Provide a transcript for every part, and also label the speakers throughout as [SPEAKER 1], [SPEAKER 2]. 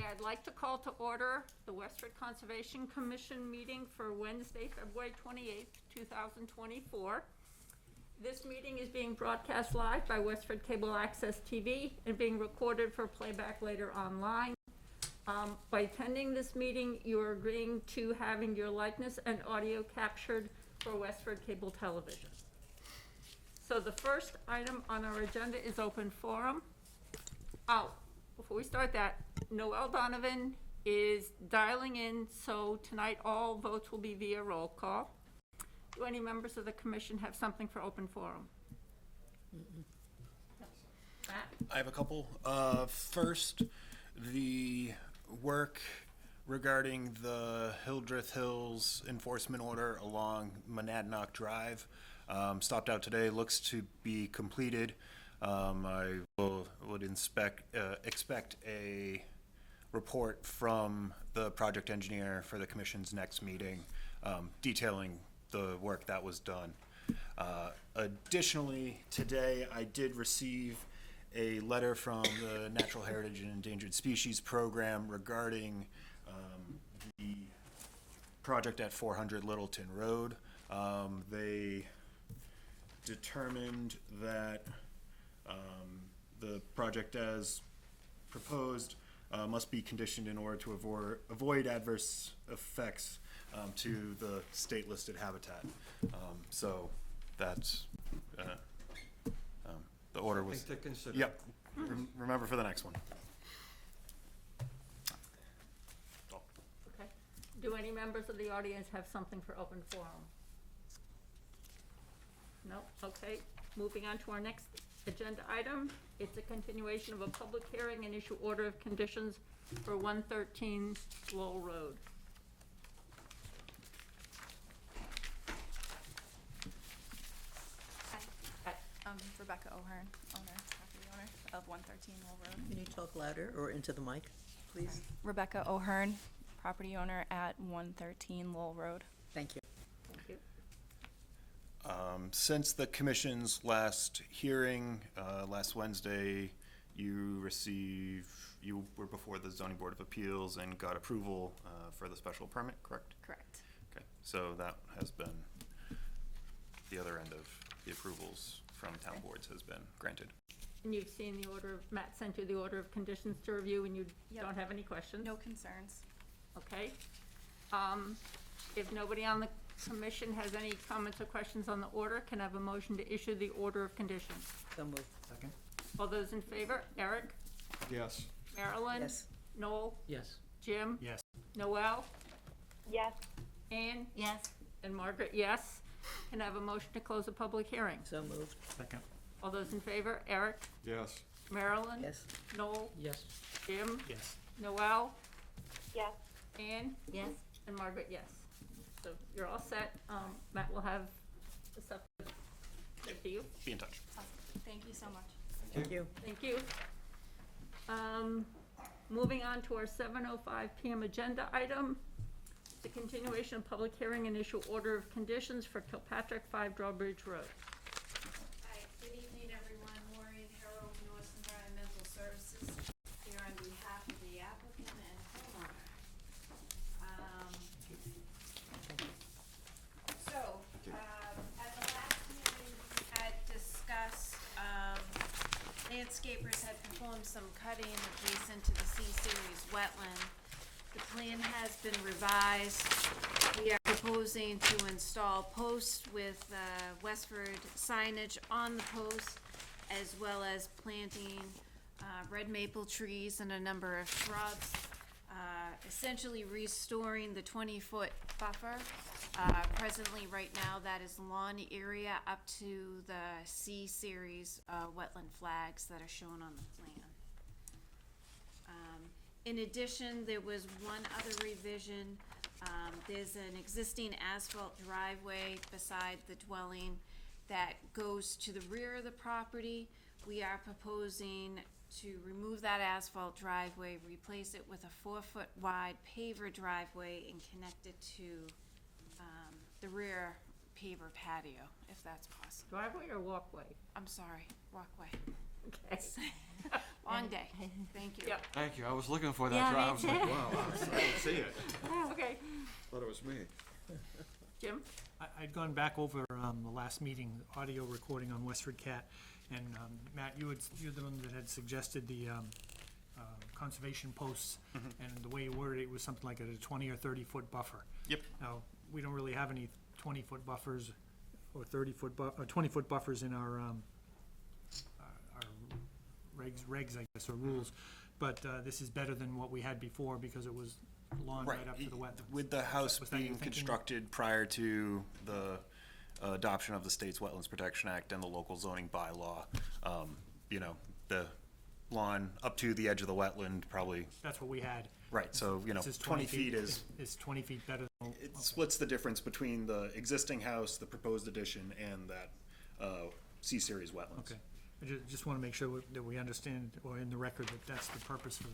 [SPEAKER 1] I'd like to call to order the Westford Conservation Commission meeting for Wednesday, February 28th, 2024. This meeting is being broadcast live by Westford Cable Access TV and being recorded for playback later online. By attending this meeting, you are agreeing to having your likeness and audio captured for Westford Cable Television. So the first item on our agenda is open forum. Before we start that, Noel Donovan is dialing in, so tonight all votes will be via roll call. Do any members of the commission have something for open forum? Matt?
[SPEAKER 2] I have a couple. First, the work regarding the Hildreth Hills enforcement order along Monadnock Drive stopped out today, looks to be completed. I would expect a report from the project engineer for the commission's next meeting detailing the work that was done. Additionally, today I did receive a letter from the Natural Heritage and Endangered Species Program regarding the project at 400 Littleton Road. They determined that the project as proposed must be conditioned in order to avoid adverse effects to the state-listed habitat. So that's the order was.
[SPEAKER 3] Something to consider.
[SPEAKER 2] Yep. Remember for the next one.
[SPEAKER 1] Okay. Do any members of the audience have something for open forum? No? Okay. Moving on to our next agenda item. It's a continuation of a public hearing and issue order of conditions for 113 Lowell Road.
[SPEAKER 4] Hi, Rebecca O'Hearn, property owner of 113 Lowell Road.
[SPEAKER 5] Can you talk louder or into the mic, please?
[SPEAKER 4] Rebecca O'Hearn, property owner at 113 Lowell Road.
[SPEAKER 5] Thank you.
[SPEAKER 1] Thank you.
[SPEAKER 2] Since the commission's last hearing, last Wednesday, you were before the Zoning Board of Appeals and got approval for the special permit, correct?
[SPEAKER 4] Correct.
[SPEAKER 2] Okay, so that has been, the other end of the approvals from town boards has been granted.
[SPEAKER 1] And you've seen the order, Matt sent you the order of conditions to review and you
[SPEAKER 4] Yep.
[SPEAKER 1] don't have any questions?
[SPEAKER 4] No concerns.
[SPEAKER 1] Okay. If nobody on the commission has any comments or questions on the order, can I have a motion to issue the order of conditions?
[SPEAKER 5] So moved.
[SPEAKER 3] Second?
[SPEAKER 1] All those in favor? Eric?
[SPEAKER 3] Yes.
[SPEAKER 1] Marilyn?
[SPEAKER 5] Yes.
[SPEAKER 1] Noel?
[SPEAKER 5] Yes.
[SPEAKER 1] Jim?
[SPEAKER 2] Yes.
[SPEAKER 1] Noel?
[SPEAKER 6] Yes.
[SPEAKER 1] Anne?
[SPEAKER 6] Yes.
[SPEAKER 1] And Margaret, yes. Can I have a motion to close the public hearing?
[SPEAKER 5] So moved.
[SPEAKER 3] Second?
[SPEAKER 1] All those in favor? Eric?
[SPEAKER 3] Yes.
[SPEAKER 1] Marilyn?
[SPEAKER 5] Yes.
[SPEAKER 1] Noel?
[SPEAKER 5] Yes.
[SPEAKER 1] Jim?
[SPEAKER 2] Yes.
[SPEAKER 1] Noel?
[SPEAKER 6] Yes.
[SPEAKER 1] Anne?
[SPEAKER 6] Yes.
[SPEAKER 1] And Margaret, yes. So you're all set. Matt will have the stuff to you.
[SPEAKER 2] Be in touch.
[SPEAKER 4] Awesome. Thank you so much.
[SPEAKER 5] Thank you.
[SPEAKER 1] Thank you. Moving on to our 7:05 PM agenda item, the continuation of public hearing and issue order of conditions for Kilpatrick 5 Drawbridge Road.
[SPEAKER 7] Hi, good evening, everyone. Maureen Harrell, North Environmental Services, here on behalf of the applicant and homeowner. At the last meeting, we had discussed, landscapers had performed some cutting adjacent to the C-Series wetland. The plan has been revised. We are proposing to install posts with Westford signage on the posts, as well as planting red maple trees and a number of shrubs, essentially restoring the 20-foot buffer. Presently, right now, that is lawn area up to the C-Series wetland flags that are shown on the plan. In addition, there was one other revision. There's an existing asphalt driveway beside the dwelling that goes to the rear of the property. We are proposing to remove that asphalt driveway, replace it with a 4-foot wide paver driveway and connect it to the rear paver patio, if that's possible.
[SPEAKER 1] Driveway or walkway?
[SPEAKER 7] I'm sorry, walkway.
[SPEAKER 1] Okay.
[SPEAKER 7] Long day. Thank you.
[SPEAKER 1] Yep.
[SPEAKER 3] Thank you, I was looking for
[SPEAKER 7] Yeah,
[SPEAKER 3] that.
[SPEAKER 7] me
[SPEAKER 3] I was like,
[SPEAKER 7] too.
[SPEAKER 3] wow, I didn't see it.
[SPEAKER 1] Okay,
[SPEAKER 3] Thought it was me.
[SPEAKER 1] Jim?
[SPEAKER 8] I'd gone back over the last meeting, audio recording on WestfordCAT, and Matt, you're the one that had suggested the conservation posts, and the way you worded it was something like a 20 or 30-foot buffer.
[SPEAKER 2] Yep.
[SPEAKER 8] Now, we don't really have any 20-foot buffers or 30-foot, 20-foot buffers in our regs, I guess, or rules, but this is better than what we had before because it was lawn right up to the wetlands.
[SPEAKER 2] With the house
[SPEAKER 8] Was that your
[SPEAKER 2] being
[SPEAKER 8] thinking?
[SPEAKER 2] constructed prior to the adoption of the state's Wetlands Protection Act and the local zoning bylaw, you know, the lawn up to the edge of the wetland probably,
[SPEAKER 8] That's what we had.
[SPEAKER 2] right, so, you know,
[SPEAKER 8] This is
[SPEAKER 2] 20 feet is,
[SPEAKER 8] Is 20 feet better than?
[SPEAKER 2] it splits the difference between the existing house, the proposed addition, and that C-Series wetlands.
[SPEAKER 8] Okay. I just want to make sure that we understand, or in the record, that that's the purpose for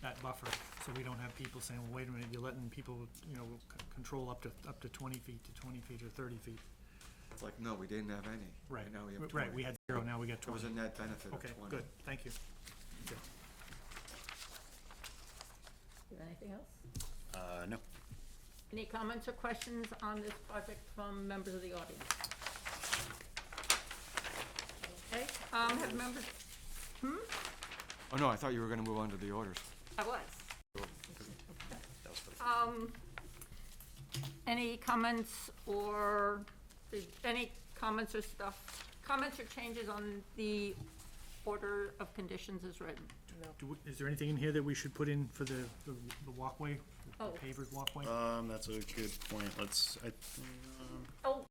[SPEAKER 8] that buffer, so we don't have people saying, well, wait a minute, you're letting people, you know, control up to 20 feet, to 20 feet or 30 feet.
[SPEAKER 3] It's like, no, we didn't have any.
[SPEAKER 8] Right,
[SPEAKER 3] Now we have 20.
[SPEAKER 8] right, we had 0, now we got
[SPEAKER 3] It
[SPEAKER 8] 20.
[SPEAKER 3] was a net benefit of
[SPEAKER 8] Okay,
[SPEAKER 3] 20.
[SPEAKER 8] good, thank you. Okay.
[SPEAKER 1] Is there anything else?
[SPEAKER 2] No.
[SPEAKER 1] Any comments or questions on this project from members of the audience? Okay, have members,
[SPEAKER 3] Oh, no, I thought you were gonna move on to the orders.
[SPEAKER 1] I was. Any comments or, any comments or comments or changes on the order of conditions as written?
[SPEAKER 8] Is there anything in here that we should put in for the walkway, the
[SPEAKER 1] Oh.
[SPEAKER 8] pavered walkway?
[SPEAKER 2] That's a good point.
[SPEAKER 1] Oh,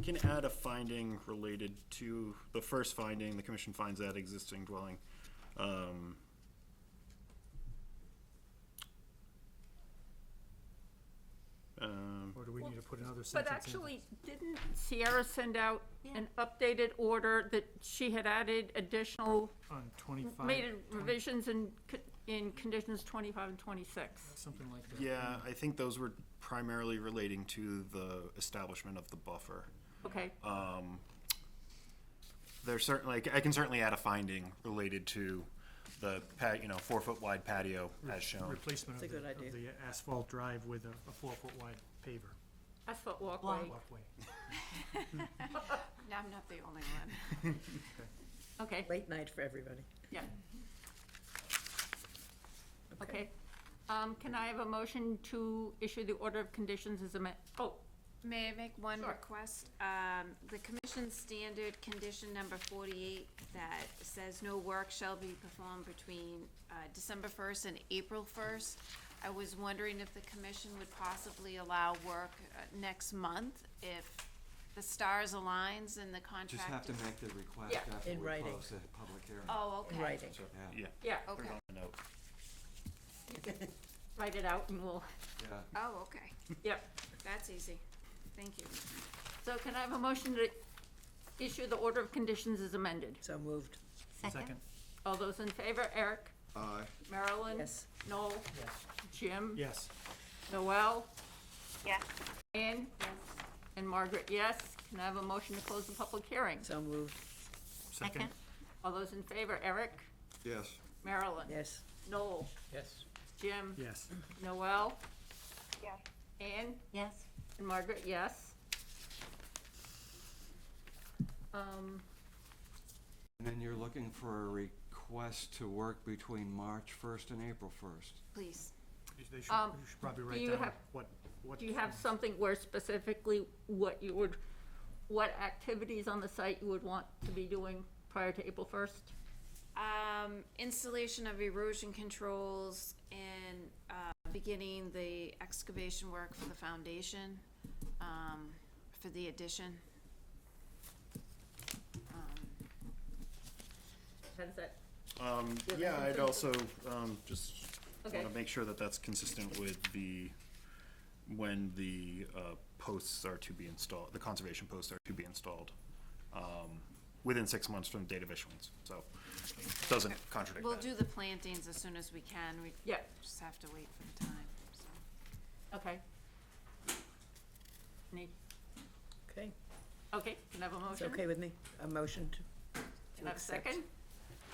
[SPEAKER 2] Can add a finding related to the first finding, the commission finds that existing dwelling.
[SPEAKER 8] Or do we need to put another sentence in?
[SPEAKER 1] but actually, didn't Sierra send out an updated order that she had added additional,
[SPEAKER 8] On 25?
[SPEAKER 1] made revisions in conditions 25 and 26?
[SPEAKER 8] Something like that.
[SPEAKER 2] Yeah, I think those were primarily relating to the establishment of the buffer.
[SPEAKER 1] Okay,
[SPEAKER 2] There's certainly, I can certainly add a finding related to the 4-foot wide patio as shown.
[SPEAKER 8] Replacement
[SPEAKER 5] That's
[SPEAKER 8] of
[SPEAKER 5] a good idea.
[SPEAKER 8] the asphalt drive with a 4-foot wide paver
[SPEAKER 1] asphalt walkway.
[SPEAKER 8] walkway.
[SPEAKER 7] I'm not the only one.
[SPEAKER 1] Okay,
[SPEAKER 5] Late night for everybody.
[SPEAKER 1] yeah. Okay, can I have a motion to issue the order of conditions as
[SPEAKER 7] May I make one
[SPEAKER 1] Sure.
[SPEAKER 7] request? The commission standard condition number 48 that says no work shall be performed between December 1st and April 1st. I was wondering if the commission would possibly allow work next month if the stars aligns and the contract
[SPEAKER 3] Just have to
[SPEAKER 7] is-
[SPEAKER 3] make the request
[SPEAKER 1] Yeah.
[SPEAKER 3] after
[SPEAKER 5] In
[SPEAKER 3] we
[SPEAKER 5] writing.
[SPEAKER 3] close the public hearing.
[SPEAKER 7] Oh,
[SPEAKER 5] In
[SPEAKER 7] okay.
[SPEAKER 5] writing.
[SPEAKER 3] So,
[SPEAKER 2] Yeah.
[SPEAKER 1] yeah,
[SPEAKER 2] Put it
[SPEAKER 7] Okay.
[SPEAKER 2] on the note.
[SPEAKER 1] write it out and we'll,
[SPEAKER 3] Yeah.
[SPEAKER 7] Oh, okay.
[SPEAKER 1] yep.
[SPEAKER 7] That's easy. Thank you.
[SPEAKER 1] So can I have a motion to issue the order of conditions as amended?
[SPEAKER 5] So moved.
[SPEAKER 8] Second?
[SPEAKER 1] All those in favor, Eric,
[SPEAKER 3] Aye.
[SPEAKER 1] Marilyn?
[SPEAKER 5] Yes.
[SPEAKER 1] Noel? Jim?
[SPEAKER 8] Yes.
[SPEAKER 1] Noel?
[SPEAKER 6] Yes.
[SPEAKER 1] Ann? And Margaret, yes. Can I have a motion to close the public hearing?
[SPEAKER 5] So moved.
[SPEAKER 8] Second?
[SPEAKER 1] All those in favor, Eric,
[SPEAKER 3] Yes.
[SPEAKER 1] Marilyn?
[SPEAKER 5] Yes.
[SPEAKER 1] Noel?
[SPEAKER 8] Yes.
[SPEAKER 1] Jim?
[SPEAKER 8] Yes.
[SPEAKER 1] Noel?
[SPEAKER 6] Yes.
[SPEAKER 1] Ann?
[SPEAKER 7] Yes.
[SPEAKER 1] And Margaret, yes.
[SPEAKER 3] And then you're looking for a request to work between March 1st and April 1st.
[SPEAKER 7] Please.
[SPEAKER 8] You should probably
[SPEAKER 1] do
[SPEAKER 8] write
[SPEAKER 1] you
[SPEAKER 8] down
[SPEAKER 1] have-
[SPEAKER 8] what.
[SPEAKER 1] Do you have something where specifically what activities on the site you would want to be doing prior to April 1st?
[SPEAKER 7] Installation of erosion controls and, beginning the excavation work for the foundation, for the addition.
[SPEAKER 1] How does that,
[SPEAKER 2] Yeah, I'd also, just
[SPEAKER 1] Okay.
[SPEAKER 2] wanna make sure that that's consistent with when the posts are to be installed, the conservation posts are to be installed, within 6 months from the date of issuance, so it doesn't contradict
[SPEAKER 7] We'll
[SPEAKER 2] that.
[SPEAKER 7] do the plantings as soon as we can. We
[SPEAKER 1] yeah,
[SPEAKER 7] just have to wait for the time, so.
[SPEAKER 1] okay. Any,
[SPEAKER 5] Okay.
[SPEAKER 1] okay, can I have a
[SPEAKER 5] It's
[SPEAKER 1] motion?
[SPEAKER 5] okay with me. A motion to,
[SPEAKER 1] Can I have a
[SPEAKER 5] accept.
[SPEAKER 1] second?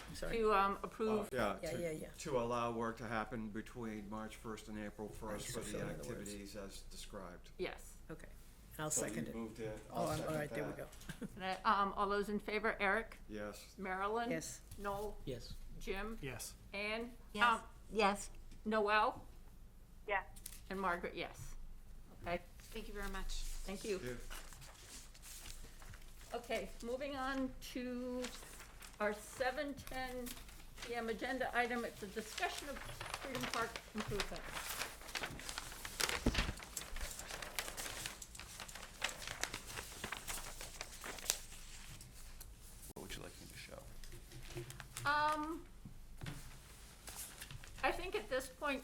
[SPEAKER 5] I'm sorry.
[SPEAKER 1] To approve,
[SPEAKER 3] Yeah,
[SPEAKER 5] Yeah, yeah, yeah.
[SPEAKER 3] to allow work to happen between March 1st and April 1st
[SPEAKER 5] Right,
[SPEAKER 3] for
[SPEAKER 5] so
[SPEAKER 3] the
[SPEAKER 5] fill in the words.
[SPEAKER 3] activities as described.
[SPEAKER 1] yes.
[SPEAKER 5] Okay, I'll
[SPEAKER 3] So you
[SPEAKER 5] second it.
[SPEAKER 3] moved it.
[SPEAKER 5] Oh,
[SPEAKER 3] I'll
[SPEAKER 5] all
[SPEAKER 3] second
[SPEAKER 5] right, there we
[SPEAKER 3] that.
[SPEAKER 5] go.
[SPEAKER 1] And all those in favor, Eric,
[SPEAKER 3] Yes.
[SPEAKER 1] Marilyn?
[SPEAKER 5] Yes.
[SPEAKER 1] Noel,
[SPEAKER 8] Yes.
[SPEAKER 1] Jim,
[SPEAKER 8] Yes.
[SPEAKER 1] Ann?
[SPEAKER 6] Yes.
[SPEAKER 1] Yes. Noel,
[SPEAKER 6] Yes.
[SPEAKER 1] and Margaret, yes. Okay,
[SPEAKER 7] Thank you very much.
[SPEAKER 1] thank you.
[SPEAKER 3] Yeah.
[SPEAKER 1] Okay, moving on to our 7:10 PM agenda item. It's a discussion of Freedom Park improvements.
[SPEAKER 2] What would you like me to show?
[SPEAKER 1] I think at this point,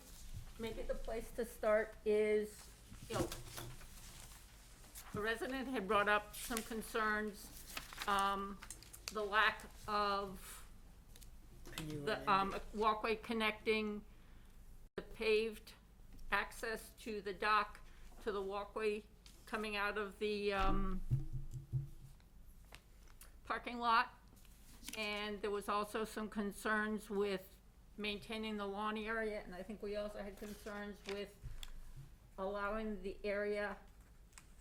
[SPEAKER 1] maybe the place to start is, the resident had brought up some concerns, the lack of
[SPEAKER 5] And you
[SPEAKER 1] the,
[SPEAKER 5] were in.
[SPEAKER 1] walkway connecting the paved access to the dock, to the walkway coming out of the, parking lot. And there was also some concerns with maintaining the lawn area, and I think we also had concerns with allowing the area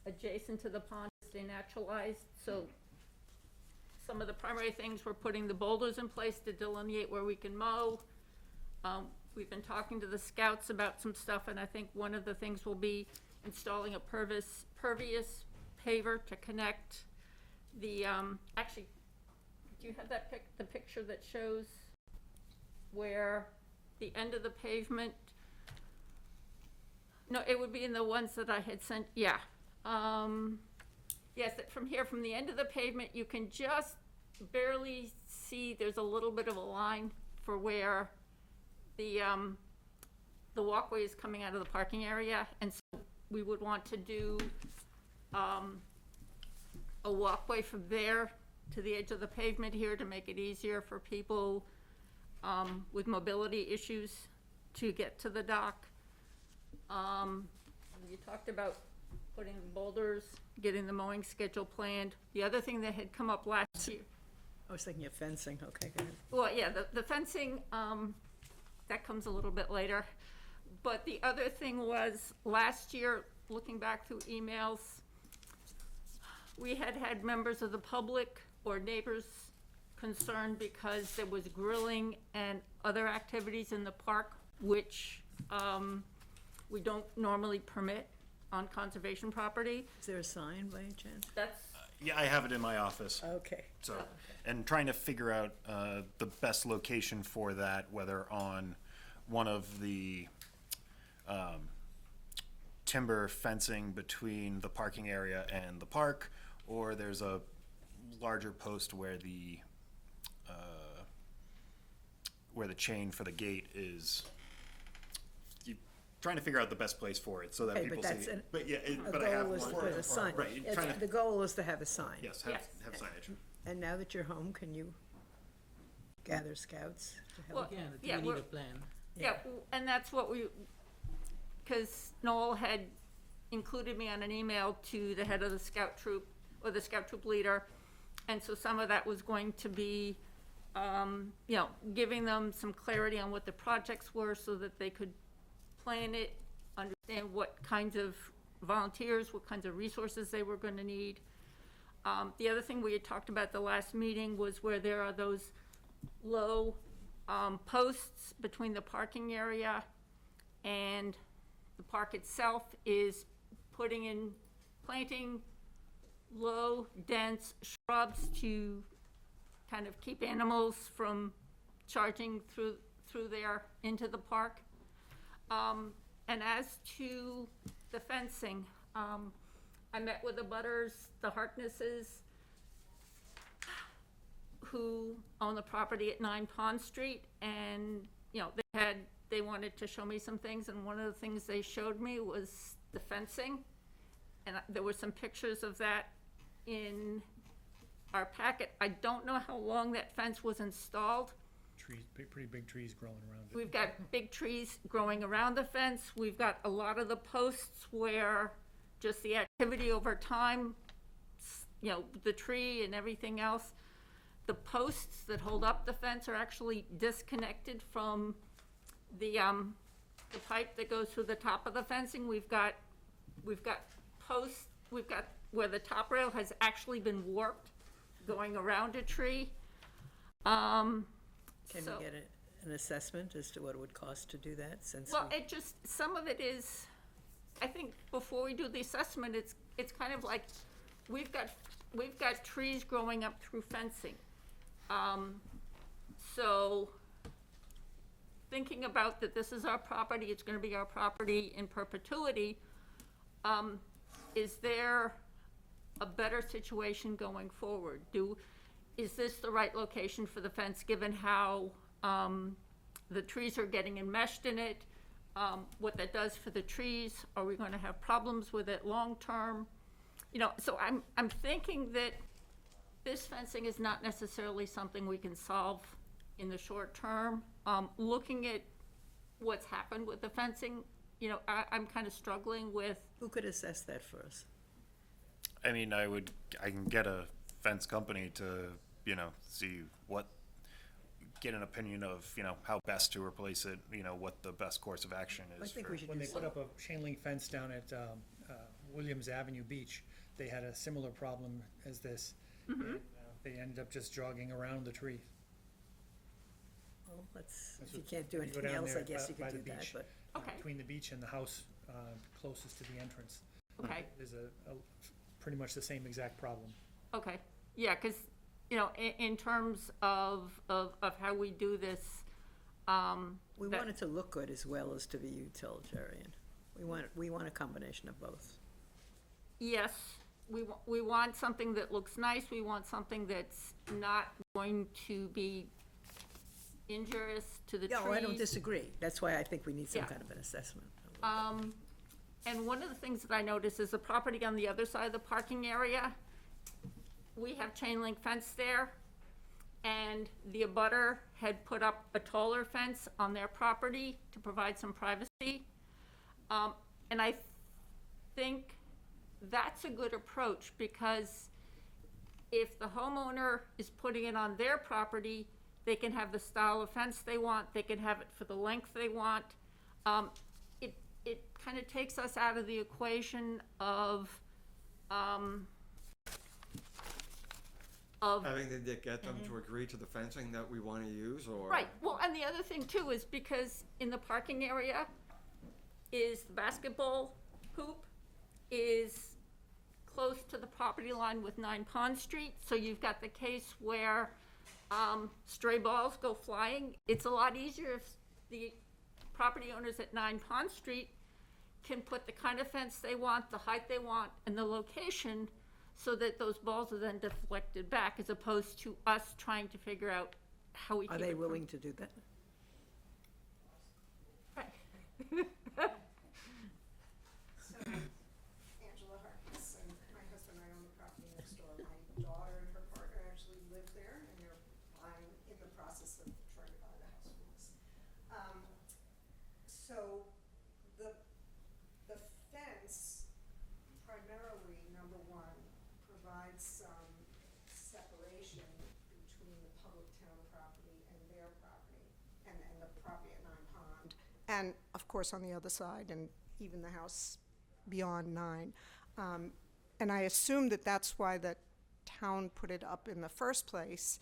[SPEAKER 1] adjacent to the pond to stay naturalized. So some of the primary things were putting the boulders in place to delineate where we can mow. We've been talking to the scouts about some stuff, and I think one of the things will be installing a pervious paver to connect the, actually, do you have that the picture that shows where the end of the pavement? No, it would be in the ones that I had sent, yeah. Yes, from here, from the end of the pavement, you can just barely see, there's a little bit of a line for where the walkway is coming out of the parking area. And so we would want to do, a walkway from there to the edge of the pavement here to make it easier for people, with mobility issues to get to the dock. You talked about putting boulders, getting the mowing schedule planned. The other thing that had come up last year,
[SPEAKER 5] I was thinking of fencing, okay, go ahead.
[SPEAKER 1] well, yeah, the fencing, that comes a little bit later. But the other thing was, last year, looking back through emails, we had members of the public or neighbors concerned because there was grilling and other activities in the park, which, we don't normally permit on conservation property.
[SPEAKER 5] Is there a sign by any chance?
[SPEAKER 1] That's,
[SPEAKER 2] Yeah, I have it in my office.
[SPEAKER 5] Okay,
[SPEAKER 2] So, and trying to figure out the best location for that, whether on one of the timber fencing between the parking area and the park, or there's a larger post where the chain for the gate is. Trying to figure out the best place for it so that
[SPEAKER 5] Okay, but
[SPEAKER 2] people
[SPEAKER 5] that's
[SPEAKER 2] see.
[SPEAKER 5] an-
[SPEAKER 2] But yeah,
[SPEAKER 5] the
[SPEAKER 2] but I have
[SPEAKER 5] goal is to
[SPEAKER 2] one.
[SPEAKER 5] put a sign.
[SPEAKER 2] Right, you're
[SPEAKER 5] It's-
[SPEAKER 2] trying to-
[SPEAKER 5] The goal is to have a sign.
[SPEAKER 2] Yes,
[SPEAKER 1] Yes.
[SPEAKER 2] have signage.
[SPEAKER 5] And now that you're home, can you gather scouts to help?
[SPEAKER 1] well,
[SPEAKER 9] Yeah,
[SPEAKER 1] yeah,
[SPEAKER 9] we
[SPEAKER 1] we're-
[SPEAKER 9] need a plan.
[SPEAKER 1] Yeah, and that's what we, because Noel had included me on an email to the head of the scout troop, or the scout troop leader, and so some of that was going to be, giving them some clarity on what the projects were so that they could plan it, understand what kinds of volunteers, what kinds of resources they were gonna need. The other thing we had talked about the last meeting was where there are those low, posts between the parking area and the park itself, is planting low, dense shrubs to kind of keep animals from charging through there into the park. And as to the fencing, I met with the butters, the Harknesses, who own the property at 9 Pond Street, and, they wanted to show me some things, and one of the things they showed me was the fencing. And there were some pictures of that in our packet. I don't know how long that fence was installed.
[SPEAKER 8] Trees, pretty big trees growing around it.
[SPEAKER 1] We've got big trees growing around the fence. We've got a lot of the posts where just the activity over time, the tree and everything else. the posts that hold up the fence are actually disconnected from the pipe that goes through the top of the fencing. We've got posts, we've got where the top rail has actually been warped, going around a tree.
[SPEAKER 5] Can we
[SPEAKER 1] So-
[SPEAKER 5] get an assessment as to what it would cost to do that, since
[SPEAKER 1] Well,
[SPEAKER 5] we,
[SPEAKER 1] it just, some of it is, I think before we do the assessment, it's kind of like, we've got trees growing up through fencing. So, thinking about that this is our property, it's gonna be our property in perpetuity, is there a better situation going forward? Is this the right location for the fence, given how, the trees are getting enmeshed in it? What that does for the trees? Are we gonna have problems with it long-term? You know, so I'm thinking that this fencing is not necessarily something we can solve in the short term. Looking at what's happened with the fencing, you know, I'm kind of struggling with,
[SPEAKER 5] who could assess that for us?
[SPEAKER 2] I mean, I can get a fence company to, see get an opinion of, how best to replace it, what the best course of action
[SPEAKER 5] I
[SPEAKER 2] is.
[SPEAKER 5] think
[SPEAKER 2] for-
[SPEAKER 5] we should
[SPEAKER 8] When
[SPEAKER 5] do
[SPEAKER 8] they put
[SPEAKER 5] something.
[SPEAKER 8] up a chain link fence down at Williams Avenue Beach, they had a similar problem as this. And, they ended up just jogging around the tree.
[SPEAKER 5] Well,
[SPEAKER 8] That's
[SPEAKER 5] if you
[SPEAKER 8] what-
[SPEAKER 5] can't do
[SPEAKER 8] you go
[SPEAKER 5] anything
[SPEAKER 8] down
[SPEAKER 5] else,
[SPEAKER 8] there
[SPEAKER 5] I guess
[SPEAKER 8] by-
[SPEAKER 5] you
[SPEAKER 8] by
[SPEAKER 5] could
[SPEAKER 8] the
[SPEAKER 5] do that,
[SPEAKER 8] beach.
[SPEAKER 5] but,
[SPEAKER 1] okay,
[SPEAKER 8] Between the beach and the house closest to the entrance.
[SPEAKER 1] okay.
[SPEAKER 8] There's pretty much the same exact problem.
[SPEAKER 1] Okay, yeah, because, in terms of how we do this,
[SPEAKER 5] we
[SPEAKER 1] that-
[SPEAKER 5] want it to look good as well as to be utilitarian. We want a combination of both.
[SPEAKER 1] yes, we want something that looks nice, we want something that's not going to be injurious to the trees.
[SPEAKER 5] Yeah, I don't disagree. That's why I think we need some
[SPEAKER 1] Yeah.
[SPEAKER 5] kind of an assessment.
[SPEAKER 1] And one of the things that I noticed is the property on the other side of the parking area, we have chain link fence there, and the abutter had put up a taller fence on their property to provide some privacy. And I think that's a good approach, because if the homeowner is putting it on their property, they can have the style of fence they want, they can have it for the length they want. It kind of takes us out of the equation of
[SPEAKER 3] Having to get them to agree to the fencing that we want to use, or?
[SPEAKER 1] right, well, and the other thing too is because in the parking area is the basketball hoop is close to the property line with 9 Pond Street, so you've got the case where stray balls go flying. It's a lot easier if the property owners at 9 Pond Street can put the kind of fence they want, the height they want, and the location, so that those balls are then deflected back, as opposed to us trying to figure out how we keep
[SPEAKER 5] Are
[SPEAKER 1] it
[SPEAKER 5] they
[SPEAKER 1] from-
[SPEAKER 5] willing to do that?
[SPEAKER 1] Right.
[SPEAKER 9] Angela Harkness, and my husband and I own the property next door. My daughter and her partner actually live there, and they're buying, in the process of trying to buy the house from us. So, the fence primarily, number one, provides some separation between the public town property and their property, and the property at 9 Pond. And, of course, on the other side, and even the house beyond 9. And I assume that that's why the town put it up in the first place.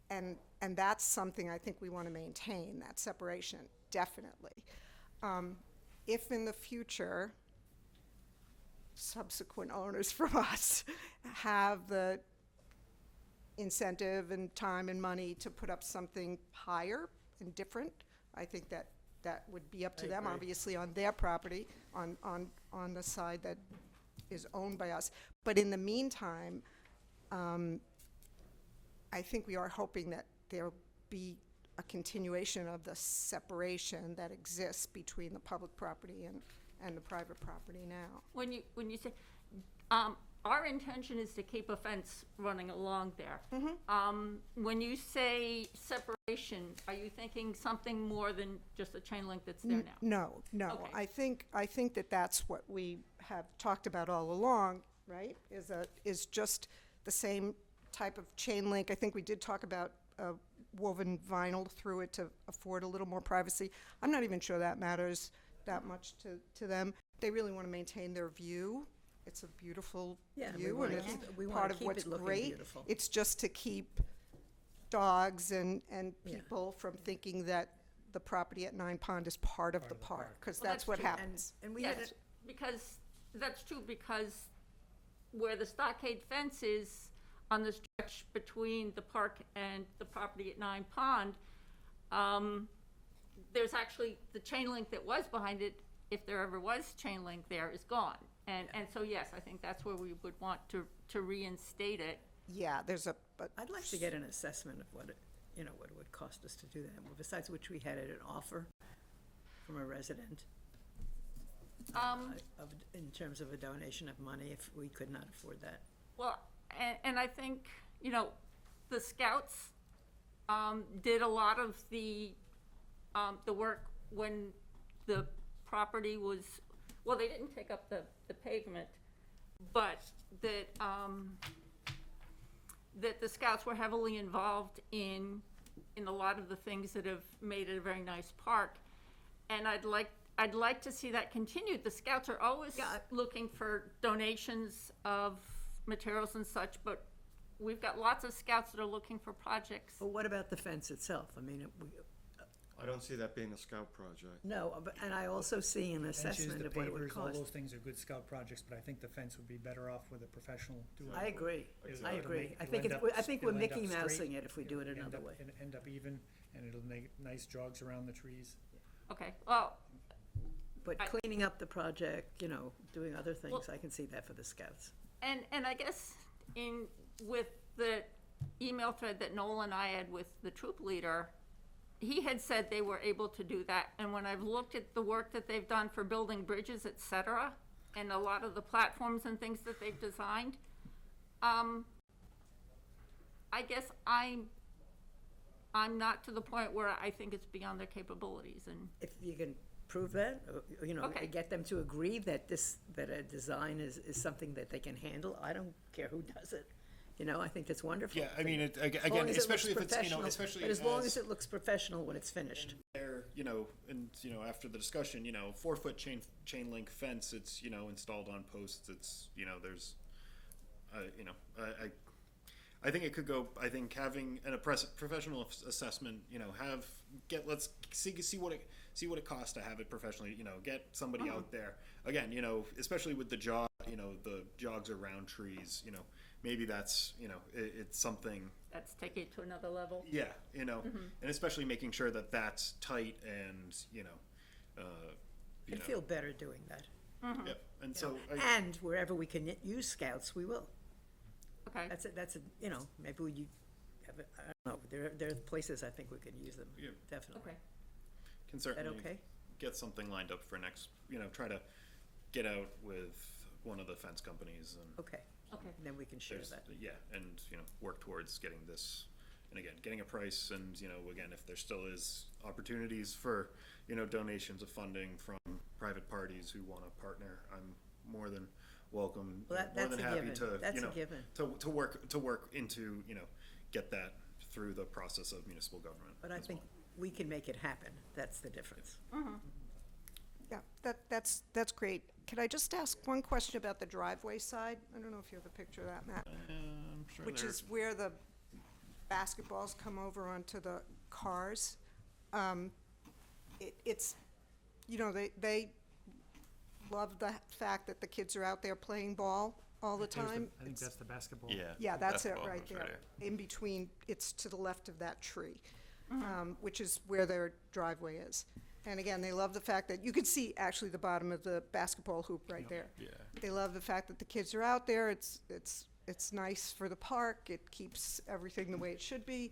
[SPEAKER 9] And that's something I think we want to maintain, that separation, definitely. If in the future, subsequent owners from us have the incentive and time and money to put up something higher and different, I think that would be up to
[SPEAKER 5] I
[SPEAKER 9] them,
[SPEAKER 5] agree.
[SPEAKER 9] obviously, on their property, on the side that is owned by us. But in the meantime, I think we are hoping that there'll be a continuation of the separation that exists between the public property and the private property now.
[SPEAKER 1] When you say, our intention is to keep a fence running along there. When you say separation, are you thinking something more than just a chain link that's there now?
[SPEAKER 9] No.
[SPEAKER 1] Okay.
[SPEAKER 9] I think that that's what we have talked about all along, right? Is just the same type of chain link. I think we did talk about woven vinyl through it to afford a little more privacy. I'm not even sure that matters that much to them. They really want to maintain their view. It's a beautiful
[SPEAKER 5] Yeah, we
[SPEAKER 9] view,
[SPEAKER 5] wanna
[SPEAKER 9] and
[SPEAKER 5] keep
[SPEAKER 9] it's
[SPEAKER 5] it- we wanna
[SPEAKER 9] part of
[SPEAKER 5] keep
[SPEAKER 9] what's
[SPEAKER 5] it looking
[SPEAKER 9] great.
[SPEAKER 5] beautiful.
[SPEAKER 9] It's just to keep dogs and
[SPEAKER 5] Yeah.
[SPEAKER 9] people from thinking that the property at Nine Pond is part of the park, because
[SPEAKER 1] Well,
[SPEAKER 9] that's
[SPEAKER 1] that's
[SPEAKER 9] what
[SPEAKER 1] true.
[SPEAKER 9] happens.
[SPEAKER 5] And we had
[SPEAKER 1] Yes,
[SPEAKER 5] it,
[SPEAKER 1] because, that's true, because where the stockade fence is on the stretch between the park and the property at Nine Pond, there's actually, the chain link that was behind it, if there ever was chain link there, is gone. And so, yes, I think that's where we would want to reinstate it.
[SPEAKER 9] Yeah, there's a, but
[SPEAKER 5] I'd like to get an assessment of what it, you know, what it would cost us to do that. Well, besides which, we had an offer from a resident in terms of a donation of money if we could not afford that.
[SPEAKER 1] Well, and I think, you know, the scouts did a lot of the work when the property was, well, they didn't take up the pavement, but that the scouts were heavily involved in a lot of the things that have made it a very nice park. And I'd like to see that continued. The scouts are always looking for donations of materials and such, but we've got lots of scouts that are looking for projects.
[SPEAKER 5] But what about the fence itself? I mean,
[SPEAKER 3] I don't see that being a scout project.
[SPEAKER 5] no, and I also see an
[SPEAKER 8] Benches,
[SPEAKER 5] assessment
[SPEAKER 8] the
[SPEAKER 5] of what it would
[SPEAKER 8] pavers, all
[SPEAKER 5] cost.
[SPEAKER 8] those things are good scout projects, but I think the fence would be better off with a professional doing it.
[SPEAKER 5] I agree,
[SPEAKER 8] It'll-
[SPEAKER 5] I
[SPEAKER 8] it'll
[SPEAKER 5] agree.
[SPEAKER 8] make-
[SPEAKER 5] I
[SPEAKER 8] it'll
[SPEAKER 5] think
[SPEAKER 8] end
[SPEAKER 5] it's,
[SPEAKER 8] up-
[SPEAKER 5] I think we're
[SPEAKER 8] it'll end up
[SPEAKER 5] Mickey
[SPEAKER 8] straight,
[SPEAKER 5] Mousing it if we do it
[SPEAKER 8] it'll
[SPEAKER 5] another
[SPEAKER 8] end up-
[SPEAKER 5] way.
[SPEAKER 8] It'll end up even, and it'll make nice jogs around the trees.
[SPEAKER 1] Okay, well,
[SPEAKER 5] But
[SPEAKER 1] I-
[SPEAKER 5] cleaning up the project, you know, doing other things,
[SPEAKER 1] Well-
[SPEAKER 5] I can see that for the scouts.
[SPEAKER 1] and I guess with the email thread that Noel and I had with the troop leader, he had said they were able to do that. And when I've looked at the work that they've done for building bridges, et cetera, and a lot of the platforms and things that they've designed, I guess I'm not to the point where I think it's beyond their capabilities, and
[SPEAKER 5] If you can prove that, or, you know,
[SPEAKER 1] Okay.
[SPEAKER 5] get them to agree that that a design is something that they can handle, I don't care who does it. You know, I think it's wonderful.
[SPEAKER 2] Yeah, I mean,
[SPEAKER 5] As long
[SPEAKER 2] again,
[SPEAKER 5] as it looks
[SPEAKER 2] especially if it's, you know,
[SPEAKER 5] professional,
[SPEAKER 2] especially
[SPEAKER 5] but as long
[SPEAKER 2] as
[SPEAKER 5] as it looks professional when it's finished.
[SPEAKER 2] there, you know, and, you know, after the discussion, you know, 4-foot chain link fence, it's, you know, installed on posts, it's, you know, there's, you know, I think it could go, I think having a professional assessment, you know, let's see what it costs to have it professionally, you know, get somebody out there. Again, you know, especially with the you know, the jogs around trees, you know, maybe that's, you know, it's something,
[SPEAKER 1] that's taking it to another level.
[SPEAKER 2] yeah, you know, and especially making sure that that's tight and, you know,
[SPEAKER 5] I'd feel better doing that.
[SPEAKER 2] Yep, and so,
[SPEAKER 5] And wherever we can use scouts, we will.
[SPEAKER 1] Okay,
[SPEAKER 5] That's a, you know, maybe you have, I don't know, there are places I think we could use them,
[SPEAKER 2] Yeah.
[SPEAKER 5] definitely.
[SPEAKER 1] okay.
[SPEAKER 2] can
[SPEAKER 5] Is that
[SPEAKER 2] certainly
[SPEAKER 5] okay?
[SPEAKER 2] get something lined up for next, you know, try to get out with one of the fence companies and
[SPEAKER 5] Okay,
[SPEAKER 1] Okay.
[SPEAKER 5] and then we can share
[SPEAKER 2] there's,
[SPEAKER 5] that.
[SPEAKER 2] yeah, and, you know, work towards getting this, and again, getting a price, and, you know, again, if there still is opportunities for, you know, donations of funding from private parties who wanna partner, I'm more than welcome,
[SPEAKER 5] Well,
[SPEAKER 2] more
[SPEAKER 5] that's
[SPEAKER 2] than
[SPEAKER 5] a
[SPEAKER 2] happy
[SPEAKER 5] given.
[SPEAKER 2] to,
[SPEAKER 5] That's
[SPEAKER 2] you
[SPEAKER 5] a
[SPEAKER 2] know,
[SPEAKER 5] given.
[SPEAKER 2] to work into, you know, get that through the process of municipal government
[SPEAKER 5] But I
[SPEAKER 2] as
[SPEAKER 5] think
[SPEAKER 2] well.
[SPEAKER 5] we can make it happen, that's the difference.
[SPEAKER 9] Yeah, that's great. Can I just ask one question about the driveway side? I don't know if you have a picture of that, Matt.
[SPEAKER 2] I'm sure
[SPEAKER 9] Which
[SPEAKER 2] there-
[SPEAKER 9] is where the basketballs come over onto the cars. It's, you know, they love the fact that the kids are out there playing ball all the
[SPEAKER 8] There's
[SPEAKER 9] time.
[SPEAKER 8] I think that's the basketball.
[SPEAKER 9] Yeah, that's it
[SPEAKER 2] basketball
[SPEAKER 9] right
[SPEAKER 2] comes
[SPEAKER 9] there. In between, it's to the left of that tree, which is where their driveway is. And again, they love the fact that, you can see actually the bottom of the basketball hoop right there.
[SPEAKER 2] Yeah.
[SPEAKER 9] They love the fact that the kids are out there. It's nice for the park. It keeps everything the way it should be.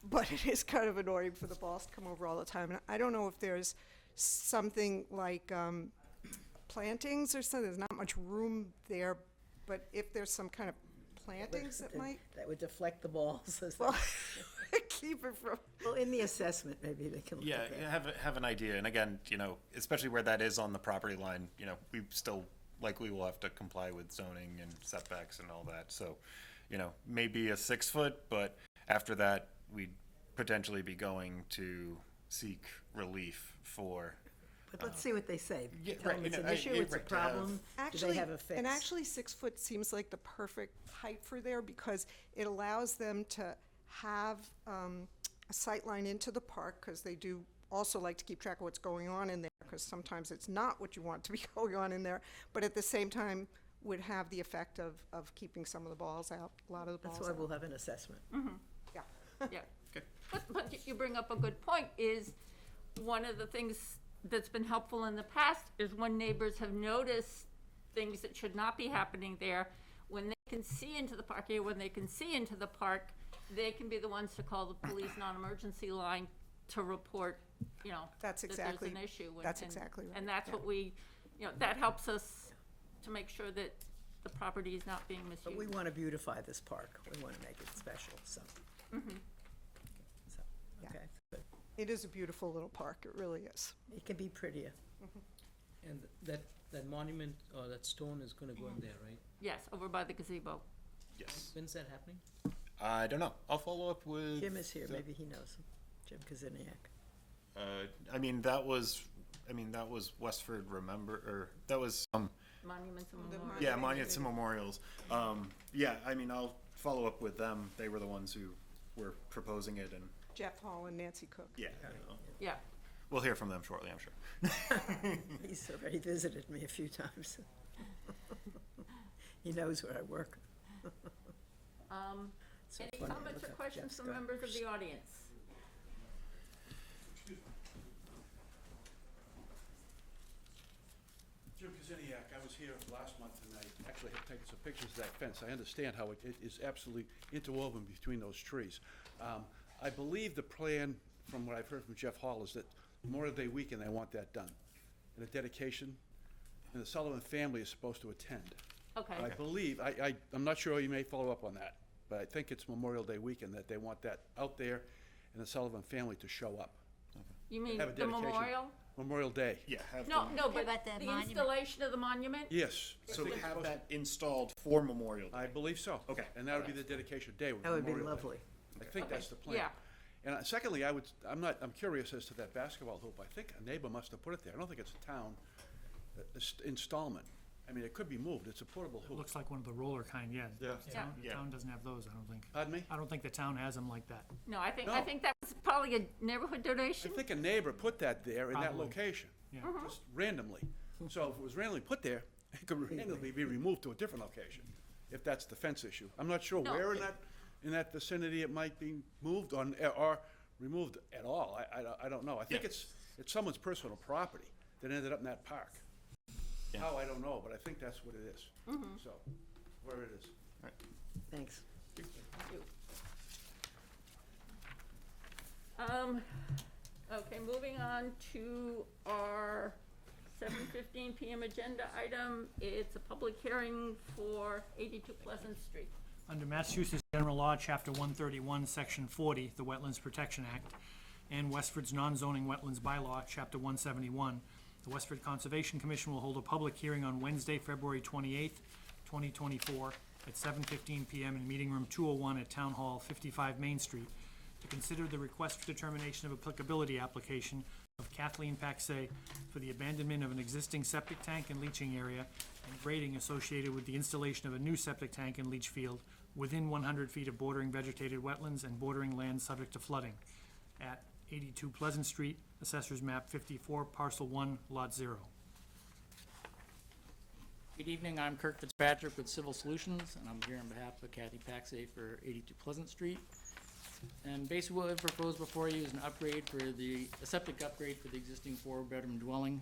[SPEAKER 9] But it is kind of annoying for the balls to come over all the time. And I don't know if there's something like plantings or something. There's not much room there, but if there's some kind of plantings that might,
[SPEAKER 5] That would deflect the balls.
[SPEAKER 9] well, keep it from,
[SPEAKER 5] Well, in the assessment, maybe they can look
[SPEAKER 2] Yeah,
[SPEAKER 5] at that.
[SPEAKER 2] have an idea, and again, you know, especially where that is on the property line, you know, we still likely will have to comply with zoning and setbacks and all that, so, maybe a 6 foot, but after that, we'd potentially be going to seek relief for,
[SPEAKER 5] But let's see what they say.
[SPEAKER 2] yeah,
[SPEAKER 5] Tell them
[SPEAKER 2] right,
[SPEAKER 5] it's an
[SPEAKER 2] I-
[SPEAKER 5] issue, it's a
[SPEAKER 2] right, to have-
[SPEAKER 5] problem, do they
[SPEAKER 9] Actually,
[SPEAKER 5] have a fix?
[SPEAKER 9] and actually 6 foot seems like the perfect height for there because it allows them to have a sight line into the park, because they do also like to keep track of what's going on in there, because sometimes it's not what you want to be going on in there, but at the same time would have the effect of keeping some of the balls out, a lot of the balls
[SPEAKER 5] That's
[SPEAKER 9] out.
[SPEAKER 5] why we'll have an assessment.
[SPEAKER 9] Yeah.
[SPEAKER 1] Yeah.
[SPEAKER 2] Okay.
[SPEAKER 1] But you bring up a good point, is one of the things that's been helpful in the past is when neighbors have noticed things that should not be happening there, when they can see into the park, when they can see into the park, they can be the ones to call the police non-emergency line to report,
[SPEAKER 9] That's
[SPEAKER 1] that
[SPEAKER 9] exactly-
[SPEAKER 1] there's an issue.
[SPEAKER 9] that's exactly right,
[SPEAKER 1] And that's
[SPEAKER 9] yeah.
[SPEAKER 1] what we, that helps us to make sure that the property is not being
[SPEAKER 5] But we
[SPEAKER 1] misused.
[SPEAKER 5] want to beautify this park, we want to make it special, so. So,
[SPEAKER 9] Yeah.
[SPEAKER 5] okay, good.
[SPEAKER 9] It is a beautiful little park, it really is.
[SPEAKER 5] It can be prettier.
[SPEAKER 10] And that monument or that stone is gonna go in there, right?
[SPEAKER 1] Yes, over by the gazebo.
[SPEAKER 2] yes.
[SPEAKER 10] When's that happening?
[SPEAKER 2] I don't know. I'll follow up with.
[SPEAKER 5] Jim is here,
[SPEAKER 2] the-
[SPEAKER 5] maybe he knows him, Jim Kaziniak.
[SPEAKER 2] That was Westford that was,
[SPEAKER 1] Monuments and
[SPEAKER 9] The
[SPEAKER 1] memorials.
[SPEAKER 2] yeah, monuments and memorials. I'll follow up with them. They were the ones who were proposing it, and
[SPEAKER 9] Jeff Hall and Nancy Cook.
[SPEAKER 2] yeah,
[SPEAKER 1] Yeah.
[SPEAKER 2] we'll hear from them shortly, I'm sure.
[SPEAKER 5] He's already visited me a few times. He knows where I work. So
[SPEAKER 1] Any
[SPEAKER 5] funny, I
[SPEAKER 1] comments
[SPEAKER 5] look
[SPEAKER 1] or
[SPEAKER 5] up
[SPEAKER 1] questions
[SPEAKER 5] Jeff's
[SPEAKER 1] from
[SPEAKER 5] guy.
[SPEAKER 1] members of the audience?
[SPEAKER 11] Jim Kaziniak, I was here last month and I actually have taken some pictures of that fence. I understand how it is absolutely interwoven between those trees. I believe the plan, from what I've heard from Jeff Hall, is that Memorial Day weekend, they want that done. And a dedication, and the Sullivan family is supposed to attend.
[SPEAKER 1] Okay.
[SPEAKER 11] I believe, I'm not sure, you may follow up on that, but I think it's Memorial Day weekend that they want that out there and the Sullivan family to show up.
[SPEAKER 1] You mean
[SPEAKER 11] Have a
[SPEAKER 1] the
[SPEAKER 11] dedication.
[SPEAKER 1] memorial?
[SPEAKER 11] Memorial Day.
[SPEAKER 2] Yeah, have
[SPEAKER 1] No,
[SPEAKER 2] them.
[SPEAKER 1] no, but
[SPEAKER 4] about the
[SPEAKER 1] the
[SPEAKER 4] monument?
[SPEAKER 1] installation of the monument?
[SPEAKER 11] Yes. I
[SPEAKER 2] So
[SPEAKER 11] think it's
[SPEAKER 2] have
[SPEAKER 11] supposed to-
[SPEAKER 2] that installed for Memorial Day.
[SPEAKER 11] I believe so.
[SPEAKER 2] Okay.
[SPEAKER 11] And that would be the dedication day.
[SPEAKER 5] That would be
[SPEAKER 11] Memorial Day.
[SPEAKER 5] lovely.
[SPEAKER 11] I think
[SPEAKER 1] Okay,
[SPEAKER 11] that's the plan.
[SPEAKER 1] yeah.
[SPEAKER 11] And secondly, I'm curious as to that basketball hoop. I think a neighbor must have put it there. I don't think it's a town installment. I mean, it could be moved. It's a portable
[SPEAKER 8] It
[SPEAKER 11] hoop.
[SPEAKER 8] looks like one of the roller kind, yeah.
[SPEAKER 11] Yeah.
[SPEAKER 8] The town doesn't have those, I don't think.
[SPEAKER 11] Pardon me?
[SPEAKER 8] I don't think the town has them like that.
[SPEAKER 1] No, I think
[SPEAKER 11] No.
[SPEAKER 1] that was probably a neighborhood
[SPEAKER 11] I
[SPEAKER 1] donation.
[SPEAKER 11] think a neighbor put that there in that
[SPEAKER 8] Probably.
[SPEAKER 11] location,
[SPEAKER 8] Yeah.
[SPEAKER 11] just randomly. So if it was randomly put there, it could randomly be removed to a different location, if that's the fence issue. I'm not sure
[SPEAKER 1] No.
[SPEAKER 11] where in that vicinity it might be moved or removed at all. I don't know. I think
[SPEAKER 2] Yeah.
[SPEAKER 11] it's someone's personal property that ended up in that park.
[SPEAKER 2] Yeah.
[SPEAKER 11] How, I don't know, but I think that's what it is. So, where it is.
[SPEAKER 5] Thanks.
[SPEAKER 1] Okay, moving on to our 7:15 PM agenda item. It's a public hearing for 82 Pleasant Street.
[SPEAKER 8] Under Massachusetts General Law, Chapter 131, Section 40, the Wetlands Protection Act, and Westford's non-zoning wetlands bylaw, Chapter 171, the Westford Conservation Commission will hold a public hearing on Wednesday, February 28th, 2024, at 7:15 PM in Meeting Room 201 at Town Hall, 55 Main Street, to consider the request for determination of applicability application of Kathleen Paxay for the abandonment of an existing septic tank and leaching area and grading associated with the installation of a new septic tank and leach field within 100 feet of bordering vegetated wetlands and bordering land subject to flooding at 82 Pleasant Street, Assessors Map 54, Parcel 1, Lot 0.
[SPEAKER 12] Good evening, I'm Kirk Fitzpatrick with Civil Solutions, and I'm here on behalf of Kathy Paxay for 82 Pleasant Street. And basically what we proposed before you is a septic upgrade for the existing 4-bedroom dwelling.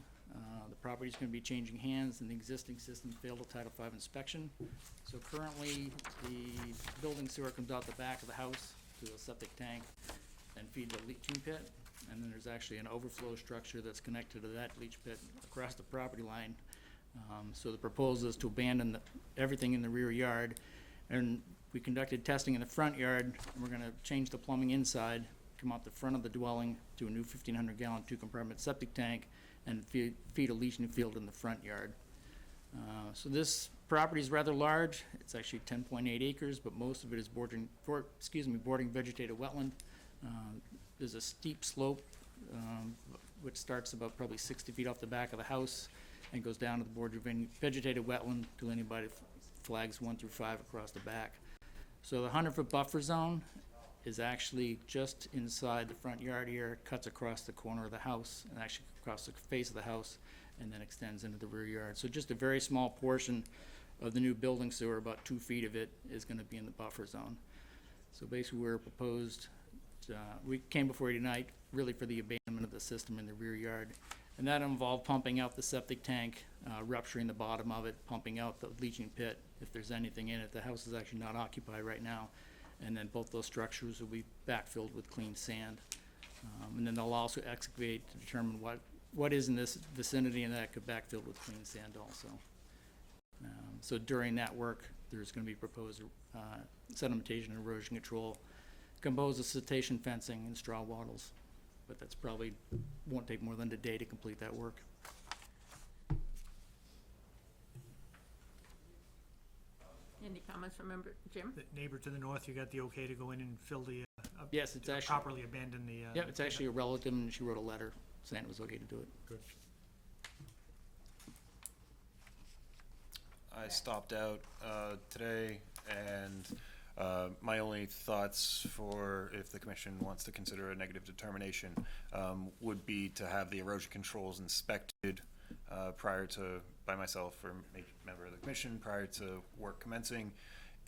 [SPEAKER 12] The property's gonna be changing hands, and the existing system failed a Title V inspection. So currently, the building sewer comes out the back of the house to a septic tank and feeds a leaching pit. And then there's actually an overflow structure that's connected to that leach pit across the property line. So the proposal is to abandon everything in the rear yard. And we conducted testing in the front yard, and we're gonna change the plumbing inside, come out the front of the dwelling to a new 1,500-gallon 2-compartment septic tank, and feed a leaching field in the front yard. So this property is rather large. It's actually 10.8 acres, but most of it is bordering vegetated wetland. There's a steep slope, which starts about probably 60 feet off the back of the house and goes down to the border of vegetated wetland to anybody flags 1 through 5 across the back. So the 100-foot buffer zone is actually just inside the front yard here, cuts across the corner of the house, and actually across the face of the house, and then extends into the rear yard. So just a very small portion of the new building sewer, about 2 feet of it, is gonna be in the buffer zone. So basically, we're proposed, we came before you tonight, really for the abandonment of the system in the rear yard. And that involved pumping out the septic tank, rupturing the bottom of it, pumping out the leaching pit, if there's anything in it. The house is actually not occupied right now. And then both those structures will be backfilled with clean sand. And then they'll also excavate to determine what is in this vicinity, and that could backfill with clean sand also. So during that work, there's gonna be proposed sedimentation and erosion control, composed of cetacean fencing and straw wattles. But that's probably, won't take more than a day to complete that work.
[SPEAKER 1] Any comments from member Jim?
[SPEAKER 8] The neighbor to the north, you got the okay to go in and fill the,
[SPEAKER 12] Yes, it's actually,
[SPEAKER 8] properly abandon the,
[SPEAKER 12] yeah, it's actually a relative, and she wrote a letter saying it was okay to do it.
[SPEAKER 8] Good.
[SPEAKER 2] I stopped out today, and my only thoughts for if the commission wants to consider a negative determination would be to have the erosion controls inspected prior to, by myself or a member of the commission, prior to work commencing,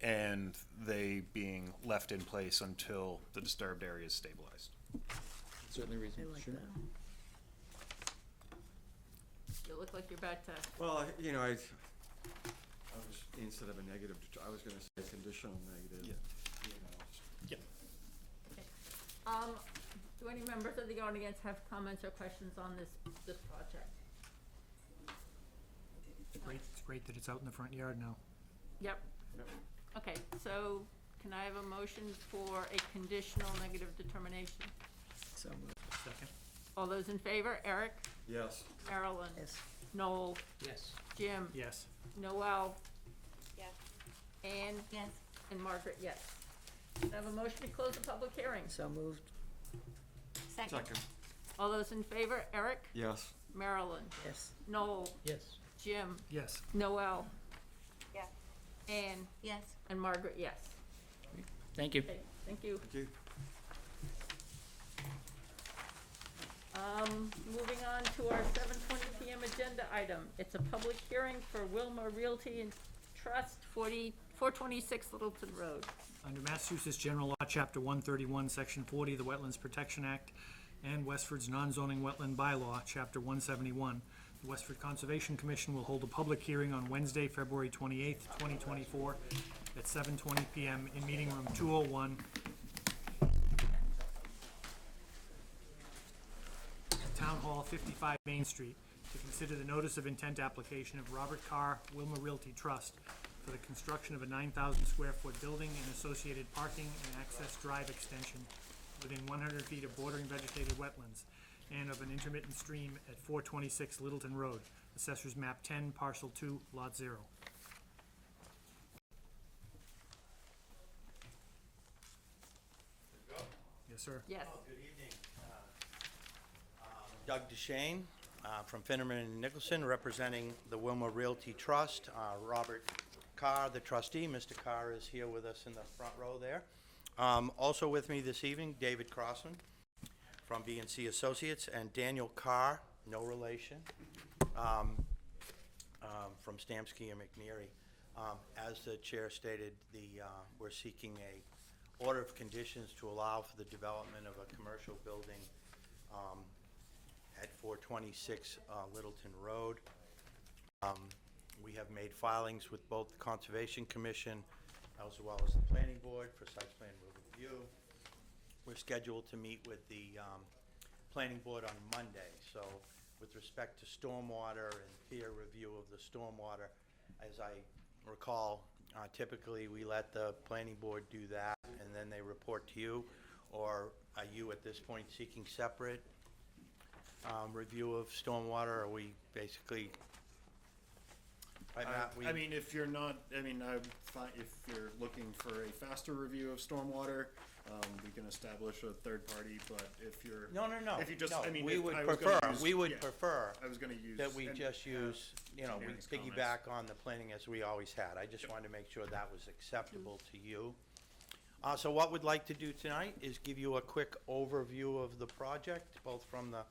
[SPEAKER 2] and they being left in place until the disturbed area is stabilized.
[SPEAKER 12] Certainly
[SPEAKER 5] I
[SPEAKER 12] reasonable,
[SPEAKER 5] like
[SPEAKER 12] sure.
[SPEAKER 5] that.
[SPEAKER 1] You look like you're about to,
[SPEAKER 3] Well, you know, I was, instead of a negative, I was gonna say conditional negative.
[SPEAKER 2] Yeah.
[SPEAKER 3] You know,
[SPEAKER 1] do any members of the audience have comments or questions on this project?
[SPEAKER 8] It's great that it's out in the front yard now.
[SPEAKER 1] Yep.
[SPEAKER 3] Yep.
[SPEAKER 1] Okay, so can I have a motion for a conditional negative determination?
[SPEAKER 5] So moved.
[SPEAKER 8] Second?
[SPEAKER 1] All those in favor? Eric?
[SPEAKER 3] Yes.
[SPEAKER 1] Marilyn?
[SPEAKER 5] Yes.
[SPEAKER 1] Noel?
[SPEAKER 10] Yes.
[SPEAKER 1] Jim?
[SPEAKER 8] Yes.
[SPEAKER 1] Noel?
[SPEAKER 6] Yes.
[SPEAKER 1] Ann?
[SPEAKER 6] Yes.
[SPEAKER 1] And Margaret, yes. Can I have a motion to close the public hearing?
[SPEAKER 5] So moved.
[SPEAKER 6] Second.
[SPEAKER 1] All those in favor? Eric?
[SPEAKER 3] Yes.
[SPEAKER 1] Marilyn?
[SPEAKER 5] Yes.
[SPEAKER 1] Noel?
[SPEAKER 10] Yes.
[SPEAKER 1] Jim?
[SPEAKER 8] Yes.
[SPEAKER 1] Noel?
[SPEAKER 6] Yes.
[SPEAKER 1] Ann?
[SPEAKER 6] Yes.
[SPEAKER 1] And Margaret, yes.
[SPEAKER 12] Thank you.
[SPEAKER 1] Okay, thank you.
[SPEAKER 3] Thank you.
[SPEAKER 1] Moving on to our 7:20 PM agenda item. It's a public hearing for Wilma Realty and Trust, 426 Littleton Road.
[SPEAKER 8] Under Massachusetts General Law, Chapter 131, Section 40, the Wetlands Protection Act, and Westford's non-zoning wetland bylaw, Chapter 171, the Westford Conservation Commission will hold a public hearing on Wednesday, February 28th, 2024, at 7:20 PM in Meeting Room 201, Town Hall, 55 Main Street, to consider the notice of intent application of Robert Carr, Wilma Realty Trust, for the construction of a 9,000 square foot building and associated parking and access drive extension within 100 feet of bordering vegetated wetlands and of an intermittent stream at 426 Littleton Road, Assessors Map 10, Parcel 2, Lot 0. Yes, sir.
[SPEAKER 1] Yes.
[SPEAKER 13] Good evening. Doug DeShane from Finnerman and Nicholson, representing the Wilma Realty Trust. Robert Carr, the trustee. Mr. Carr is here with us in the front row there. Also with me this evening, David Crossman from B&C Associates, and Daniel Carr, no relation, from Stamsky and McNeary. As the chair stated, we're seeking a order of conditions to allow for the development of a commercial building at 426 Littleton Road. We have made filings with both the Conservation Commission as well as the Planning Board for site plan review. We're scheduled to meet with the Planning Board on Monday. So with respect to stormwater and peer review of the stormwater, as I recall, typically we let the Planning Board do that and then they report to you. Or are you at this point seeking separate review of stormwater? Are we basically Right, Matt?
[SPEAKER 2] I mean, if you're not, I mean, I'm fine, if you're looking for a faster review of stormwater, we can establish a third party, but if you're.
[SPEAKER 13] No, no, no.
[SPEAKER 2] If you just,
[SPEAKER 13] no,
[SPEAKER 2] I mean,
[SPEAKER 13] we
[SPEAKER 2] if
[SPEAKER 13] would
[SPEAKER 2] I was gonna
[SPEAKER 13] prefer,
[SPEAKER 2] use-
[SPEAKER 13] we would
[SPEAKER 2] yeah,
[SPEAKER 13] prefer
[SPEAKER 2] I was gonna use.
[SPEAKER 13] that we
[SPEAKER 2] and
[SPEAKER 13] just
[SPEAKER 2] have
[SPEAKER 13] use, you know, we
[SPEAKER 2] engineering's comments.
[SPEAKER 13] piggyback on the planning as we always had. I just wanted to make sure that was acceptable to you. So what we'd like to do tonight is give you a quick overview of the project, both from the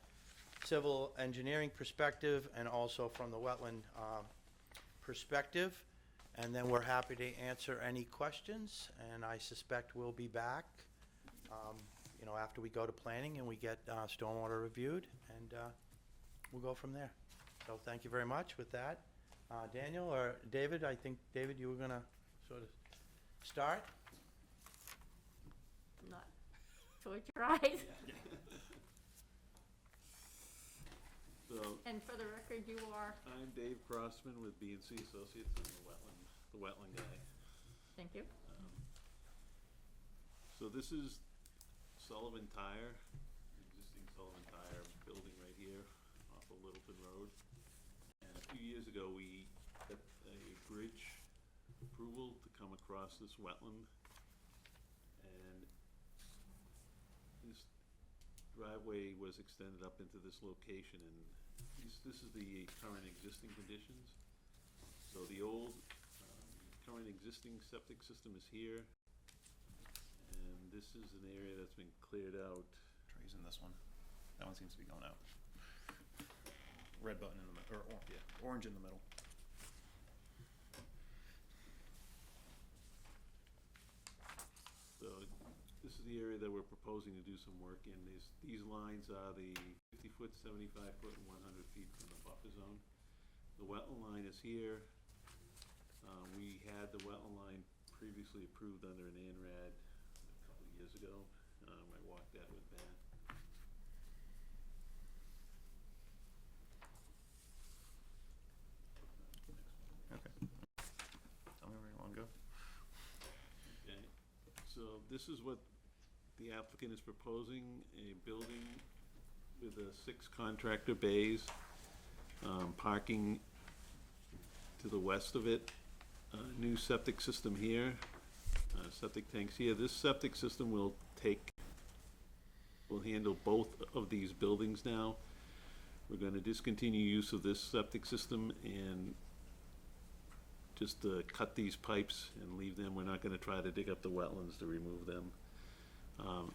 [SPEAKER 13] civil engineering perspective and also from the wetland perspective. And then we're happy to answer any questions, and I suspect we'll be back, you know, after we go to planning and we get stormwater reviewed, and we'll go from there. So thank you very much with that. Daniel or David, I think, David, you were gonna sort of start?
[SPEAKER 1] Not, so it's your eyes.
[SPEAKER 14] So,
[SPEAKER 1] And for the record, you are,
[SPEAKER 14] I'm Dave Crossman with B&C Associates, I'm the wetland guy.
[SPEAKER 1] thank you.
[SPEAKER 14] So this is Sullivan Tire, existing Sullivan Tire building right here off of Littleton Road. And a few years ago, we got a bridge approval to come across this wetland. And this driveway was extended up into this location, and this is the current existing conditions. So the old, current existing septic system is here, and this is an area that's been cleared out.
[SPEAKER 2] Trey's in this one. That one seems to be going out. Red button in the middle, or, yeah, orange in the middle.
[SPEAKER 14] So this is the area that we're proposing to do some work in. These lines are the 50-foot, 75-foot, and 100 feet from the buffer zone. The wetland line is here. We had the wetland line previously approved under an ANRAD a couple of years ago. I walked that with Ben.
[SPEAKER 2] Okay. Tell me where you wanna go.
[SPEAKER 14] Okay, so this is what the applicant is proposing, a building with 6 contractor bays, parking to the west of it, new septic system here, septic tanks here. This septic system will handle both of these buildings now. We're gonna discontinue use of this septic system and just cut these pipes and leave them. We're not gonna try to dig up the wetlands to remove them.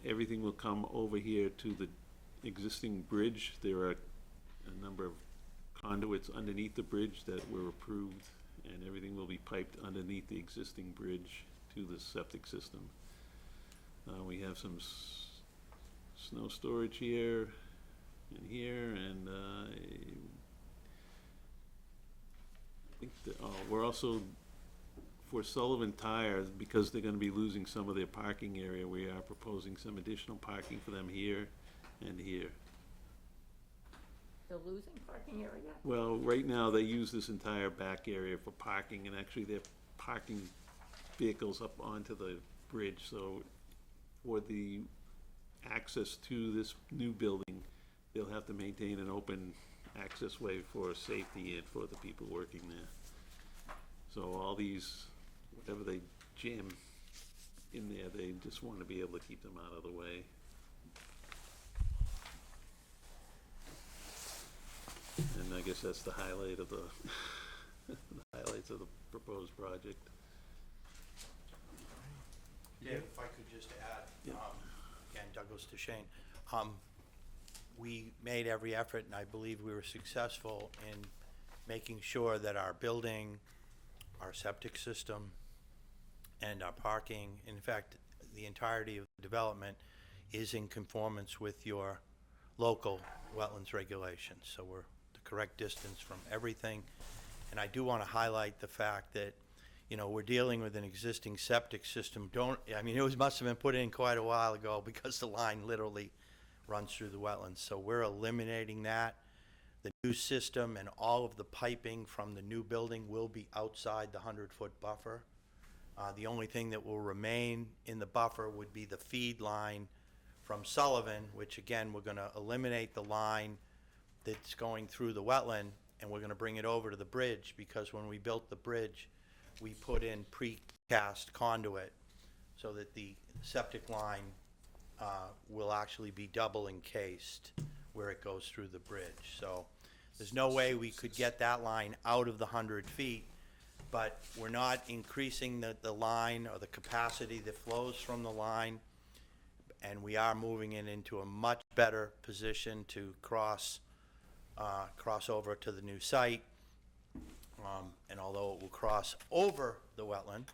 [SPEAKER 14] Everything will come over here to the existing bridge. There are a number of conduits underneath the bridge that were approved, and everything will be piped underneath the existing bridge to the septic system. We have some snow storage here and here, and I think that, we're also, for Sullivan Tire, because they're gonna be losing some of their parking area, we are proposing some additional parking for them here and here.
[SPEAKER 1] The losing parking area?
[SPEAKER 14] Well, right now, they use this entire back area for parking, and actually they're parking vehicles up onto the bridge, so for the access to this new building, they'll have to maintain an open access way for safety and for the people working there. So all these, whatever they jam in there, they just want to be able to keep them out of the way. And I guess that's the highlight of the, the highlights of the proposed project.
[SPEAKER 13] Dave, if I could just add, again, Douglas to Shane. We made every effort, and I believe we were successful in making sure that our building, our septic system, and our parking, in fact, the entirety of the development is in conformance with your local wetlands regulations. So we're the correct distance from everything. And I do want to highlight the fact that, you know, we're dealing with an existing septic system. Must have been put in quite a while ago because the line literally runs through the wetlands. So we're eliminating that. The new system and all of the piping from the new building will be outside the 100-foot buffer. The only thing that will remain in the buffer would be the feed line from Sullivan, which again, we're gonna eliminate the line that's going through the wetland and we're gonna bring it over to the bridge, because when we built the bridge, we put in precast conduit so that the septic line will actually be double encased where it goes through the bridge. So there's no way we could get that line out of the 100 feet, but we're not increasing the line or the capacity that flows from the line, and we are moving it into a much better position to cross over to the new site. And although it will cross over the wetland,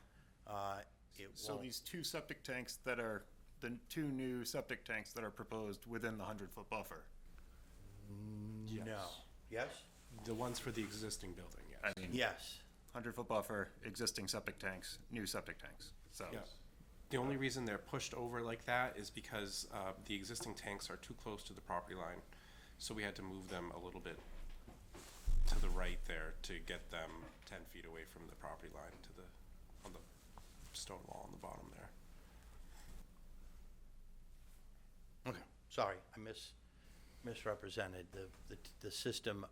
[SPEAKER 13] it
[SPEAKER 2] So
[SPEAKER 13] won't.
[SPEAKER 2] these two septic tanks that are, the two new septic tanks that are proposed within the 100-foot buffer?
[SPEAKER 13] No. Yes?
[SPEAKER 15] The ones for the existing building, yes.
[SPEAKER 2] I mean,
[SPEAKER 13] Yes.
[SPEAKER 2] 100-foot buffer, existing septic tanks, new septic tanks, so.
[SPEAKER 15] Yeah. The only reason they're pushed over like that is because the existing tanks are too close to the property line. So we had to move them a little bit to the right there to get them 10 feet away from the property line on the stone wall on the bottom there.
[SPEAKER 13] Okay, sorry, I misrepresented. The system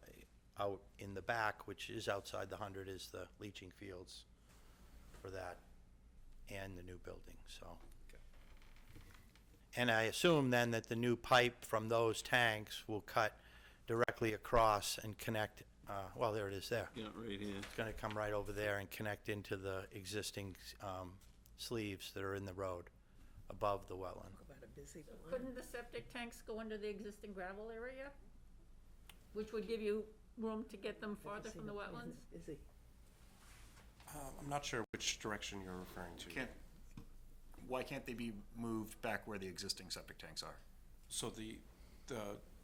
[SPEAKER 13] out in the back, which is outside the 100, is the leaching fields for that and the new building, so. And I assume then that the new pipe from those tanks will cut directly across and connect, well, there it is there.
[SPEAKER 14] Yeah, right here.
[SPEAKER 13] It's gonna come right over there and connect into the existing sleeves that are in the road above the wetland.
[SPEAKER 5] Talk about a busy line.
[SPEAKER 1] Couldn't the septic tanks go under the existing gravel area? Which would give you room to get them farther from the wetlands?
[SPEAKER 5] Busy.
[SPEAKER 15] I'm not sure which direction you're referring to.
[SPEAKER 2] Why can't they be moved back where the existing septic tanks are?
[SPEAKER 15] So the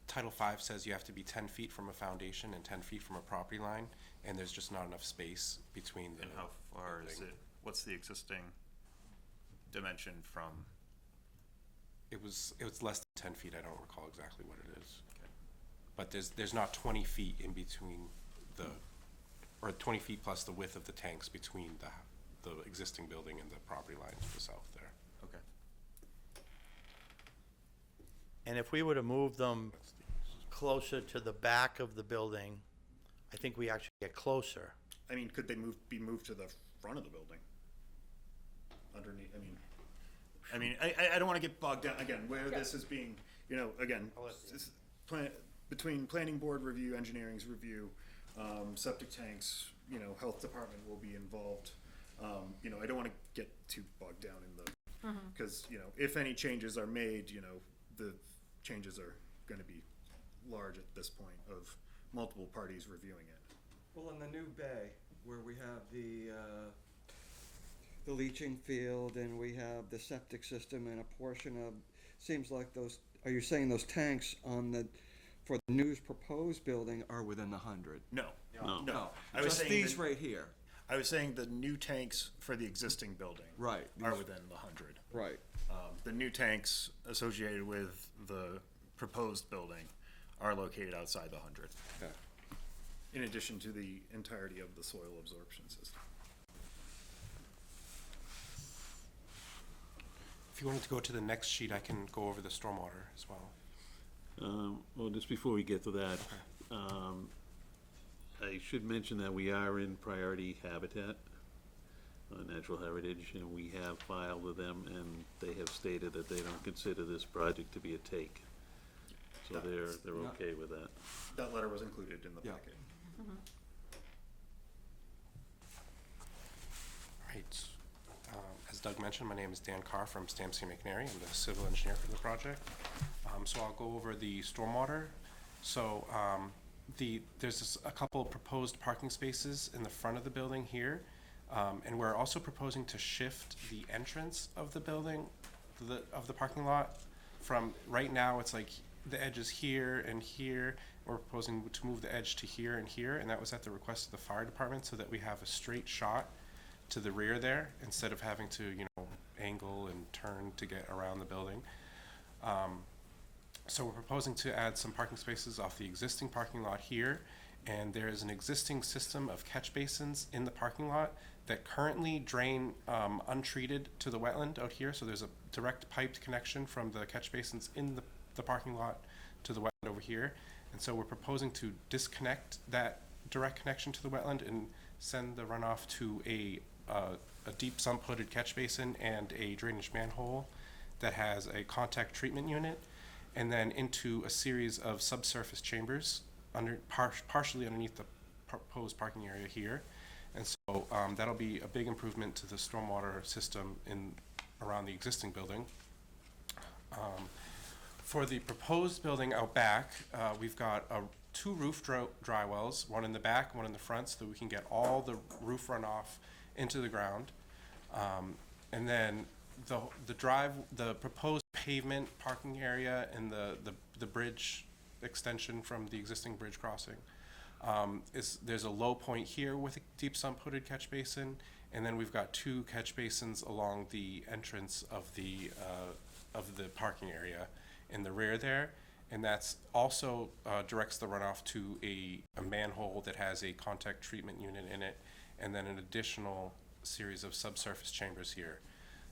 [SPEAKER 15] Title V says you have to be 10 feet from a foundation and 10 feet from a property line, and there's just not enough space between the
[SPEAKER 2] And how far is
[SPEAKER 15] building.
[SPEAKER 2] it, what's the existing dimension from?
[SPEAKER 15] It was less than 10 feet. I don't recall exactly what it is. But there's not 20 feet in between or 20 feet plus the width of the tanks between the existing building and the property line to the south there.
[SPEAKER 2] Okay.
[SPEAKER 13] And if we were to move them closer to the back of the building, I think we actually get closer.
[SPEAKER 2] I mean, could they be moved to the front of the building? Underneath, I mean, I don't wanna get bogged down, again, where this is being, again, between planning board review, engineering's review, septic tanks, health department will be involved. I don't wanna get too bogged down in the, cause, if any changes are made, the changes are gonna be large at this point of multiple parties reviewing it.
[SPEAKER 3] Well, in the new bay, where we have the leaching field and we have the septic system and a portion of, seems like those, are you saying those tanks for the new proposed building are within the 100?
[SPEAKER 2] No.
[SPEAKER 3] No,
[SPEAKER 2] I was
[SPEAKER 3] just
[SPEAKER 2] saying
[SPEAKER 3] these
[SPEAKER 2] that-
[SPEAKER 3] right here.
[SPEAKER 2] I was saying the new tanks for the existing building.
[SPEAKER 3] Right.
[SPEAKER 2] Are within the 100.
[SPEAKER 3] Right.
[SPEAKER 2] The new tanks associated with the proposed building are located outside the 100.
[SPEAKER 3] Okay.
[SPEAKER 2] In addition to the entirety of the soil absorption system.
[SPEAKER 15] If you wanted to go to the next sheet, I can go over the stormwater as well.
[SPEAKER 14] Well, just before we get to that, I should mention that we are in priority habitat, natural heritage, and we have filed with them, and they have stated that they don't consider this project to be a take. So they're okay with that.
[SPEAKER 2] That letter was included in the
[SPEAKER 3] Yeah.
[SPEAKER 2] packet.
[SPEAKER 15] Right. As Doug mentioned, my name is Dan Carr from Stamsey McNary. I'm the civil engineer for the project. So I'll go over the stormwater. So there's a couple of proposed parking spaces in the front of the building here. And we're also proposing to shift the entrance of the building, of the parking lot, from right now it's like the edge is here and here. We're proposing to move the edge to here and here, and that was at the request of the fire department so that we have a straight shot to the rear there instead of having to, angle and turn to get around the building. So we're proposing to add some parking spaces off the existing parking lot here, and there is an existing system of catch basins in the parking lot that currently drain untreated to the wetland out here. So there's a direct piped connection from the catch basins in the parking lot to the wetland over here. And so we're proposing to disconnect direct connection to the wetland and send the runoff to a deep sump-hooded catch basin and a drainage manhole that has a contact treatment unit, and then into a series of subsurface chambers partially underneath the proposed parking area here. And so that'll be a big improvement to the stormwater system around the existing building. For the proposed building out back, we've got two roof dry wells, one in the back, one in the front, so that we can get all the roof runoff into the ground. And then the proposed pavement parking area and the bridge extension from the existing bridge crossing. There's a low point here with a deep sump hooded catch basin, and then we've got two catch basins along the entrance of the parking area in the rear there, and that's also directs the runoff to a manhole that has a contact treatment unit in it, and then an additional series of subsurface chambers here.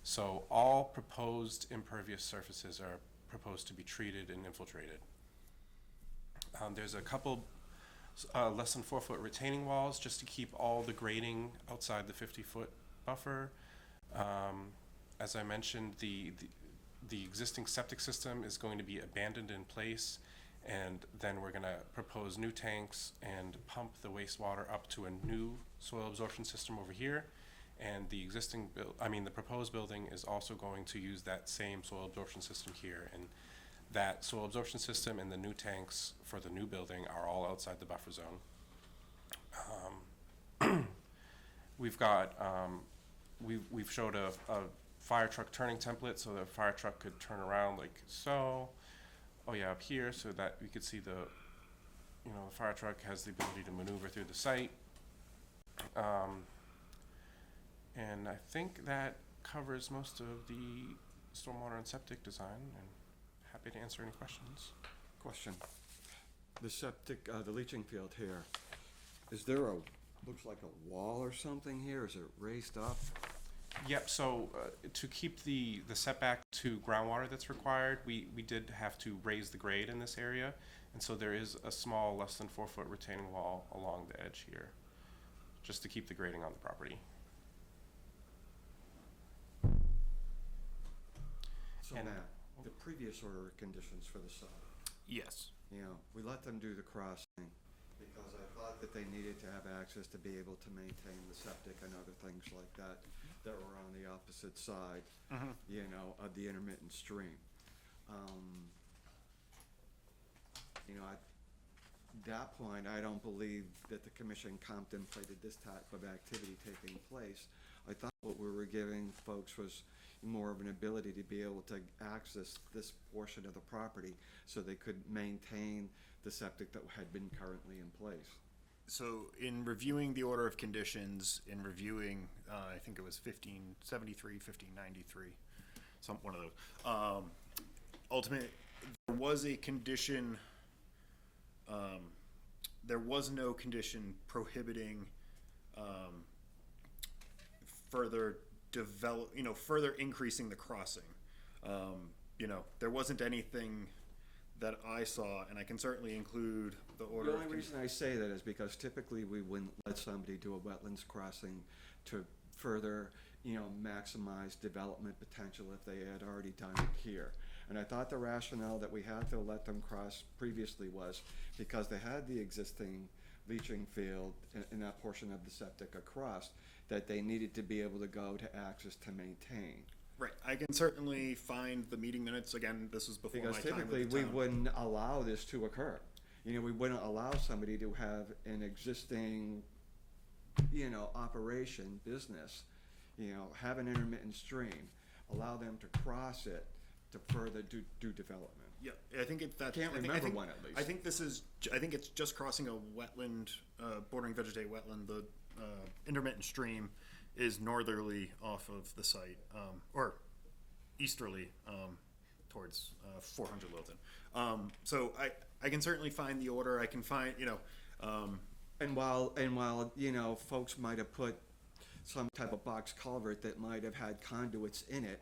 [SPEAKER 15] So all proposed impervious surfaces are proposed to be treated and infiltrated. There's a couple less than 4 foot retaining walls just to keep all the grading outside the 50-foot buffer. As I mentioned, the existing septic system is going to be abandoned in place, and then we're going to propose new tanks and pump the wastewater up to a new soil absorption system over here. And the the proposed building is also going to use that same soil absorption system here. And that soil absorption system and the new tanks for the new building are all outside the buffer zone. We've got, we've showed a fire truck turning template so the fire truck could turn around like so. Oh yeah, up here, so that we could see the fire truck has the ability to maneuver through the site. And I think that covers most of the stormwater and septic design, and happy to answer any questions.
[SPEAKER 3] Question. The septic, the leaching field here, is there looks like a wall or something here? Is it raised up?
[SPEAKER 15] Yep, so to keep the setback to groundwater that's required, we did have to raise the grade in this area, and so there is a small, less than 4 foot retaining wall along the edge here, just to keep the grading on the property.
[SPEAKER 3] So Matt, the previous order of conditions for the site,
[SPEAKER 2] Yes.
[SPEAKER 3] we let them do the crossing because I thought that they needed to have access to be able to maintain the septic and other things like that that were on the opposite side, of the intermittent stream. At that point, I don't believe that the commission contemplated this type of activity taking place. I thought what we were giving folks was more of an ability to be able to access this portion of the property so they could maintain the septic that had been currently in place.
[SPEAKER 2] So in reviewing the order of conditions, in reviewing, I think it was 1573, 1593, one of those. Ultimately, there was a condition, there was no condition prohibiting further further increasing the crossing. There wasn't anything that I saw, and I can certainly include the order.
[SPEAKER 3] The only reason I say that is because typically we wouldn't let somebody do a wetlands crossing to further, maximize development potential if they had already done it here. And I thought the rationale that we had to let them cross previously was because they had the existing leaching field in that portion of the septic across that they needed to be able to go to access to maintain.
[SPEAKER 2] Right. I can certainly find the meeting minutes. Again, this was before my time with the town.
[SPEAKER 3] Because typically we wouldn't allow this to occur. We wouldn't allow somebody to have an existing, operation, business, have an intermittent stream, allow them to cross it to further do development.
[SPEAKER 2] Yeah, I think that.
[SPEAKER 3] Can't remember one at least.
[SPEAKER 2] I think it's just crossing a wetland, bordering vegetated wetland. The intermittent stream is northerly off of the site, or easterly towards 400 Lothan. So I can certainly find the order. I can find,
[SPEAKER 3] And while folks might have put some type of box culvert that might have had conduits in it,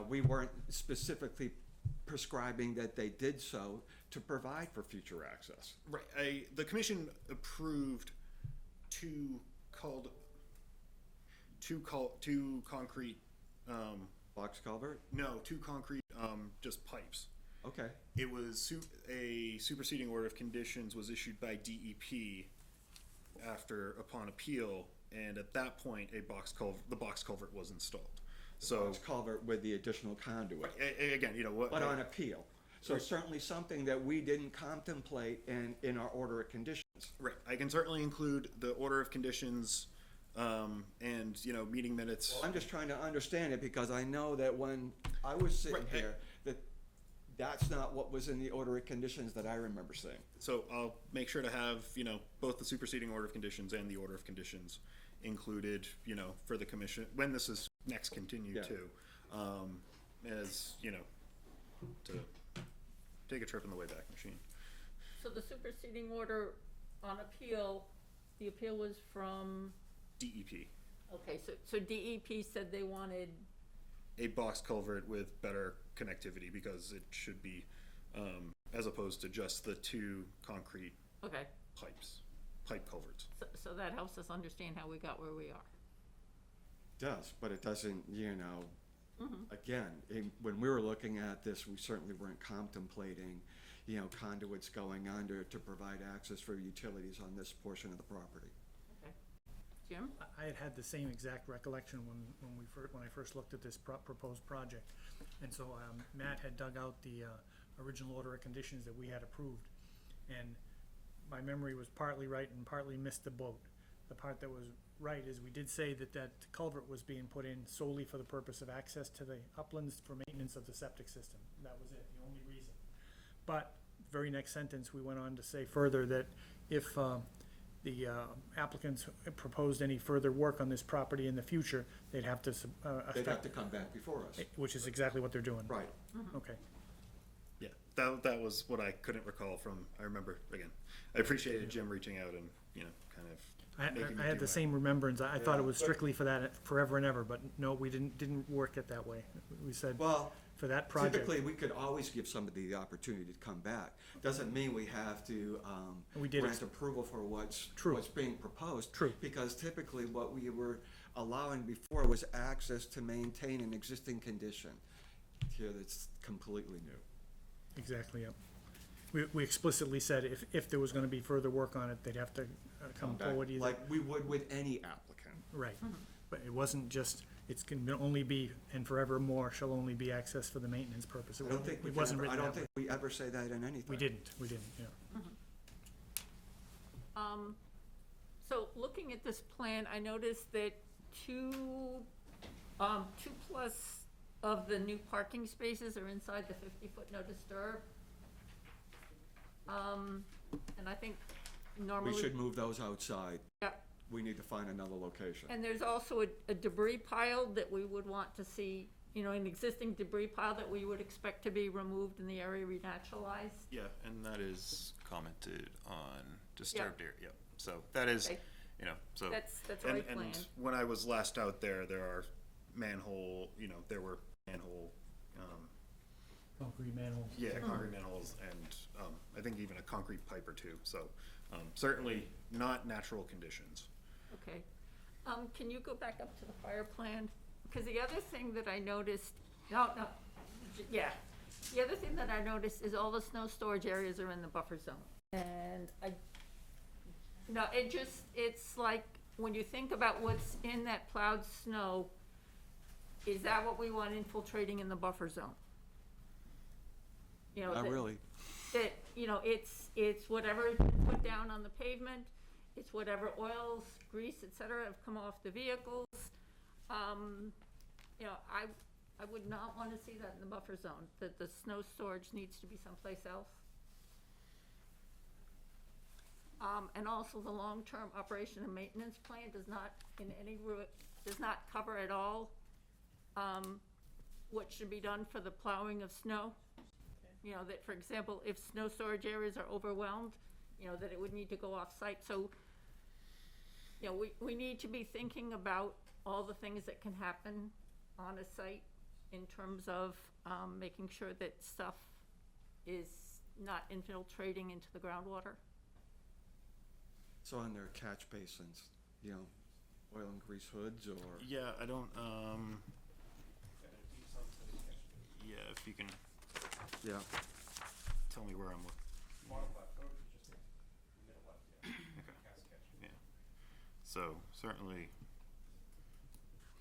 [SPEAKER 3] we weren't specifically prescribing that they did so to provide for future access.
[SPEAKER 2] Right, the commission approved two concrete,
[SPEAKER 3] Box culvert?
[SPEAKER 2] no, two concrete, just pipes.
[SPEAKER 3] Okay.
[SPEAKER 2] It was a superseding order of conditions was issued by DEP upon appeal, and at that point, the box culvert was installed. So
[SPEAKER 3] Box culvert with the additional conduit.
[SPEAKER 2] again, you know what?
[SPEAKER 3] But on appeal. So
[SPEAKER 2] Right.
[SPEAKER 3] certainly something that we didn't contemplate in our order of conditions.
[SPEAKER 2] Right, I can certainly include the order of conditions, and, you know, meeting minutes.
[SPEAKER 3] Well, I'm just trying to understand it because I know that when I was sitting
[SPEAKER 2] Right.
[SPEAKER 3] here, that's not what was in the order of conditions that I remember seeing.
[SPEAKER 2] So I'll make sure to have, you know, both the superseding order of conditions and the order of conditions included, you know, for the commission, when this is next continued
[SPEAKER 3] Yeah.
[SPEAKER 2] too. As, you know, to take a trip in the Wayback Machine.
[SPEAKER 1] So the superseding order on appeal, the appeal was from,
[SPEAKER 2] DEP,
[SPEAKER 1] okay, so DEP said they wanted,
[SPEAKER 2] a box culvert with better connectivity because it should be, as opposed to just the two concrete
[SPEAKER 1] okay,
[SPEAKER 2] pipe culverts.
[SPEAKER 1] so that helps us understand how we got where we are.
[SPEAKER 3] Does, but it doesn't, you know, again, when we were looking at this, we certainly weren't contemplating, you know, conduits going under to provide access for utilities on this portion of the property.
[SPEAKER 1] Okay. Jim?
[SPEAKER 8] I had the same exact recollection when I first looked at this proposed project. And so, Matt had dug out the, original order of conditions that we had approved. And my memory was partly right and partly missed the boat. The part that was right is we did say that culvert was being put in solely for the purpose of access to the uplands for maintenance of the septic system. That was it, the only reason. But, very next sentence, we went on to say further that if, the applicants proposed any further work on this property in the future, they'd have to,
[SPEAKER 3] They'd have to come back before us.
[SPEAKER 8] which is exactly what they're doing.
[SPEAKER 3] Right.
[SPEAKER 8] Okay.
[SPEAKER 2] Yeah, that was what I couldn't recall from, I remember, again, I appreciated Jim reaching out and, you know, kind of making me
[SPEAKER 8] I had
[SPEAKER 2] do
[SPEAKER 8] the
[SPEAKER 2] that.
[SPEAKER 8] same remembrance. I thought it was
[SPEAKER 3] but-
[SPEAKER 8] strictly for that forever and ever, but no, we didn't work it that way. We said
[SPEAKER 3] Well,
[SPEAKER 8] for that project.
[SPEAKER 3] typically, we could always give somebody the opportunity to come back. Doesn't mean we have to
[SPEAKER 8] We did
[SPEAKER 3] grant approval for what's being proposed.
[SPEAKER 8] True.
[SPEAKER 3] Because typically, what we were allowing before was access to maintain an existing condition. Here, that's completely new.
[SPEAKER 8] Exactly, yep. We explicitly said if there was gonna be further work on it, they'd have to come
[SPEAKER 3] Back
[SPEAKER 8] forward either.
[SPEAKER 3] like we would with any applicant.
[SPEAKER 8] Right, but it wasn't just, it's can only be, and forevermore shall only be access for the maintenance purpose.
[SPEAKER 3] I don't think we
[SPEAKER 8] It wasn't
[SPEAKER 3] ever, I
[SPEAKER 8] written
[SPEAKER 3] don't
[SPEAKER 8] that way.
[SPEAKER 3] think we ever say that in anything.
[SPEAKER 8] We didn't, yeah.
[SPEAKER 1] So looking at this plan, I noticed that two plus of the new parking spaces are inside the 50-foot no disturb. And I think normally.
[SPEAKER 3] We should move those outside.
[SPEAKER 1] Yep.
[SPEAKER 3] We need to find another location.
[SPEAKER 1] And there's also a debris pile that we would want to see, you know, an existing debris pile that we would expect to be removed in the area renaturalized.
[SPEAKER 2] Yeah, and that is commented on disturbed area, yep, so that is,
[SPEAKER 1] Okay.
[SPEAKER 2] you know, so.
[SPEAKER 1] That's
[SPEAKER 2] and-
[SPEAKER 1] right
[SPEAKER 2] And
[SPEAKER 1] planned.
[SPEAKER 2] when I was last out there, there are manhole, you know, there were manhole,
[SPEAKER 8] Concrete manholes.
[SPEAKER 2] yeah, concrete manholes, and, I think even a concrete pipe or two, so, certainly not natural conditions.
[SPEAKER 1] Okay. Can you go back up to the fire plan? Because the other thing that I noticed, the other thing that I noticed is all the snow storage areas are in the buffer zone. And it's like, when you think about what's in that plowed snow, is that what we want infiltrating in the buffer zone? You know,
[SPEAKER 3] Not
[SPEAKER 1] that-
[SPEAKER 3] really.
[SPEAKER 1] That, you know, it's whatever has been put down on the pavement, it's whatever oils, grease, et cetera, have come off the vehicles. You know, I would not want to see that in the buffer zone, that the snow storage needs to be someplace else. And also the long-term operation and maintenance plan does not does not cover at all, what should be done for the plowing of snow. You know, that, for example, if snow storage areas are overwhelmed, you know, that it would need to go off-site. So, you know, we need to be thinking about all the things that can happen on a site in terms of making sure that stuff is not infiltrating into the groundwater?
[SPEAKER 3] So on their catch basins, you know, oil and grease hoods or?
[SPEAKER 2] Yeah, I don't, yeah, if you can
[SPEAKER 3] Yeah.
[SPEAKER 2] tell me where I'm looking. Yeah. So certainly,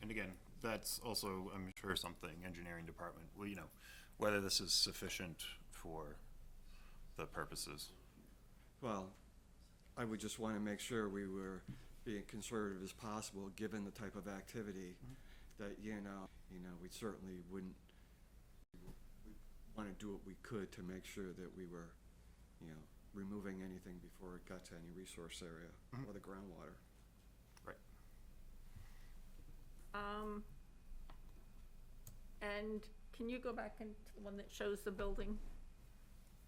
[SPEAKER 2] and again, that's also, I'm sure, something engineering department, well, you know, whether this is sufficient for the purposes.
[SPEAKER 3] Well, I would just want to make sure we were being conservative as possible, given the type of activity that, you know, we certainly wouldn't, we want to do what we could to make sure that we were, you know, removing anything before it got to any resource area or the groundwater.
[SPEAKER 2] Right.
[SPEAKER 1] And can you go back into the one that shows the building?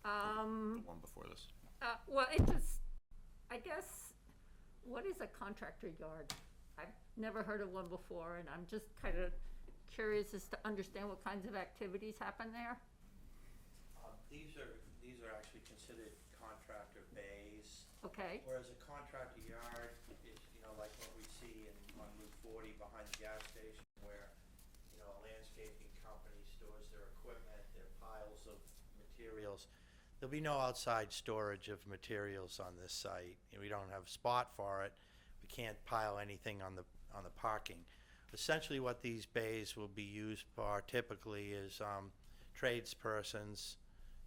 [SPEAKER 2] The one before this.
[SPEAKER 1] Well, it just, I guess, what is a contractor yard? I've never heard of one before, and I'm just kind of curious as to understand what kinds of activities happen there.
[SPEAKER 13] These are actually considered contractor bays.
[SPEAKER 1] Okay,
[SPEAKER 13] Whereas a contractor yard is, you know, like what we see on Route 40 behind the gas station where, you know, a landscaping company stores their equipment, their piles of materials. There'll be no outside storage of materials on this site. And we don't have a spot for it. We can't pile anything on the parking. Essentially what these bays will be used for typically is tradespersons,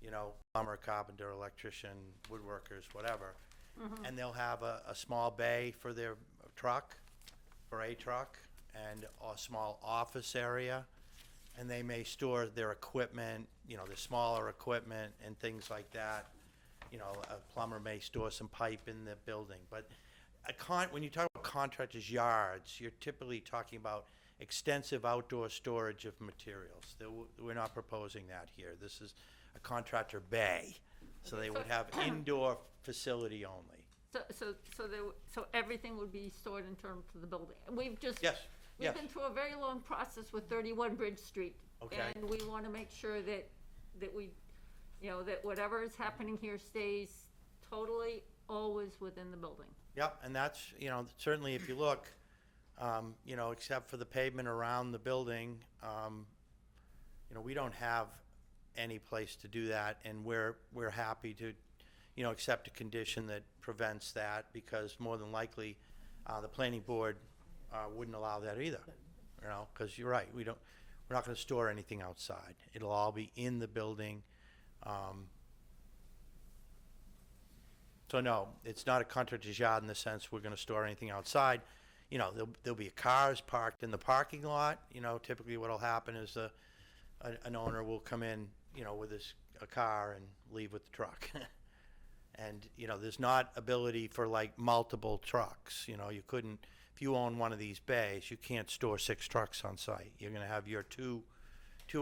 [SPEAKER 13] you know, plumber, carpenter, electrician, woodworkers, whatever. And they'll have a small bay for their truck, for a truck, and a small office area. And they may store their equipment, you know, their smaller equipment and things like that. You know, a plumber may store some pipe in the building. But when you talk about contractors' yards, you're typically talking about extensive outdoor storage of materials. We're not proposing that here. This is a contractor bay. So they would have indoor facility only.
[SPEAKER 1] So everything would be stored in terms of the building. We've just.
[SPEAKER 3] Yes,
[SPEAKER 1] We've
[SPEAKER 3] yes.
[SPEAKER 1] been through a very long process with 31 Bridge Street.
[SPEAKER 3] Okay.
[SPEAKER 1] And we want to make sure that we, you know, that whatever is happening here stays totally always within the building.
[SPEAKER 13] Yep, and that's, you know, certainly if you look, you know, except for the pavement around the building, you know, we don't have any place to do that, and we're happy to, you know, accept a condition that prevents that, because more than likely, the planning board wouldn't allow that either, you know, because you're right, we're not going to store anything outside. It'll all be in the building. So no, it's not a contractor's yard in the sense we're going to store anything outside. You know, there'll be cars parked in the parking lot. You know, typically what'll happen is an owner will come in, you know, with a car and leave with the truck. And, you know, there's not ability for like multiple trucks. You know, you couldn't, if you own one of these bays, you can't store 6 trucks on site. You're going to have your two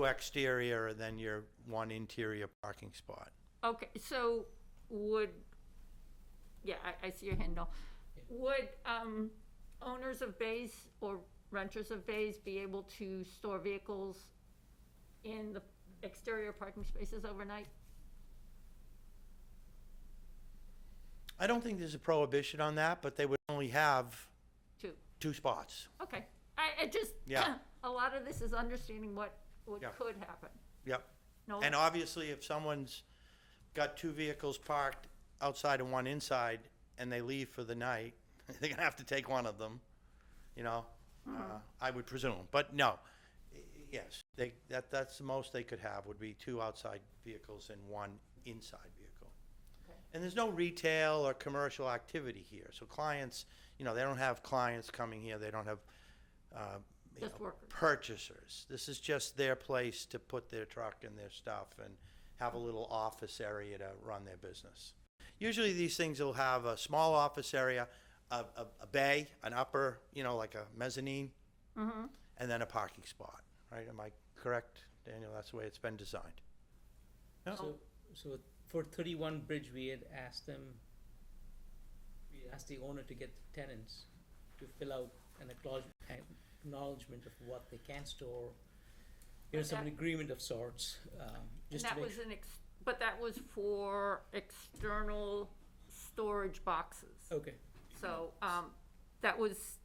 [SPEAKER 13] exterior and then your 1 interior parking spot.
[SPEAKER 1] Okay, so I see your hand now. Would owners of bays or renters of bays be able to store vehicles in the exterior parking spaces overnight?
[SPEAKER 13] I don't think there's a prohibition on that, but they would only have 2 spots.
[SPEAKER 1] Okay, I just,
[SPEAKER 13] Yeah.
[SPEAKER 1] a lot of this is understanding what
[SPEAKER 13] Yeah.
[SPEAKER 1] could happen.
[SPEAKER 13] Yep.
[SPEAKER 1] No,
[SPEAKER 13] And obviously, if someone's got 2 vehicles parked outside and 1 inside, and they leave for the night, they're gonna have to take one of them, you know, I would presume. But no, yes, that's the most they could have, would be 2 outside vehicles and 1 inside vehicle.
[SPEAKER 1] Okay.
[SPEAKER 13] And there's no retail or commercial activity here, so clients, you know, they don't have clients coming here, they don't have, you
[SPEAKER 1] Just
[SPEAKER 13] know,
[SPEAKER 1] workers.
[SPEAKER 13] purchasers. This is just their place to put their truck and their stuff and have a little office area to run their business. Usually these things will have a small office area, a bay, an upper, you know, like a mezzanine, and then a parking spot, right? Am I correct, Daniel? That's the way it's been designed. Yeah.
[SPEAKER 10] So for 31 Bridge, we asked the owner to get the tenants to fill out an acknowledgement of what they can store some agreement of sorts,
[SPEAKER 1] And
[SPEAKER 10] just to
[SPEAKER 1] that
[SPEAKER 10] make
[SPEAKER 1] was but that was for external storage boxes.
[SPEAKER 10] Okay.
[SPEAKER 1] So, that was,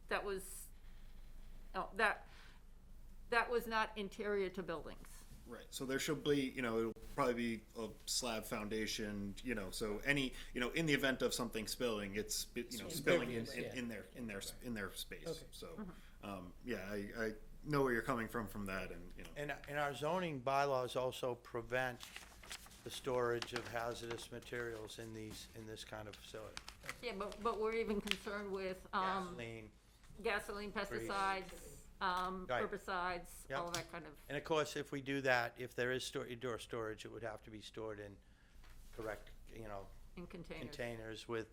[SPEAKER 1] oh, that was not interior to buildings.
[SPEAKER 2] Right, so there should be, it'll probably be a slab foundation, so any, in the event of something spilling, it's, spilling in their space,
[SPEAKER 10] Okay.
[SPEAKER 2] so, yeah, I know where you're coming from that, and,
[SPEAKER 13] And our zoning bylaws also prevent the storage of hazardous materials in this kind of facility.
[SPEAKER 1] Yeah, but we're even concerned with, gasoline, pesticides,
[SPEAKER 13] Right.
[SPEAKER 1] herbicides,
[SPEAKER 13] Yep.
[SPEAKER 1] all that kind of,
[SPEAKER 13] And of course, if we do that, if there is indoor storage, it would have to be stored in correct,
[SPEAKER 1] in containers.
[SPEAKER 13] containers with,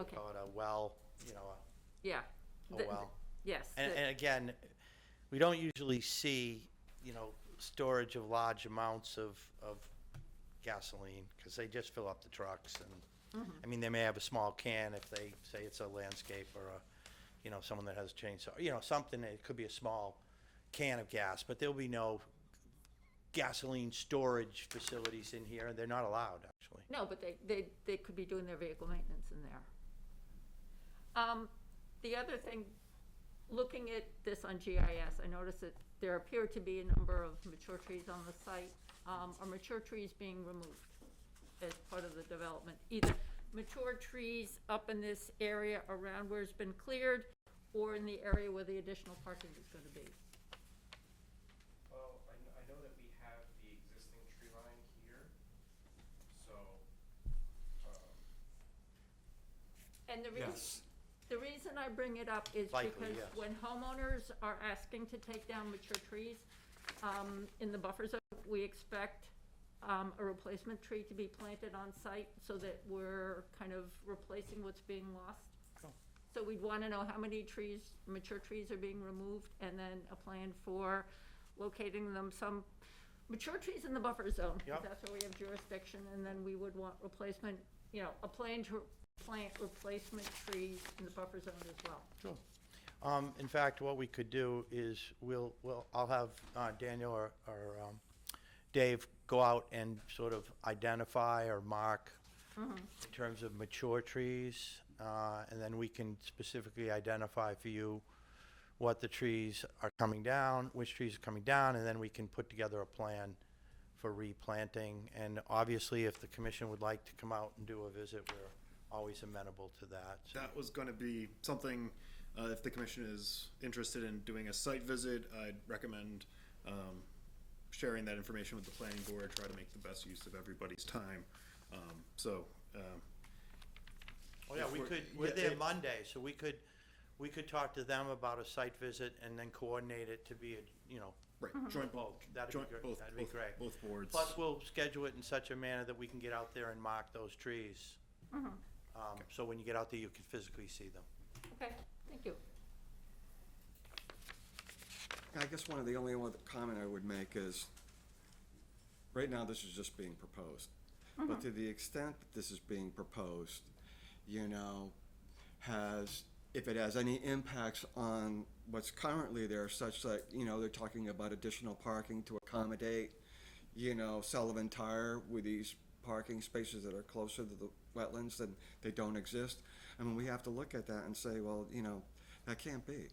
[SPEAKER 1] Okay.
[SPEAKER 13] call it a well,
[SPEAKER 1] Yeah.
[SPEAKER 13] a
[SPEAKER 1] The-
[SPEAKER 13] well.
[SPEAKER 1] Yes.
[SPEAKER 13] And again, we don't usually see, storage of large amounts of gasoline, because they just fill up the trucks, and, I mean, they may have a small can if they say it's a landscape or someone that has a chainsaw, something, it could be a small can of gas, but there'll be no gasoline storage facilities in here, and they're not allowed, actually.
[SPEAKER 1] No, but they could be doing their vehicle maintenance in there. The other thing, looking at this on GIS, I noticed that there appear to be a number of mature trees on the site. Are mature trees being removed as part of the development? Either mature trees up in this area around where it's been cleared, or in the area where the additional parking is gonna be?
[SPEAKER 15] Well, I know that we have the existing tree line here, so,
[SPEAKER 1] And the reason,
[SPEAKER 3] Yes.
[SPEAKER 1] the reason I bring it up is
[SPEAKER 13] Likely,
[SPEAKER 1] because
[SPEAKER 13] yes.
[SPEAKER 1] when homeowners are asking to take down mature trees, in the buffer zone, we expect, a replacement tree to be planted on site so that we're kind of replacing what's being lost.
[SPEAKER 13] Cool.
[SPEAKER 1] So we'd wanna know how many trees, mature trees are being removed, and then a plan for locating them, some mature trees in the buffer zone. 'Cause
[SPEAKER 13] Yep.
[SPEAKER 1] that's where we have jurisdiction, and then we would want replacement, a plan to plant replacement trees in the buffer zone as well.
[SPEAKER 13] Sure. In fact, what we could do is I'll have Daniel or Dave go out and sort of identify or mark in terms of mature trees, and then we can specifically identify for you what the trees are coming down, which trees are coming down, and then we can put together a plan for replanting. And obviously, if the commission would like to come out and do a visit, we're always amenable to that. So-
[SPEAKER 2] that was gonna be something, if the commission is interested in doing a site visit, I'd recommend, sharing that information with the planning board, try to make the best use of everybody's time,
[SPEAKER 13] Oh, yeah, we're there Monday, so we could talk to them about a site visit and then coordinate it to be
[SPEAKER 2] Right, joint,
[SPEAKER 13] that'd
[SPEAKER 2] joint,
[SPEAKER 13] be great,
[SPEAKER 2] both,
[SPEAKER 13] that'd be great.
[SPEAKER 2] both boards.
[SPEAKER 13] Plus, we'll schedule it in such a manner that we can get out there and mark those trees. So when you get out there, you can physically see them.
[SPEAKER 1] Okay, thank you.
[SPEAKER 3] I guess one of the only other comment I would make is, right now, this is just being proposed. But to the extent that this is being proposed, if it has any impacts on what's currently there, such that, they're talking about additional parking to accommodate, Sullivan Tire with these parking spaces that are closer to the wetlands than they don't exist. I mean, we have to look at that and say, well, that can't be.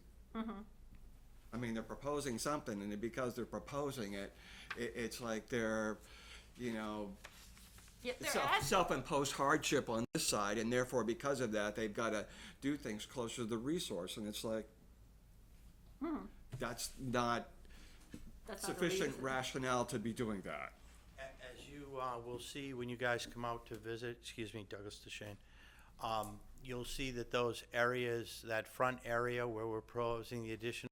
[SPEAKER 3] I mean, they're proposing something, and because they're proposing it, it's like they're,
[SPEAKER 1] Yeah, they're asking,
[SPEAKER 3] self-imposed hardship on this side, and therefore, because of that, they've got to do things closer to the resource, and it's like, that's not
[SPEAKER 1] that's not a
[SPEAKER 3] sufficient
[SPEAKER 1] reason.
[SPEAKER 3] rationale to be doing that.
[SPEAKER 13] As you will see when you guys come out to visit, excuse me, Douglas DeShane, you'll see that those areas, that front area where we're proposing the additional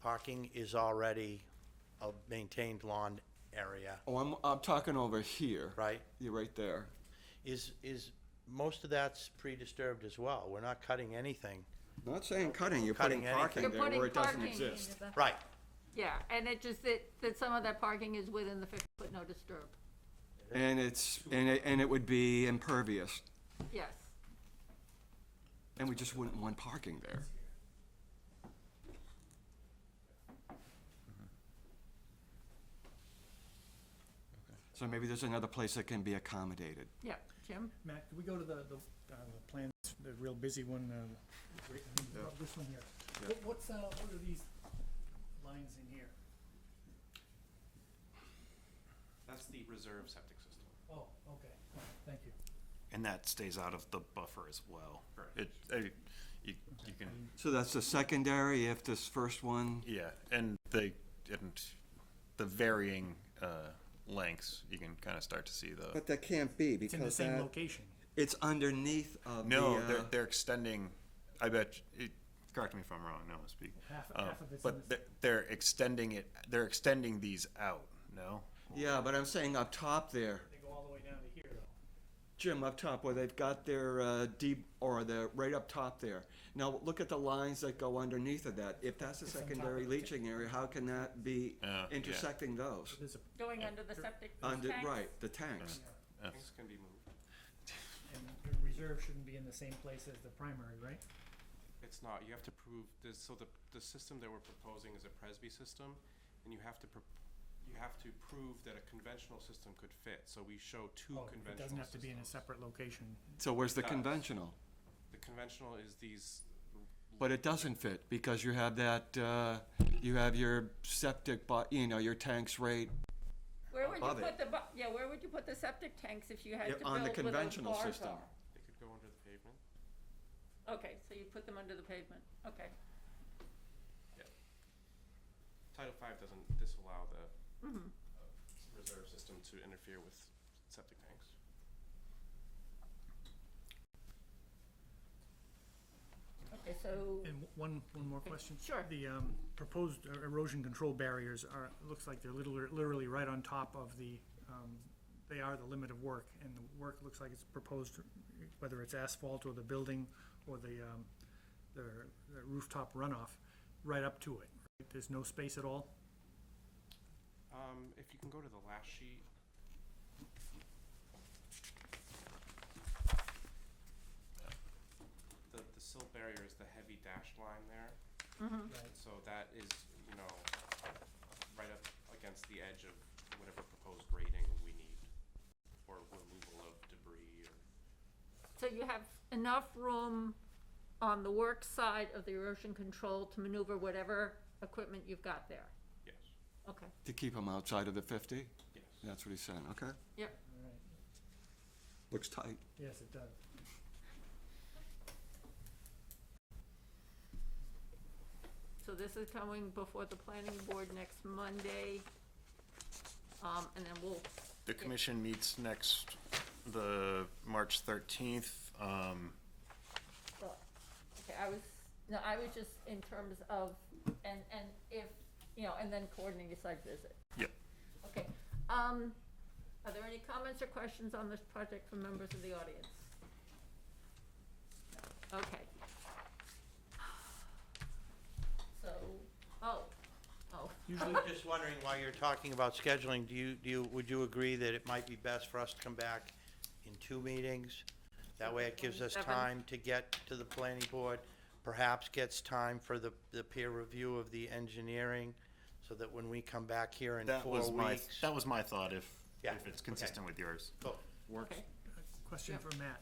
[SPEAKER 13] parking is already a maintained lawn area,
[SPEAKER 3] Oh, I'm talking over here.
[SPEAKER 13] right?
[SPEAKER 3] You're right there.
[SPEAKER 13] Is most of that's pre-disturbed as well. We're not cutting anything.
[SPEAKER 3] Not saying cutting, you're
[SPEAKER 13] Cutting
[SPEAKER 3] putting parking
[SPEAKER 1] You're
[SPEAKER 3] there where
[SPEAKER 1] putting
[SPEAKER 3] it doesn't
[SPEAKER 1] parking
[SPEAKER 3] exist.
[SPEAKER 1] in the-
[SPEAKER 13] Right.
[SPEAKER 1] Yeah, and it just, that some of that parking is within the 50-foot no disturb.
[SPEAKER 3] And it would be impervious,
[SPEAKER 1] Yes.
[SPEAKER 3] and we just wouldn't want parking there. So maybe there's another place that can be accommodated.
[SPEAKER 1] Yeah, Jim?
[SPEAKER 8] Matt, can we go to the plans, the real busy one, this one here?
[SPEAKER 3] Yeah.
[SPEAKER 8] What are these lines in here?
[SPEAKER 15] That's the reserve septic system.
[SPEAKER 8] Oh, okay, all right, thank you.
[SPEAKER 2] And that stays out of the buffer as well. You can,
[SPEAKER 3] So that's the secondary if this first one,
[SPEAKER 2] yeah, and the varying lengths, you can kind of start to see the.
[SPEAKER 3] but that can't be
[SPEAKER 8] It's in the
[SPEAKER 3] because
[SPEAKER 8] same
[SPEAKER 3] that,
[SPEAKER 8] location.
[SPEAKER 3] it's underneath of
[SPEAKER 2] No,
[SPEAKER 3] the,
[SPEAKER 2] they're extending, I bet, correct me if I'm wrong, no, speak.
[SPEAKER 8] Half of it's in
[SPEAKER 2] But
[SPEAKER 8] the-
[SPEAKER 2] they're extending these out, no?
[SPEAKER 3] yeah, but I'm saying up top there,
[SPEAKER 8] They go all the way down to here, though.
[SPEAKER 3] Jim, up top where they've got their deep, or the, right up top there. Now, look at the lines that go underneath of that. If that's a
[SPEAKER 8] It's on top
[SPEAKER 3] secondary
[SPEAKER 8] of the
[SPEAKER 3] leaching area, how can that be
[SPEAKER 2] Yeah.
[SPEAKER 3] intersecting those?
[SPEAKER 8] There's a,
[SPEAKER 1] Going under the septic
[SPEAKER 3] Under,
[SPEAKER 1] tanks?
[SPEAKER 3] right, the tanks.
[SPEAKER 2] Yeah.
[SPEAKER 15] Things can be moved.
[SPEAKER 8] and the reserve shouldn't be in the same place as the primary, right?
[SPEAKER 15] It's not, you have to prove, this. So the system that we're proposing is a Presby system, and you have to prove that a conventional system could fit, so we show two
[SPEAKER 8] Oh,
[SPEAKER 15] conventional
[SPEAKER 8] it doesn't have to be in a
[SPEAKER 15] systems.
[SPEAKER 8] separate location.
[SPEAKER 3] So where's the
[SPEAKER 15] Does.
[SPEAKER 3] conventional?
[SPEAKER 15] The conventional is these,
[SPEAKER 3] But it doesn't fit because you have that, you have your septic, your tanks rate
[SPEAKER 1] Where would you
[SPEAKER 3] above
[SPEAKER 1] put
[SPEAKER 3] it.
[SPEAKER 1] where would you put the septic tanks if you had
[SPEAKER 3] Yeah,
[SPEAKER 1] to
[SPEAKER 3] on
[SPEAKER 1] build
[SPEAKER 3] the
[SPEAKER 1] where those
[SPEAKER 3] conventional
[SPEAKER 1] bars
[SPEAKER 3] system.
[SPEAKER 1] are?
[SPEAKER 15] they could go under the pavement.
[SPEAKER 1] Okay, so you put them under the pavement, okay.
[SPEAKER 15] Title V doesn't disallow the
[SPEAKER 1] Mm-hmm.
[SPEAKER 15] reserve system to interfere with septic tanks.
[SPEAKER 1] Okay, so,
[SPEAKER 8] And one more question?
[SPEAKER 1] sure.
[SPEAKER 8] The proposed erosion control barriers are, looks like they're literally right on top of the, they are the limit of work, and the work looks like it's proposed, whether it's asphalt or the building or the rooftop runoff, right up to it. Right? There's no space at all?
[SPEAKER 15] If you can go to the last sheet. The sill barrier is the heavy dashed line there.
[SPEAKER 1] Mm-hmm.
[SPEAKER 8] Right.
[SPEAKER 15] So that is, right up against the edge of whatever proposed grading we need for removal of debris or.
[SPEAKER 1] So you have enough room on the work side of the erosion control to maneuver whatever equipment you've got there?
[SPEAKER 15] Yes.
[SPEAKER 1] Okay,
[SPEAKER 3] to keep them outside of the 50?
[SPEAKER 15] Yes.
[SPEAKER 3] That's what he's saying, okay?
[SPEAKER 1] yep.
[SPEAKER 8] All right.
[SPEAKER 3] Looks tight.
[SPEAKER 8] Yes, it does.
[SPEAKER 1] So this is coming before the planning board next Monday. And then we'll,
[SPEAKER 2] The commission meets the March 13th.
[SPEAKER 1] well, okay, I was just in terms of, and if, and then coordinating a site visit.
[SPEAKER 2] Yep.
[SPEAKER 1] Okay, are there any comments or questions on this project from members of the audience? No. Okay. So,
[SPEAKER 8] Usually,
[SPEAKER 13] I'm just wondering, while you're talking about scheduling, would you agree that it might be best for us to come back in 2 meetings? That way it gives us
[SPEAKER 1] 27.
[SPEAKER 13] time to get to the planning board, perhaps gets time for the peer review of the engineering, so that when we come back here in 4 weeks.
[SPEAKER 2] That was my thought, if
[SPEAKER 13] Yeah,
[SPEAKER 2] it's consistent with yours.
[SPEAKER 13] Cool.
[SPEAKER 3] Works.
[SPEAKER 1] okay.
[SPEAKER 8] question
[SPEAKER 1] Yep.
[SPEAKER 8] for Matt.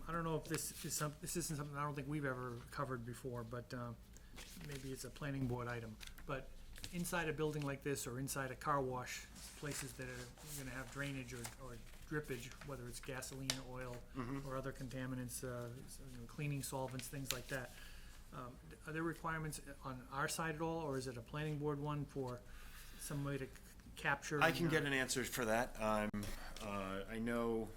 [SPEAKER 8] I don't know if this isn't something I don't think we've ever covered before, but maybe it's a planning board item. But inside a building like this or inside a car wash, places that are gonna have drainage or drippage, whether it's gasoline, oil, or other contaminants, cleaning solvents, things like that. Are there requirements on our side at all, or is it a planning board one for some way to capture?
[SPEAKER 2] I can get an answer for that. I know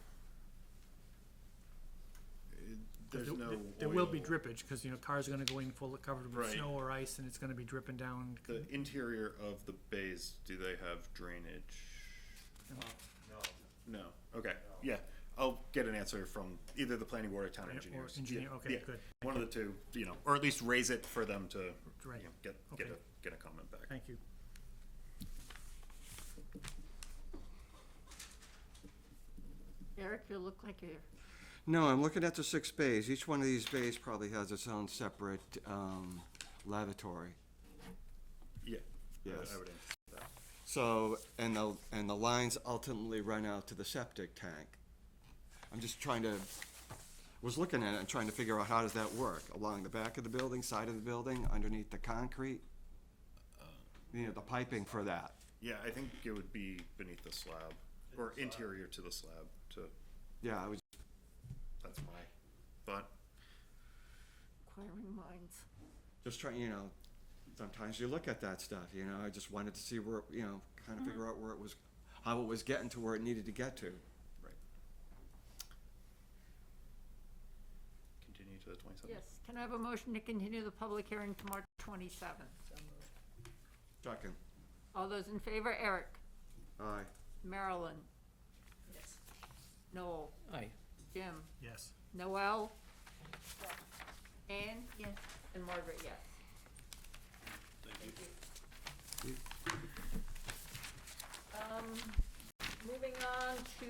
[SPEAKER 2] there's no
[SPEAKER 8] There will be
[SPEAKER 2] oil.
[SPEAKER 8] drippage, because, cars are gonna go in full, covered with
[SPEAKER 2] Right.
[SPEAKER 8] snow or ice, and it's gonna be dripping down.
[SPEAKER 2] The interior of the bays, do they have drainage? No. Okay. Yeah. I'll get an answer from either the planning board or town
[SPEAKER 8] Or
[SPEAKER 2] engineers.
[SPEAKER 8] engineer,
[SPEAKER 2] Yeah,
[SPEAKER 8] okay,
[SPEAKER 2] yeah.
[SPEAKER 8] good.
[SPEAKER 2] One of the two, or at least raise it for them to,
[SPEAKER 8] Right.
[SPEAKER 2] get
[SPEAKER 8] Okay.
[SPEAKER 2] a comment back.
[SPEAKER 8] Thank you.
[SPEAKER 1] Eric, you look like you're,
[SPEAKER 3] No, I'm looking at the 6 bays. Each one of these bays probably has its own separate lavatory.
[SPEAKER 2] Yeah.
[SPEAKER 3] Yes.
[SPEAKER 2] I would answer that.
[SPEAKER 3] So, and the lines ultimately run out to the septic tank. I'm just was looking at it and trying to figure out how does that work? Along the back of the building, side of the building, underneath the concrete? You know, the piping for that.
[SPEAKER 2] Yeah, I think it would be beneath the slab, or interior to the slab,
[SPEAKER 3] Yeah,
[SPEAKER 2] that's my thought.
[SPEAKER 1] Inquiring minds.
[SPEAKER 3] just trying, sometimes you look at that stuff, I just wanted to see where, kind of figure out where it was, how it was getting to where it needed to get to.
[SPEAKER 2] Right. Continue to the 27th?
[SPEAKER 1] Yes, can I have a motion to continue the public hearing to March 27th?
[SPEAKER 3] Second.
[SPEAKER 1] All those in favor, Eric?
[SPEAKER 3] Aye.
[SPEAKER 1] Marilyn?
[SPEAKER 5] Yes.
[SPEAKER 1] Noel?
[SPEAKER 10] Aye.
[SPEAKER 1] Jim?
[SPEAKER 8] Yes.
[SPEAKER 1] Noel? Ann? Yes. And Margaret, yes.
[SPEAKER 14] Thank you.
[SPEAKER 1] Moving on to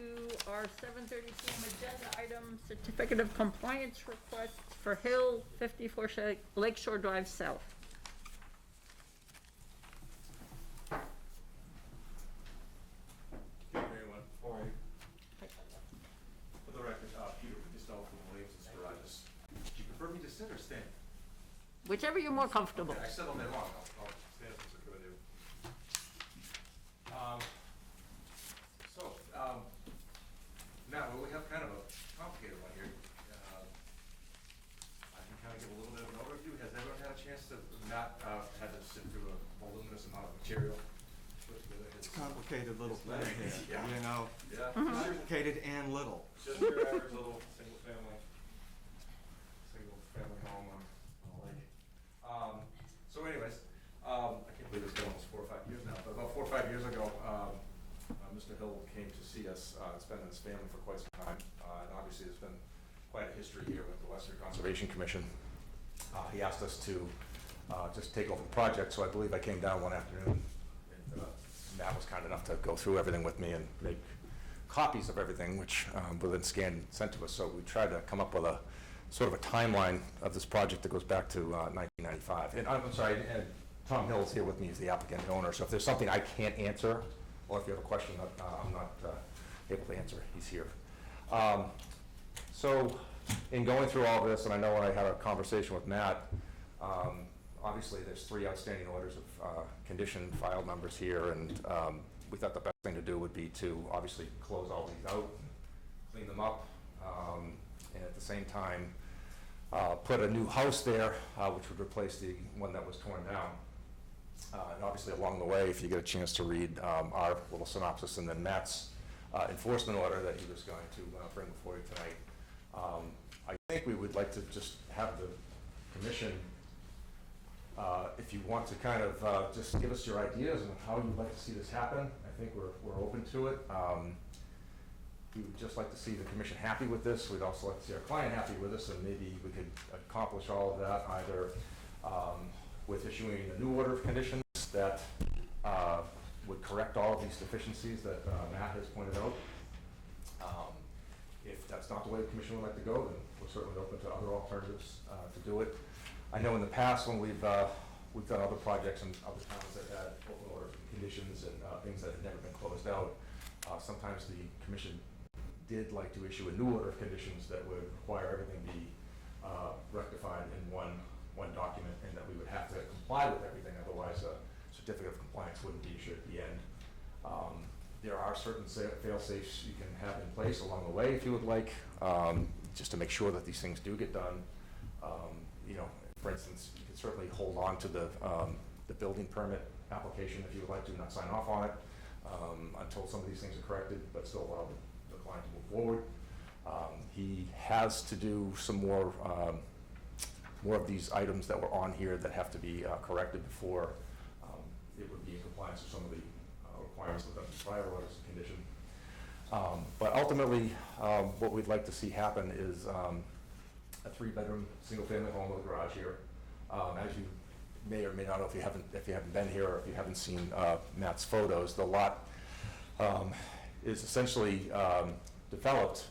[SPEAKER 1] our 7:30 PM agenda item, certificate of compliance request for Hill 54 Lakeshore Drive South.
[SPEAKER 16] Everyone. All right. For the record, Peter Pistel from Williamson's Garages. Do you prefer me to sit or stand?
[SPEAKER 1] Whichever you're more comfortable.
[SPEAKER 16] I said all day long. I'll stand if it's okay with you. Now, we have kind of a complicated one here. I can kind of give a little bit of an overview. Has everyone had a chance to not had to sit through a voluminous amount of material?
[SPEAKER 3] It's a complicated little thing here,
[SPEAKER 16] Yeah. Yeah.
[SPEAKER 3] Complicated and little.
[SPEAKER 16] Just your average little single family home on a lake. So anyways, I can't believe it's been almost 4 or 5 years now, but about 4 or 5 years ago, Mr. Hill came to see us. It's been in his family for quite some time, and obviously there's been quite a history here with the Westford Conservation Commission. He asked us to just take over the project, so I believe I came down one afternoon, and Matt was kind enough to go through everything with me and make copies of everything, which were then scanned and sent to us. So we tried to come up with a sort of a timeline of this project that goes back to 1995. And I'm sorry, and Tom Hill is here with me as the applicant and owner, so if there's something I can't answer, or if you have a question I'm not able to answer, he's here. So in going through all this, and I know when I had a conversation with Matt, obviously there's 3 outstanding orders of condition file numbers here, and we thought the best thing to do would be to obviously close all these out, clean them up, and at the same time put a new house there, which would replace the one that was torn down. And obviously along the way, if you get a chance to read our little synopsis and then Matt's enforcement order that he was going to bring before you tonight, I think we would like to just have the commission, if you want to kind of just give us your ideas on how you'd like to see this happen. I think we're open to it. We would just like to see the commission happy with this. We'd also like to see our client happy with us, and maybe we could accomplish all of that either with issuing a new order of conditions that would correct all of these deficiencies that Matt has pointed out. If that's not the way the commission would like to go, then we're certainly open to other alternatives to do it. I know in the past when we've done other projects in other towns that had open order conditions and things that had never been closed out, sometimes the commission did like to issue a new order of conditions that would require everything be rectified in one document, and that we would have to comply with everything, otherwise a certificate of compliance wouldn't be issued at the end. There are certain fail-safes you can have in place along the way if you would like, just to make sure that these things do get done. For instance, you can certainly hold on to the building permit application if you would like to, not sign off on it until some of these things are corrected, but still allow the client to move forward. He has to do some more of these items that were on here that have to be corrected before it would be in compliance with some of the requirements within the prior orders of condition. But ultimately, what we'd like to see happen is a 3-bedroom, single-family home with a garage here. As you may or may not know, if you haven't been here or if you haven't seen Matt's photos, the lot is essentially developed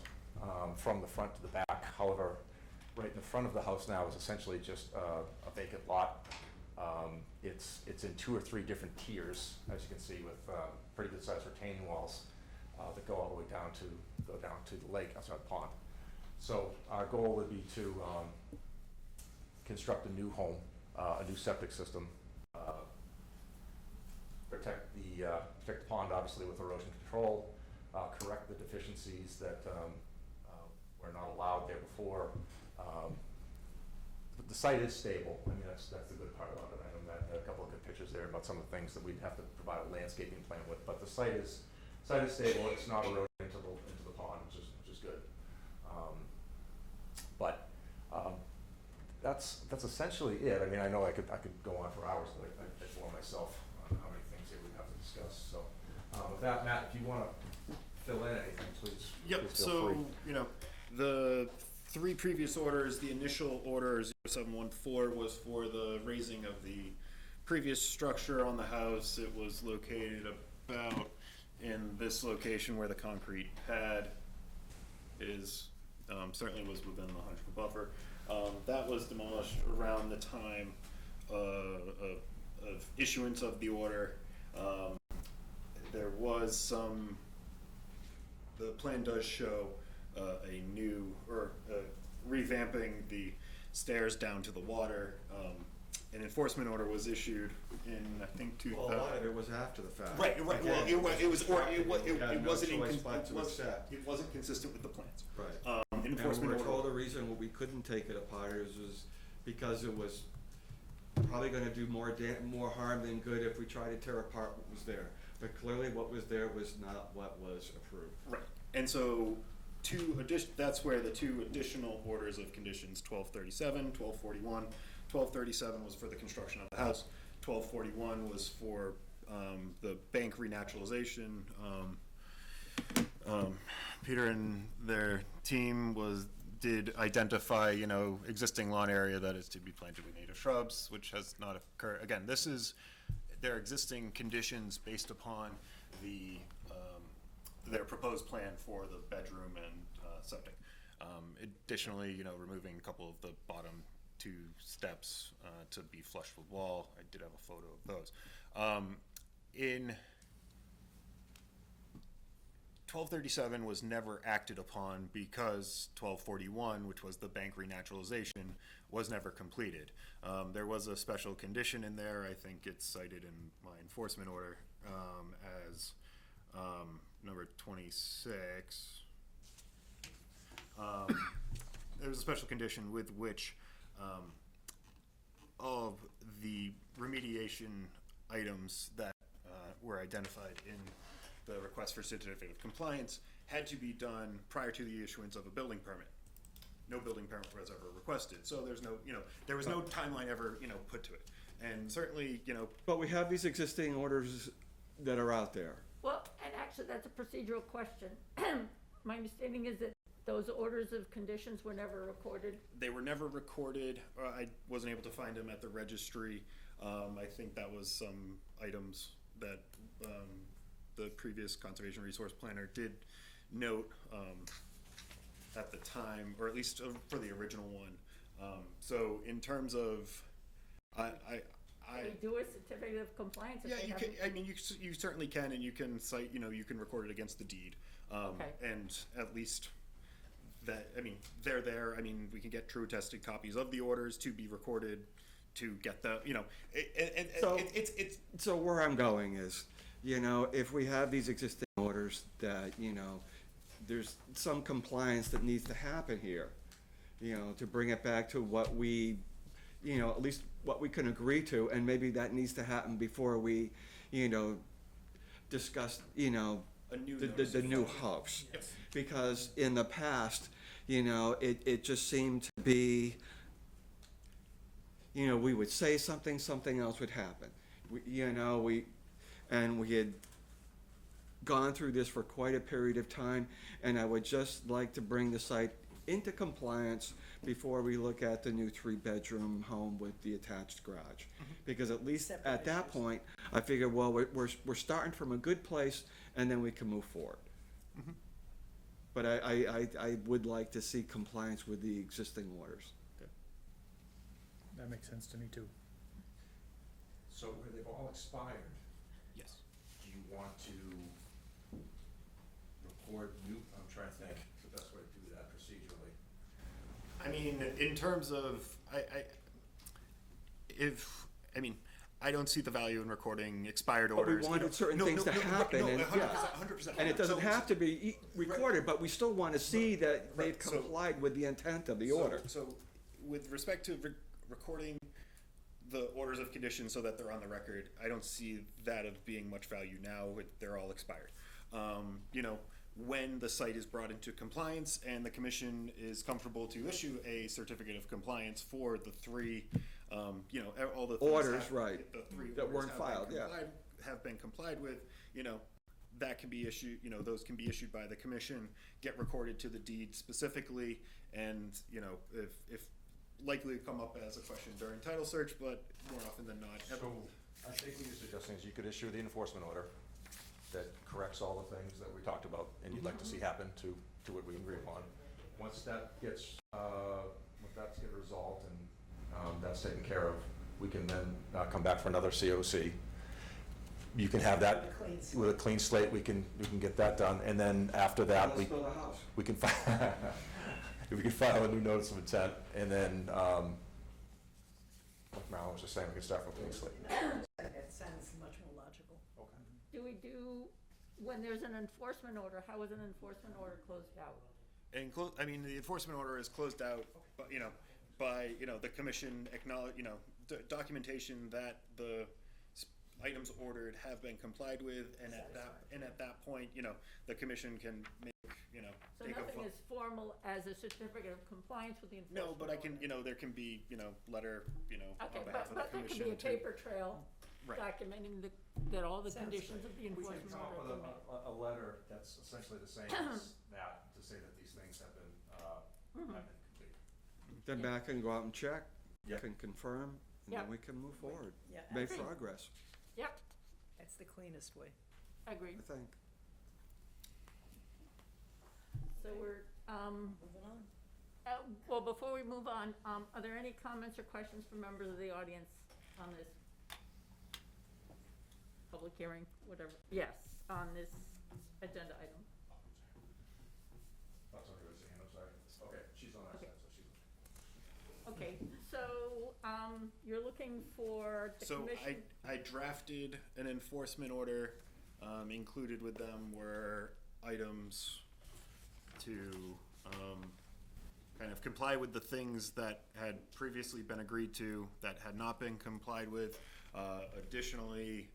[SPEAKER 16] from the front to the back. However, right in the front of the house now is essentially just a vacant lot It's in 2 or 3 different tiers, as you can see, with pretty good sized retaining walls that go all the way down to the lake, outside the pond. So our goal would be to construct a new home, a new septic system, protect the pond obviously with erosion control, correct the deficiencies that were not allowed there before. But the site is stable. I mean, that's the good part about it. I know Matt had a couple of good pictures there about some of the things that we'd have to provide a landscaping plan with, but the site is stable. It's not eroding into the pond, which is good. That's essentially it. I mean, I know I could go on for hours, but I bore myself on how many things here we'd have to discuss. So with that, Matt, if you want to fill in anything, please.
[SPEAKER 2] Yep,
[SPEAKER 16] please feel
[SPEAKER 2] so,
[SPEAKER 16] free.
[SPEAKER 2] you know, the 3 previous orders, the initial order 0714 was for the raising of the previous structure on the house. It was located about in this location where the concrete pad is, certainly was within the 100-foot buffer. That was demolished around the time of issuance of the order. There was some, the plan does show a new, or revamping the stairs down to the water. An enforcement order was issued in, I think, 2000.
[SPEAKER 3] Well, a lot of it was after the fact.
[SPEAKER 2] Right, well,
[SPEAKER 3] Again,
[SPEAKER 2] it wasn't consistent with the plans.
[SPEAKER 3] Right.
[SPEAKER 2] Enforcement
[SPEAKER 3] And we were told
[SPEAKER 2] order.
[SPEAKER 3] the reason we couldn't take it apart was because it was probably gonna do more harm than good if we tried to tear apart what was there. But clearly what was there was not what was approved.
[SPEAKER 2] Right, and so that's where the 2 additional orders of conditions, 1237, 1241. 1237 was for the construction of the house. 1241 was for the bank renaturalization. Peter and their team did identify, you know, existing lawn area that is to be planted with native shrubs, which has not occurred. Again, this is their existing conditions based upon their proposed plan for the bedroom and septic. Additionally, you know, removing a couple of the bottom 2 steps to be flush with wall. I did have a photo of those. In 1237 was never acted upon because 1241, which was the bank renaturalization, was never completed. There was a special condition in there. I think it's cited in my enforcement order as number 26. There was a special condition with which all of the remediation items that were identified in the request for certificate of compliance had to be done prior to the issuance of a building permit. No building permit was ever requested, so there was no timeline ever, you know, put to it. And certainly, you know.
[SPEAKER 3] But we have these existing orders that are out there.
[SPEAKER 1] Well, and actually, that's a procedural question. My understanding is that those orders of conditions were never recorded.
[SPEAKER 2] They were never recorded. I wasn't able to find them at the registry. I think that was some items that the previous conservation resource planner did note at the time, or at least for the original one. So in terms of,
[SPEAKER 1] Can we do a certificate of compliance if
[SPEAKER 2] yeah,
[SPEAKER 1] they
[SPEAKER 2] you
[SPEAKER 1] haven't?
[SPEAKER 2] can. I mean, you certainly can, and you can cite. You know, you can record it against the deed.
[SPEAKER 1] Okay.
[SPEAKER 2] And at least that. I mean, they're there. I mean, we can get true attested copies of the orders to be recorded to get the. You know,
[SPEAKER 3] So where I'm going is, you know, if we have these existing orders that, you know, there's some compliance that needs to happen here, you know, to bring it back to what we, you know, at least what we can agree to, and maybe that needs to happen before we, you know, discuss, you know, the new house.
[SPEAKER 2] Yep.
[SPEAKER 3] Because in the past, you know, it just seemed to be, you know, we would say something else would happen. We had gone through this for quite a period of time, and I would just like to bring the site into compliance before we look at the new 3-bedroom home with the attached garage. Because at least at that point, I figured, well, we're starting from a good place, and then we can move forward. But I would like to see compliance with the existing orders.
[SPEAKER 8] That makes sense to me too.
[SPEAKER 16] So where they've all expired,
[SPEAKER 2] Yes.
[SPEAKER 16] do you want to record new, I'm trying to think the best way to do that procedurally.
[SPEAKER 2] I mean, in terms of, I don't see the value in recording expired
[SPEAKER 3] But we
[SPEAKER 2] orders.
[SPEAKER 3] wanted certain things to happen, and,
[SPEAKER 2] 100%,
[SPEAKER 3] yeah.
[SPEAKER 2] 100%.
[SPEAKER 3] And it doesn't
[SPEAKER 2] So-
[SPEAKER 3] have to be recorded, but we still want to see that they've
[SPEAKER 2] Right, so-
[SPEAKER 3] complied with the intent of the order.
[SPEAKER 2] So with respect to recording the orders of condition so that they're on the record, I don't see that of being much value now. They're all expired. You know, when the site is brought into compliance and the commission is comfortable to issue a certificate of compliance for the three, you know, all the things
[SPEAKER 3] Orders,
[SPEAKER 2] have-
[SPEAKER 3] right,
[SPEAKER 2] the three
[SPEAKER 3] that
[SPEAKER 2] orders
[SPEAKER 3] weren't
[SPEAKER 2] have been
[SPEAKER 3] filed, yeah.
[SPEAKER 2] have been complied with, you know, that can be issued, you know, those can be issued by the commission, get recorded to the deed specifically, and, you know, if likely to come up as a question during title search, but more often than not.
[SPEAKER 16] So I think what you're suggesting is you could issue the enforcement order that corrects all the things that we talked about and you'd like to see happen to what we agree upon. Once that gets, once that's get resolved and that's taken care of, we can then come back for another COC. You can have that with a clean slate, we can get that done, and then after that,
[SPEAKER 3] Let's build a house.
[SPEAKER 16] we can we can file a new notice of intent, and then, like Marilyn was just saying, we can start from a clean slate.
[SPEAKER 5] It sounds much more logical.
[SPEAKER 1] Do we do, when there's an enforcement order, how is an enforcement order closed out?
[SPEAKER 2] And I mean, the enforcement order is closed out, but, you know, by, you know, the commission acknowledge, you know, documentation that the items ordered have been complied with, and at that point, you know, the commission can make, you know,
[SPEAKER 1] So
[SPEAKER 2] take a
[SPEAKER 1] nothing
[SPEAKER 2] vote.
[SPEAKER 1] as formal as a certificate of compliance with the enforcement
[SPEAKER 2] No, but I can,
[SPEAKER 1] order?
[SPEAKER 2] you know, there can be, you know, letter, you know,
[SPEAKER 1] Okay,
[SPEAKER 2] on behalf of the
[SPEAKER 1] but there
[SPEAKER 2] commission
[SPEAKER 1] could be a
[SPEAKER 2] to.
[SPEAKER 1] paper trail
[SPEAKER 2] Right.
[SPEAKER 1] documenting that all the
[SPEAKER 5] Sounds
[SPEAKER 1] conditions of the
[SPEAKER 16] We can
[SPEAKER 1] enforcement
[SPEAKER 16] come up
[SPEAKER 1] order
[SPEAKER 16] with
[SPEAKER 1] are met.
[SPEAKER 16] a letter that's essentially the same as that, to say that these things have been complete.
[SPEAKER 3] Then Matt can go out and check,
[SPEAKER 16] Yep.
[SPEAKER 3] can confirm, and
[SPEAKER 1] Yep.
[SPEAKER 3] then we can move forward,
[SPEAKER 5] Yeah,
[SPEAKER 3] make
[SPEAKER 1] agree.
[SPEAKER 3] progress,
[SPEAKER 1] Yep,
[SPEAKER 5] that's the cleanest way.
[SPEAKER 1] agreed.
[SPEAKER 3] I think.
[SPEAKER 1] So we're,
[SPEAKER 5] Moving on.
[SPEAKER 1] well, before we move on, are there any comments or questions from members of the audience on this public hearing, whatever, yes, on this agenda item?
[SPEAKER 16] That's what I was saying, I'm sorry. Okay, she's on that
[SPEAKER 1] Okay.
[SPEAKER 16] side, so she's.
[SPEAKER 1] Okay, so, you're looking for the
[SPEAKER 2] So
[SPEAKER 1] commission?
[SPEAKER 2] I drafted an enforcement order, included with them were items to, kind of comply with the things that had previously been agreed to, that had not been complied with. Additionally,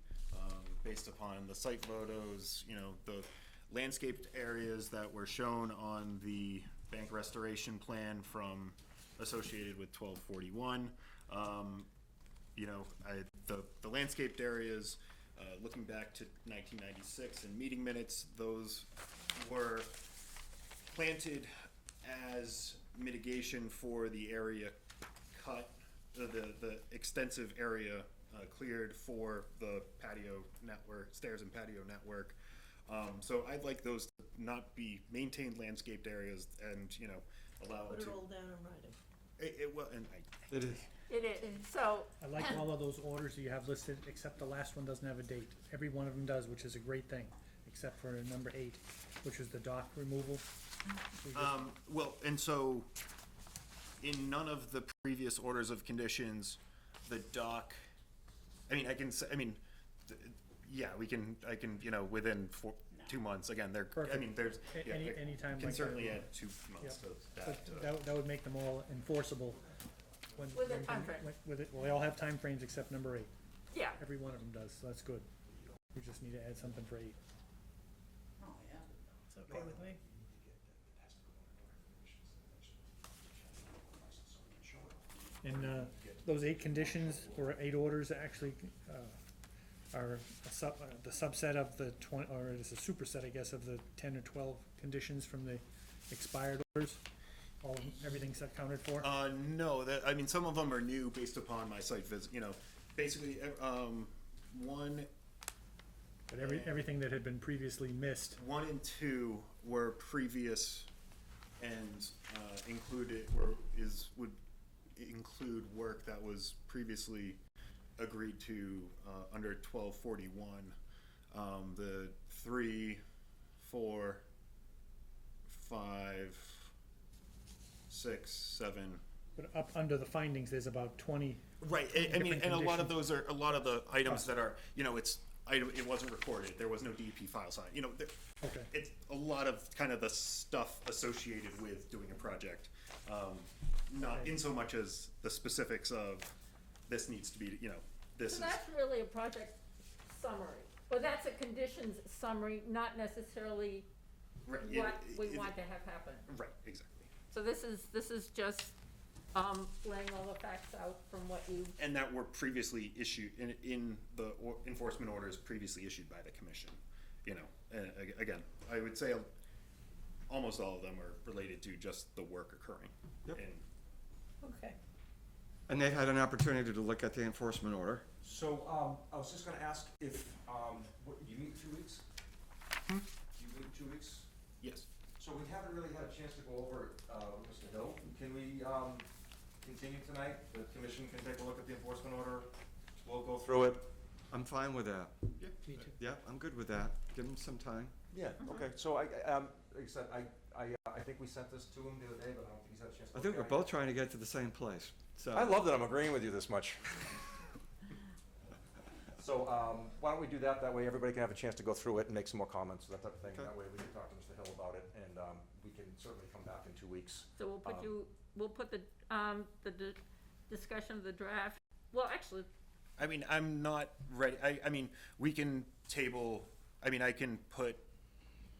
[SPEAKER 2] based upon the site photos, you know, the landscaped areas that were shown on the bank restoration plan from, associated with 1241. You know, the landscaped areas, looking back to 1996 and meeting minutes, those were planted as mitigation for the area cut, the extensive area cleared for the patio network, stairs and patio network. So I'd like those to not be maintained landscaped areas and, you know, allow
[SPEAKER 5] Put
[SPEAKER 2] them
[SPEAKER 5] it
[SPEAKER 2] to.
[SPEAKER 5] all down in writing.
[SPEAKER 2] Well, and
[SPEAKER 3] It is.
[SPEAKER 1] It is, so,
[SPEAKER 8] I like all of those orders that you have listed, except the last one doesn't have a date. Every one of them does, which is a great thing, except for number 8, which was the dock removal. We just-
[SPEAKER 2] well, and so in none of the previous orders of conditions, the dock, I mean, yeah, I can, you know, within 2 months, again, I
[SPEAKER 8] Perfect.
[SPEAKER 2] mean, there's,
[SPEAKER 8] A-
[SPEAKER 2] yeah,
[SPEAKER 8] any time
[SPEAKER 2] can
[SPEAKER 8] like
[SPEAKER 2] certainly
[SPEAKER 8] that.
[SPEAKER 2] add 2 months to
[SPEAKER 8] But
[SPEAKER 2] that.
[SPEAKER 8] that would make them all enforceable. when-
[SPEAKER 1] With a
[SPEAKER 8] when-
[SPEAKER 1] timeframe.
[SPEAKER 8] With it, well, they all have timeframes except number 8.
[SPEAKER 1] yeah,
[SPEAKER 8] Every one of them does, so that's good. We just need to add something for 8.
[SPEAKER 5] It's okay with me.
[SPEAKER 8] And those 8 conditions, or 8 orders, actually are the subset of the 20, or it is a superset, I guess, of the 10 or 12 conditions from the expired orders? Everything's accounted for?
[SPEAKER 2] No, I mean, some of them are new based upon my site visit, you know, basically, one,
[SPEAKER 8] But everything that had been previously missed,
[SPEAKER 2] 1 and 2 were previous and would include work that was previously agreed to, under 1241, the 3, 4, 5, 6, 7.
[SPEAKER 8] But up under the findings, there's about 20.
[SPEAKER 2] Right, I mean, and a lot of those are, a lot of the items that are, you know, it wasn't recorded, there was no DEP file signed, you know,
[SPEAKER 8] Okay.
[SPEAKER 2] it's a lot of kind of the stuff associated with doing a project. Not in so much as the specifics of this needs to be, you know, this
[SPEAKER 1] So
[SPEAKER 2] is.
[SPEAKER 1] that's really a project summary, or that's a conditions summary, not necessarily
[SPEAKER 2] Right,
[SPEAKER 1] what we want to have happen.
[SPEAKER 2] Right, exactly.
[SPEAKER 1] So this is just, laying all the facts out from what you,
[SPEAKER 2] And that were previously issued, in the enforcement orders previously issued by the commission, you know. And again, I would say almost all of them are related to just the work occurring.
[SPEAKER 3] Yep.
[SPEAKER 1] okay.
[SPEAKER 3] And they've had an opportunity to look at the enforcement order.
[SPEAKER 16] So, I was just gonna ask if, you meet in 2 weeks? You meet in 2 weeks?
[SPEAKER 2] Yes.
[SPEAKER 16] So we haven't really had a chance to go over, with Mr. Hill. Can we, continue tonight? The commission can take a look at the enforcement order. We'll go through it.
[SPEAKER 3] I'm fine with that.
[SPEAKER 2] Yeah.
[SPEAKER 10] Me too.
[SPEAKER 3] Yeah, I'm good with that. Give them some time.
[SPEAKER 16] Yeah, okay. So like I said, I think we sent this to him the other day, but I don't think he's had a chance to
[SPEAKER 3] I
[SPEAKER 16] look
[SPEAKER 3] think
[SPEAKER 16] at
[SPEAKER 3] we're
[SPEAKER 16] it.
[SPEAKER 3] both trying to get to the same place, so.
[SPEAKER 16] I love that I'm agreeing with you this much. So, why don't we do that? That way everybody can have a chance to go through it and make some more comments, that type of thing.
[SPEAKER 3] Okay.
[SPEAKER 16] That way we can talk to Mr. Hill about it, and, we can certainly come back in 2 weeks.
[SPEAKER 1] So we'll put the discussion of the draft, well, actually,
[SPEAKER 2] I mean, I'm not ready, I mean, we can table, I mean, I can put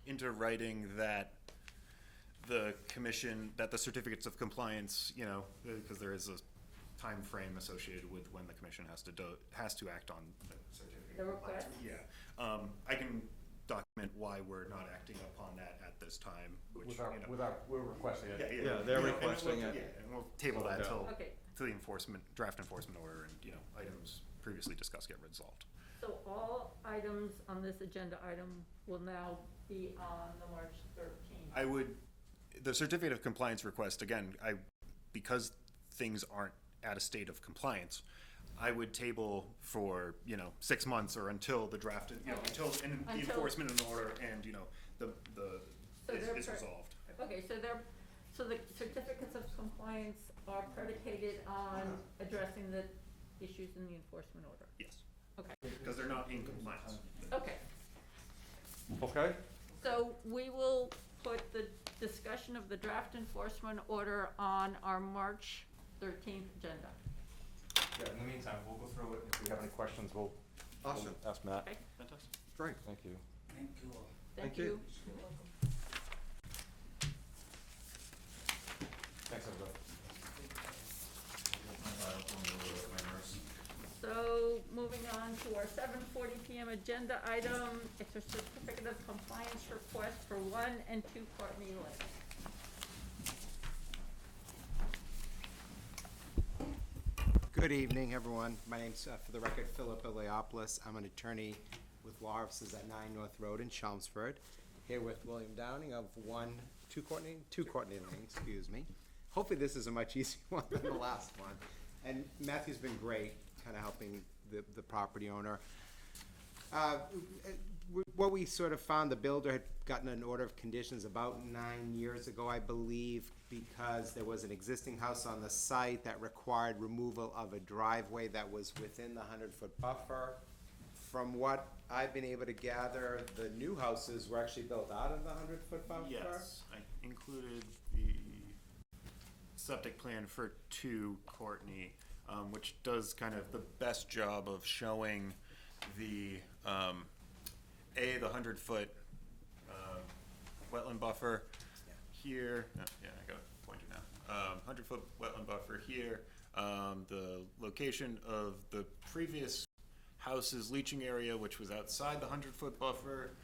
[SPEAKER 2] into writing that the commission, that the certificates of compliance, you know, because there is a time frame associated with when the commission has to act on the certificate.
[SPEAKER 1] The request?
[SPEAKER 2] Yeah, I can document why we're not acting upon that at this time, which, you know.
[SPEAKER 16] We're requesting it.
[SPEAKER 2] Yeah,
[SPEAKER 3] Yeah, they're
[SPEAKER 2] you know, and
[SPEAKER 3] requesting
[SPEAKER 2] we'll-
[SPEAKER 3] it.
[SPEAKER 2] Yeah, and we'll table that till,
[SPEAKER 1] Okay.
[SPEAKER 2] till the draft enforcement order and, you know, items previously discussed get resolved.
[SPEAKER 1] so all items on this agenda item will now be on the March 13th.
[SPEAKER 2] The certificate of compliance request, again, because things aren't at a state of compliance, I would table for, you know, 6 months or until the draft, you know, until the
[SPEAKER 1] Until-
[SPEAKER 2] enforcement of an order and, you know,
[SPEAKER 1] So they're
[SPEAKER 2] is
[SPEAKER 1] per-
[SPEAKER 2] resolved.
[SPEAKER 1] Okay, so the certificates of compliance are predicated on addressing the issues in the enforcement order.
[SPEAKER 2] Yes,
[SPEAKER 1] Okay,
[SPEAKER 2] because they're not in compliance.
[SPEAKER 1] okay.
[SPEAKER 16] Okay?
[SPEAKER 1] So we will put the discussion of the draft enforcement order on our March 13th agenda.
[SPEAKER 16] Yeah, in the meantime, we'll go through it. If we have any questions, we'll
[SPEAKER 3] Awesome.
[SPEAKER 16] ask Matt.
[SPEAKER 1] Okay,
[SPEAKER 2] Fantastic.
[SPEAKER 3] Great.
[SPEAKER 16] Thank you.
[SPEAKER 1] thank
[SPEAKER 3] you.
[SPEAKER 1] you.
[SPEAKER 16] Thanks, everybody.
[SPEAKER 1] So, moving on to our 7:40 PM agenda item, it's a certificate of compliance request for 1 and 2 Courtney Lane.
[SPEAKER 17] Good evening, everyone. My name's, for the record, Philip Iliopoulos. I'm an attorney with law offices at 9 North Road in Chelmsford. Here with William Downing of 2 Courtney Lane, excuse me. Hopefully this is a much easier one than the last one. And Matthew's been great, kind of helping the property owner. What we sort of found, the builder had gotten an order of conditions about 9 years ago, I believe, because there was an existing house on the site that required removal of a driveway that was within the 100-foot buffer. From what I've been able to gather, the new houses were actually built out of the 100-foot buffer.
[SPEAKER 2] Yes, I included the septic plan for 2 Courtney, which does kind of the best job of showing the, the 100-foot wetland buffer here. Yeah, I got it pointed now. 100-foot wetland buffer here. The location of the previous house's leaching area, which was outside the 100-foot buffer.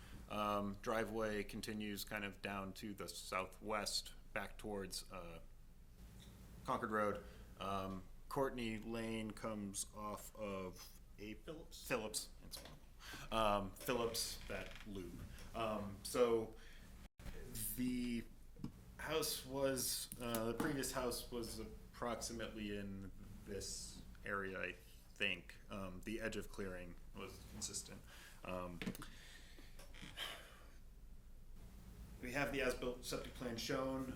[SPEAKER 2] Driveway continues kind of down to the southwest, back towards Concord Road. Courtney Lane comes off of Phillips, that loop. So the house was, the previous house was approximately in this area, I think. The edge of clearing was consistent. We have the as-built septic plan shown,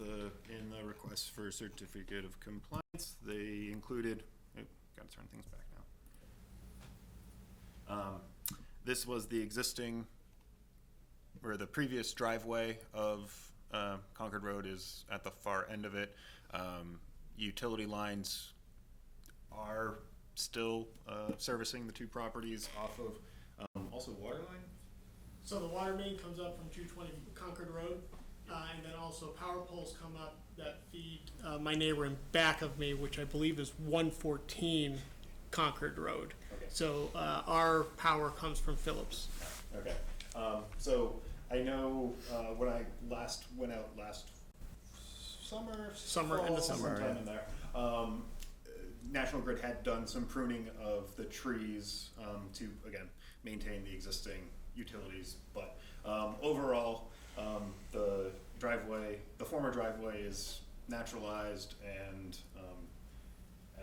[SPEAKER 2] in the request for certificate of compliance. They included, gotta turn things back now. This was the existing, or the previous driveway of Concord Road is at the far end of it. Utility lines are still servicing the two properties off of, also water line?
[SPEAKER 18] So the water main comes up from 220 Concord Road, and then also power poles come up that feed my neighbor in back of me, which I believe is 114 Concord Road.
[SPEAKER 2] Okay.
[SPEAKER 18] So our power comes from Phillips.
[SPEAKER 2] Okay. So I know when I last went out last summer,
[SPEAKER 18] in the summer,
[SPEAKER 2] sometime in there, National Grid had done some pruning of the trees to, again, maintain the existing utilities. But overall, the driveway, the former driveway is naturalized, and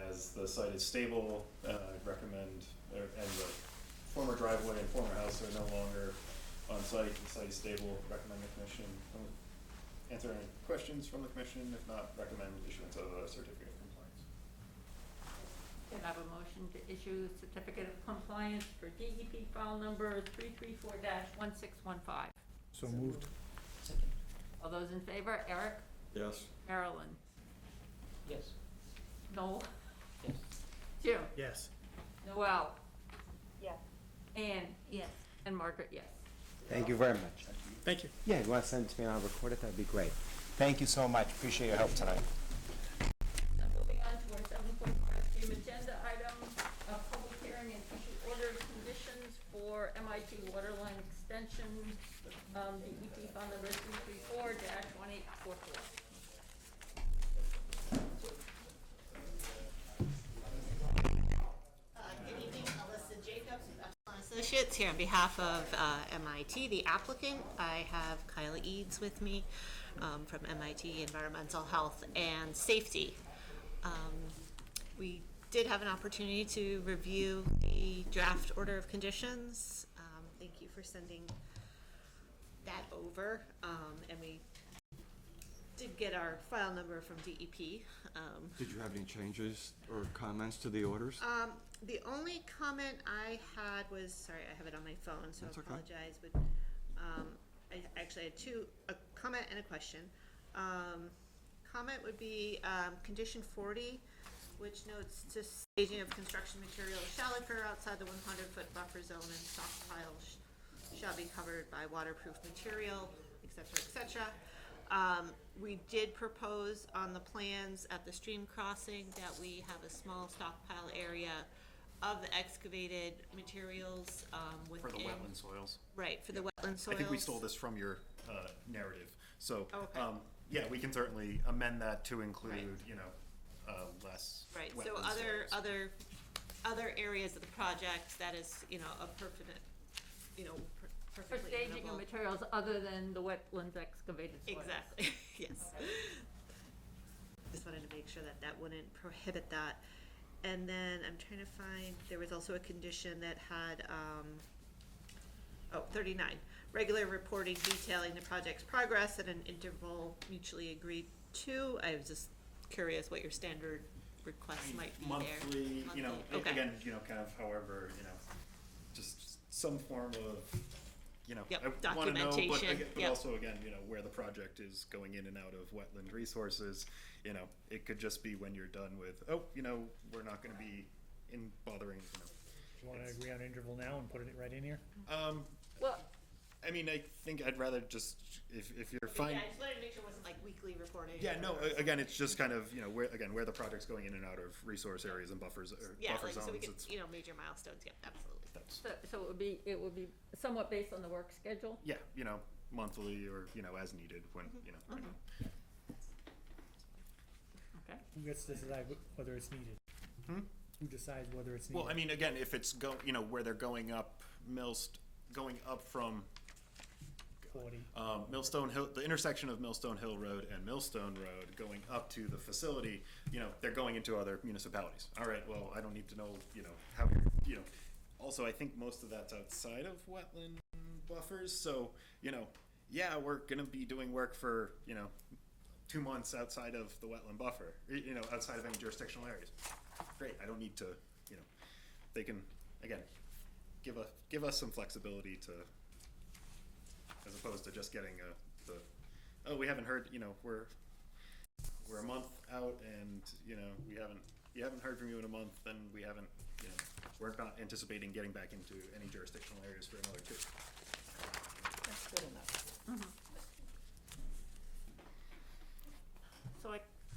[SPEAKER 2] as the site is stable, recommend, and the former driveway and former house are no longer on site, the site is stable, recommend the commission answer any questions from the commission. If not, recommend issuance of a certificate of compliance.
[SPEAKER 1] Can I have a motion to issue certificate of compliance for DEP file number 334-1615?
[SPEAKER 8] So moved.
[SPEAKER 1] All those in favor? Eric?
[SPEAKER 3] Yes.
[SPEAKER 1] Marilyn?
[SPEAKER 10] Yes.
[SPEAKER 1] Noel?
[SPEAKER 10] Yes.
[SPEAKER 1] Jim?
[SPEAKER 8] Yes.
[SPEAKER 1] Noel?
[SPEAKER 6] Yes.
[SPEAKER 1] Ann? Yes. And Margaret, yes.
[SPEAKER 17] Thank you very much.
[SPEAKER 18] Thank you.
[SPEAKER 17] Yeah, you want to send it to me and I'll record it? That'd be great. Thank you so much. Appreciate your help tonight.
[SPEAKER 1] Now moving on to our 7.5 agenda item, a public hearing and issue order of conditions for MIT Waterline Extension, DEP file number 334-1844.
[SPEAKER 19] Good evening, Alyssa Jacobs with Epsilon Associates here on behalf of MIT, the applicant. I have Kyla Eads with me from MIT Environmental Health and Safety. We did have an opportunity to review the draft order of conditions. Thank you for sending that over, and we did get our file number from DEP.
[SPEAKER 3] Did you have any changes or comments to the orders?
[SPEAKER 19] The only comment I had was, sorry, I have it on my phone, so
[SPEAKER 3] That's
[SPEAKER 19] I
[SPEAKER 3] okay.
[SPEAKER 19] apologize, but I actually had a comment and a question. Comment would be condition 40, which notes to staging of construction material shall occur outside the 100-foot buffer zone, and stockpiles shall be covered by waterproof material, et cetera, et cetera. We did propose on the plans at the stream crossing that we have a small stockpile area of the excavated materials within.
[SPEAKER 2] For the wetland soils.
[SPEAKER 19] Right, for the wetland soils.
[SPEAKER 2] I think we stole this from your narrative. So,
[SPEAKER 19] Okay.
[SPEAKER 2] yeah, we can certainly amend that to include,
[SPEAKER 19] Right.
[SPEAKER 2] less
[SPEAKER 19] Right, so
[SPEAKER 2] wetland soils.
[SPEAKER 19] other areas of the project that is, a perfect,
[SPEAKER 1] For
[SPEAKER 19] perfectly
[SPEAKER 1] staging
[SPEAKER 19] amenable.
[SPEAKER 1] of materials other than the wetlands excavated soils.
[SPEAKER 19] Exactly, yes. Just wanted to make sure that that wouldn't prohibit that. And then I'm trying to find, there was also a condition that had, 39, regular reporting detailing the project's progress at an interval mutually agreed to. I was just curious what your standard requests might be there.
[SPEAKER 2] Monthly,
[SPEAKER 19] Okay.
[SPEAKER 2] again, kind of however, just some form of,
[SPEAKER 19] Yep,
[SPEAKER 2] I wanna know, but
[SPEAKER 19] documentation,
[SPEAKER 2] but
[SPEAKER 19] yep.
[SPEAKER 2] also again, where the project is going in and out of wetland resources, it could just be when you're done with, we're not gonna be bothering,
[SPEAKER 8] Do you wanna agree on interval now and put it right in here?
[SPEAKER 1] Well,
[SPEAKER 2] I mean, I think I'd rather just, if you're fine.
[SPEAKER 19] Yeah, I just wanted to make sure it wasn't like weekly reporting.
[SPEAKER 2] Yeah, no,
[SPEAKER 19] or
[SPEAKER 2] again, it's just kind of, where the project's going in and out of resource areas and buffers, or
[SPEAKER 19] Yeah,
[SPEAKER 2] buffer
[SPEAKER 19] like,
[SPEAKER 2] zones.
[SPEAKER 19] so we could,
[SPEAKER 2] It's-
[SPEAKER 19] major milestones, yeah, absolutely.
[SPEAKER 1] so it would be somewhat based on the work schedule?
[SPEAKER 2] Yeah, monthly or, as needed when,
[SPEAKER 1] Okay.
[SPEAKER 8] Who gets to decide whether it's needed? Who decides whether it's needed?
[SPEAKER 2] Well, I mean, again, if it's where they're going up, going up from,
[SPEAKER 8] 40.
[SPEAKER 2] Millstone Hill, the intersection of Millstone Hill Road and Millstone Road going up to the facility, they're going into other municipalities. All right, well, I don't need to know, how, also, I think most of that's outside of wetland buffers, so, yeah, we're gonna be doing work for, 2 months outside of the wetland buffer, outside of any jurisdictional areas. Great, I don't need to, they can, again, give us some flexibility to, as opposed to just getting we haven't heard, we're a month out and, you haven't heard from you in a month, then we haven't, we're not anticipating getting back into any jurisdictional areas for another 2.
[SPEAKER 5] That's good enough.
[SPEAKER 1] So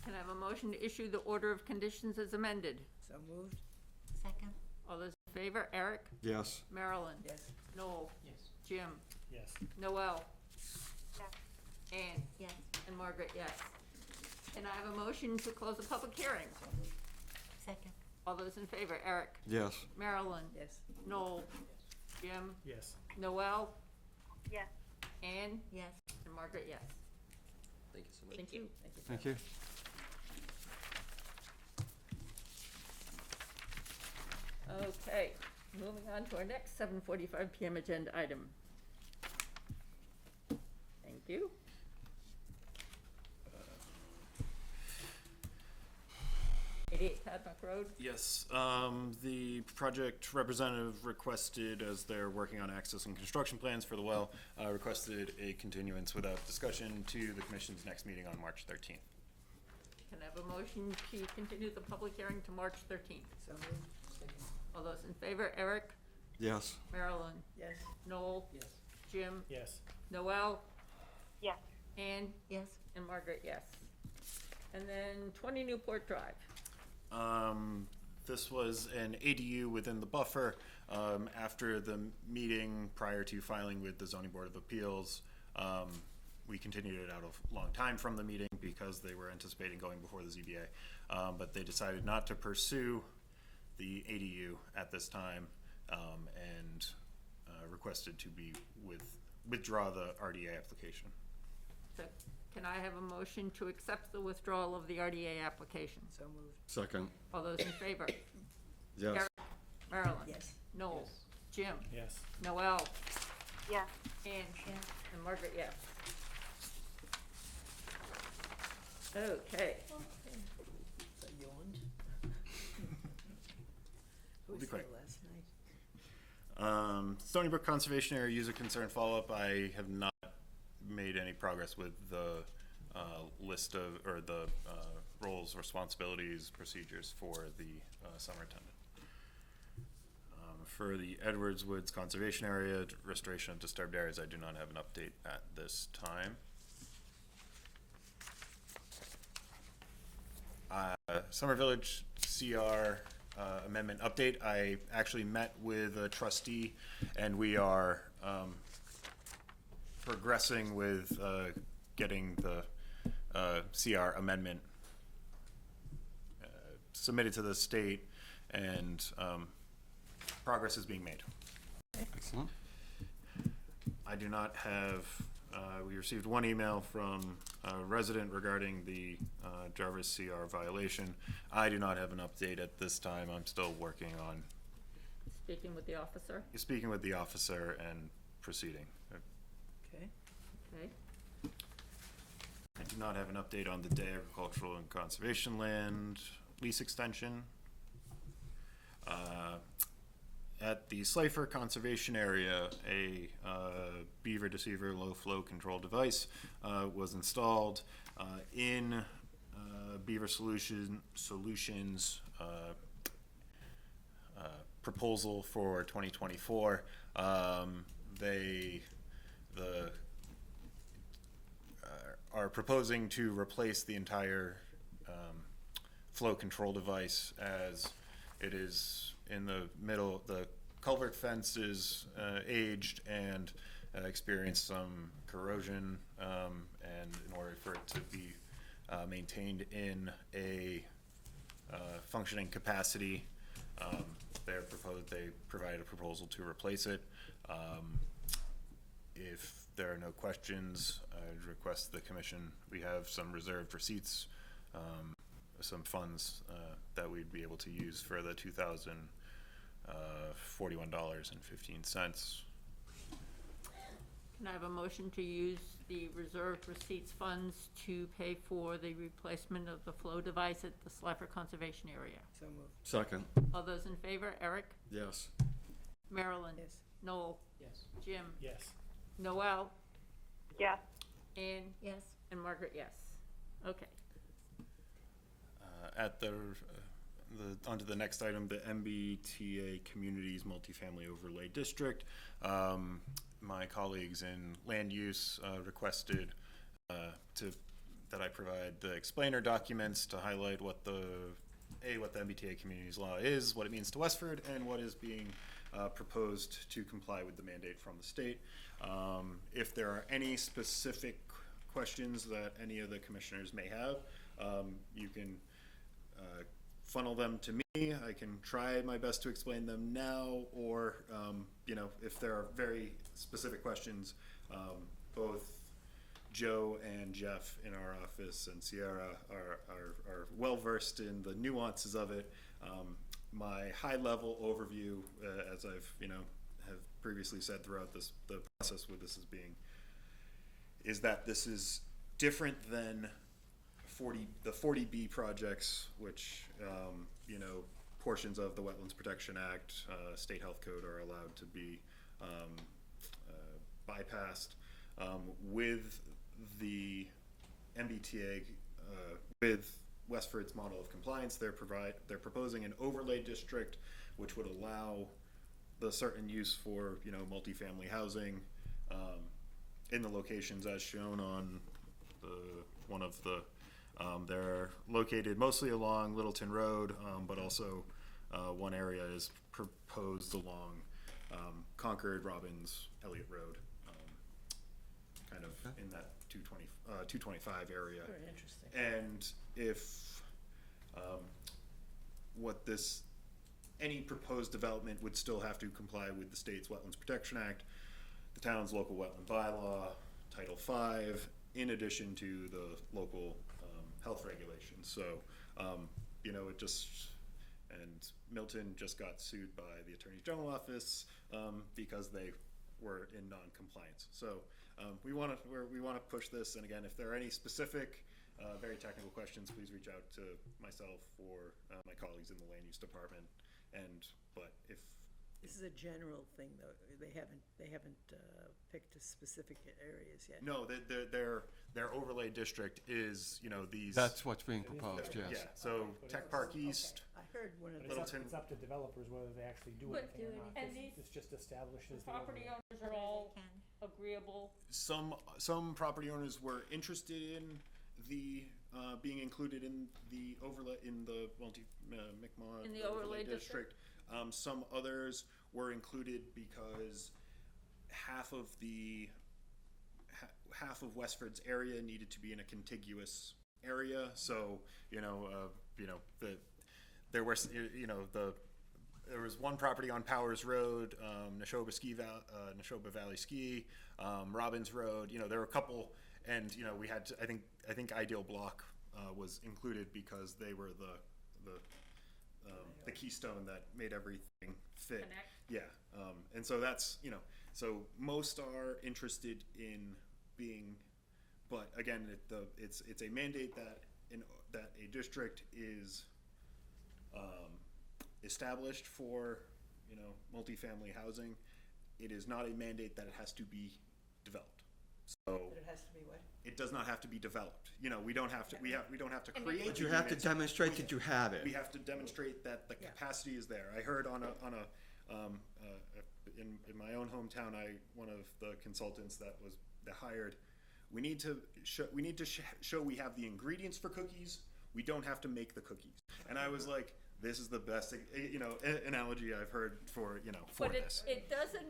[SPEAKER 1] can I have a motion to issue the order of conditions as amended?
[SPEAKER 5] So moved?
[SPEAKER 6] Second.
[SPEAKER 1] All those in favor? Eric?
[SPEAKER 3] Yes.
[SPEAKER 1] Marilyn?
[SPEAKER 5] Yes.
[SPEAKER 1] Noel?
[SPEAKER 10] Yes.
[SPEAKER 1] Jim?
[SPEAKER 8] Yes.
[SPEAKER 1] Noel?
[SPEAKER 6] Yes.
[SPEAKER 1] Anne?
[SPEAKER 6] Yes.
[SPEAKER 1] And Margaret, yes. And I have a motion to close the public hearing.
[SPEAKER 6] Second.
[SPEAKER 1] All those in favor? Eric?
[SPEAKER 3] Yes.
[SPEAKER 1] Marilyn?
[SPEAKER 5] Yes.
[SPEAKER 1] Noel? Jim?
[SPEAKER 8] Yes.
[SPEAKER 1] Noel?
[SPEAKER 6] Yes.
[SPEAKER 1] Anne?
[SPEAKER 6] Yes.
[SPEAKER 1] And Margaret, yes.
[SPEAKER 10] Thank you so much.
[SPEAKER 1] Thank you.
[SPEAKER 3] Thank you.
[SPEAKER 1] Okay, moving on to our next 7:45 PM agenda item. Thank you. 88 Tadmuck Road.
[SPEAKER 2] Yes, the project representative requested, as they're working on access and construction plans for the well, requested a continuance without discussion to the commission's next meeting on March 13th.
[SPEAKER 1] Can I have a motion to continue the public hearing to March 13th?
[SPEAKER 5] So moved?
[SPEAKER 1] All those in favor? Eric?
[SPEAKER 3] Yes.
[SPEAKER 1] Marilyn?
[SPEAKER 5] Yes.
[SPEAKER 1] Noel?
[SPEAKER 10] Yes.
[SPEAKER 1] Jim?
[SPEAKER 8] Yes.
[SPEAKER 1] Noel?
[SPEAKER 6] Yes.
[SPEAKER 1] Anne?
[SPEAKER 6] Yes.
[SPEAKER 1] And Margaret, yes. And then 20 Newport Drive.
[SPEAKER 2] This was an ADU within the buffer. After the meeting prior to filing with the Zoning Board of Appeals, we continued it out a long time from the meeting because they were anticipating going before the ZBA. But they decided not to pursue the ADU at this time and requested to withdraw the RDA application.
[SPEAKER 1] So can I have a motion to accept the withdrawal of the RDA application?
[SPEAKER 5] So moved?
[SPEAKER 3] Second.
[SPEAKER 1] All those in favor?
[SPEAKER 3] Yes.
[SPEAKER 1] Eric? Marilyn?
[SPEAKER 5] Yes.
[SPEAKER 1] Noel? Jim?
[SPEAKER 8] Yes.
[SPEAKER 1] Noel?
[SPEAKER 6] Yes.
[SPEAKER 1] Anne?
[SPEAKER 6] Yes.
[SPEAKER 1] And Margaret, yes. Okay.
[SPEAKER 5] So yawned? Who
[SPEAKER 2] We'll be
[SPEAKER 5] was here
[SPEAKER 2] quick.
[SPEAKER 5] last night?
[SPEAKER 2] Stony Brook Conservation Area User Concern Follow-up. I have not made any progress with the list of, or the roles, responsibilities, procedures for the superintendent. For the Edwards Woods Conservation Area, restoration of disturbed areas, I do not have an update at this time. Summer Village CR amendment update. I actually met with a trustee and we are progressing with getting the CR amendment submitted to the state, and progress is being made.
[SPEAKER 3] Excellent.
[SPEAKER 2] I do not have, we received one email from a resident regarding the Jarvis CR violation. I do not have an update at this time. I'm still working on
[SPEAKER 1] Speaking with the officer.
[SPEAKER 2] speaking with the officer and proceeding.
[SPEAKER 5] Okay.
[SPEAKER 1] Okay.
[SPEAKER 2] I do not have an update on the Day Agricultural and Conservation Land lease extension. At the Slifer Conservation Area, a beaver deceiver low flow control device was installed in Beaver Solutions proposal for 2024. They are proposing to replace the entire flow control device as it is in the middle. The culvert fence is aged and experienced some corrosion, and in order for it to be maintained in a functioning capacity, they provide a proposal to replace it. If there are no questions, I'd request the commission, we have some reserved receipts, some funds that we'd be able to use for the $2,041.15.
[SPEAKER 1] Can I have a motion to use the reserved receipts funds to pay for the replacement of the flow device at the Slapper Conservation Area?
[SPEAKER 5] So moved.
[SPEAKER 3] Second.
[SPEAKER 1] All those in favor? Eric?
[SPEAKER 3] Yes.
[SPEAKER 1] Marilyn?
[SPEAKER 5] Yes.
[SPEAKER 1] Noel?
[SPEAKER 10] Yes.
[SPEAKER 1] Jim?
[SPEAKER 8] Yes.
[SPEAKER 1] Noel?
[SPEAKER 6] Yes.
[SPEAKER 1] Ann?
[SPEAKER 6] Yes.
[SPEAKER 1] And Margaret, yes. Okay.
[SPEAKER 2] Onto the next item, the MBTA Communities Multifamily Overlay District. My colleagues in land use requested that I provide the explainer documents to highlight what the MBTA Communities Law is, what it means to Westford, and what is being proposed to comply with the mandate from the state. If there are any specific questions that any of the commissioners may have, you can funnel them to me. I can try my best to explain them now, or if there are very specific questions, both Joe and Jeff in our office and Sierra are well versed in the nuances of it. My high level overview, as I've have previously said throughout the process with this is that this is different than the 40B projects, which portions of the Wetlands Protection Act, State Health Code are allowed to be bypassed. With the MBTA, with Westford's model of compliance, they're proposing an overlay district, which would allow the certain use for multifamily housing in the locations as shown on one of the. They're located mostly along Littleton Road, but also one area is proposed along Concord, Robbins, Elliott Road, kind of in that 225 area.
[SPEAKER 5] Very interesting.
[SPEAKER 2] And if any proposed development would still have to comply with the state's Wetlands Protection Act, the town's local wetland bylaw, Title V, in addition to the local health regulations. So, and Milton just got sued by the Attorney General office because they were in non-compliance. So we want to push this. And again, if there are any specific, very technical questions, please reach out to myself or my colleagues in the land use department. But if
[SPEAKER 5] This is a general thing, though. They haven't picked a specific areas yet.
[SPEAKER 2] no, their overlay district is these.
[SPEAKER 3] That's what's being proposed, yes.
[SPEAKER 2] Yeah. So Tech Park East.
[SPEAKER 5] I heard one of
[SPEAKER 8] But
[SPEAKER 5] the.
[SPEAKER 8] it's up to developers whether they actually do
[SPEAKER 1] But
[SPEAKER 8] anything or not.
[SPEAKER 1] and
[SPEAKER 8] This just establishes the
[SPEAKER 1] Property
[SPEAKER 8] overlay.
[SPEAKER 1] owners are all agreeable.
[SPEAKER 2] Some property owners were interested in the being included in the overlay in the McMod
[SPEAKER 1] In the overlay district.
[SPEAKER 2] Some others were included because half of Westford's area needed to be in a contiguous area. So there was one property on Powers Road, Neshoba Valley Ski, Robbins Road. There were a couple, and we had to, I think Ideal Block was included because they were the keystone that made everything fit.
[SPEAKER 1] Connect.
[SPEAKER 2] Yeah, and so that's so most are interested in being, but again, it's a mandate that a district is established for multifamily housing. It is not a mandate that it has to be developed. So
[SPEAKER 5] But it has to be what?
[SPEAKER 2] it does not have to be developed. We don't have to. We don't have to create.
[SPEAKER 3] But
[SPEAKER 2] the
[SPEAKER 3] you have to
[SPEAKER 2] units.
[SPEAKER 3] demonstrate that you have it.
[SPEAKER 2] We have to demonstrate that the capacity is there. I heard in my own hometown, one of the consultants that hired, we need to show we have the ingredients for cookies. We don't have to make the cookies. And I was like, this is the best, analogy I've heard for, for
[SPEAKER 1] But
[SPEAKER 2] this.
[SPEAKER 1] it doesn't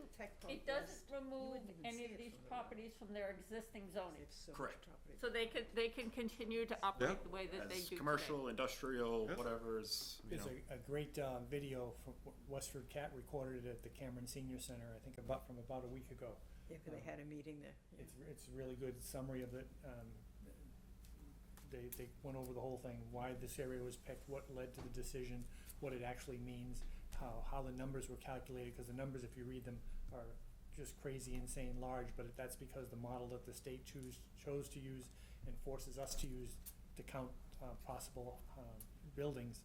[SPEAKER 1] remove any of these properties from their existing zoning.
[SPEAKER 2] Correct.
[SPEAKER 1] So they can continue to operate the way that they
[SPEAKER 2] As
[SPEAKER 1] do today.
[SPEAKER 2] commercial, industrial, whatever is,
[SPEAKER 8] There's a great video from WestfordCAT recorded at the Cameron Senior Center, I think from about a week ago.
[SPEAKER 5] Yeah, 'cause they had a meeting there.
[SPEAKER 8] It's a really good summary of it. They went over the whole thing, why this area was picked, what led to the decision, what it actually means, how the numbers were calculated, because the numbers, if you read them, are just crazy, insane, large, but that's because the model that the state chose to use and forces us to use to count possible buildings,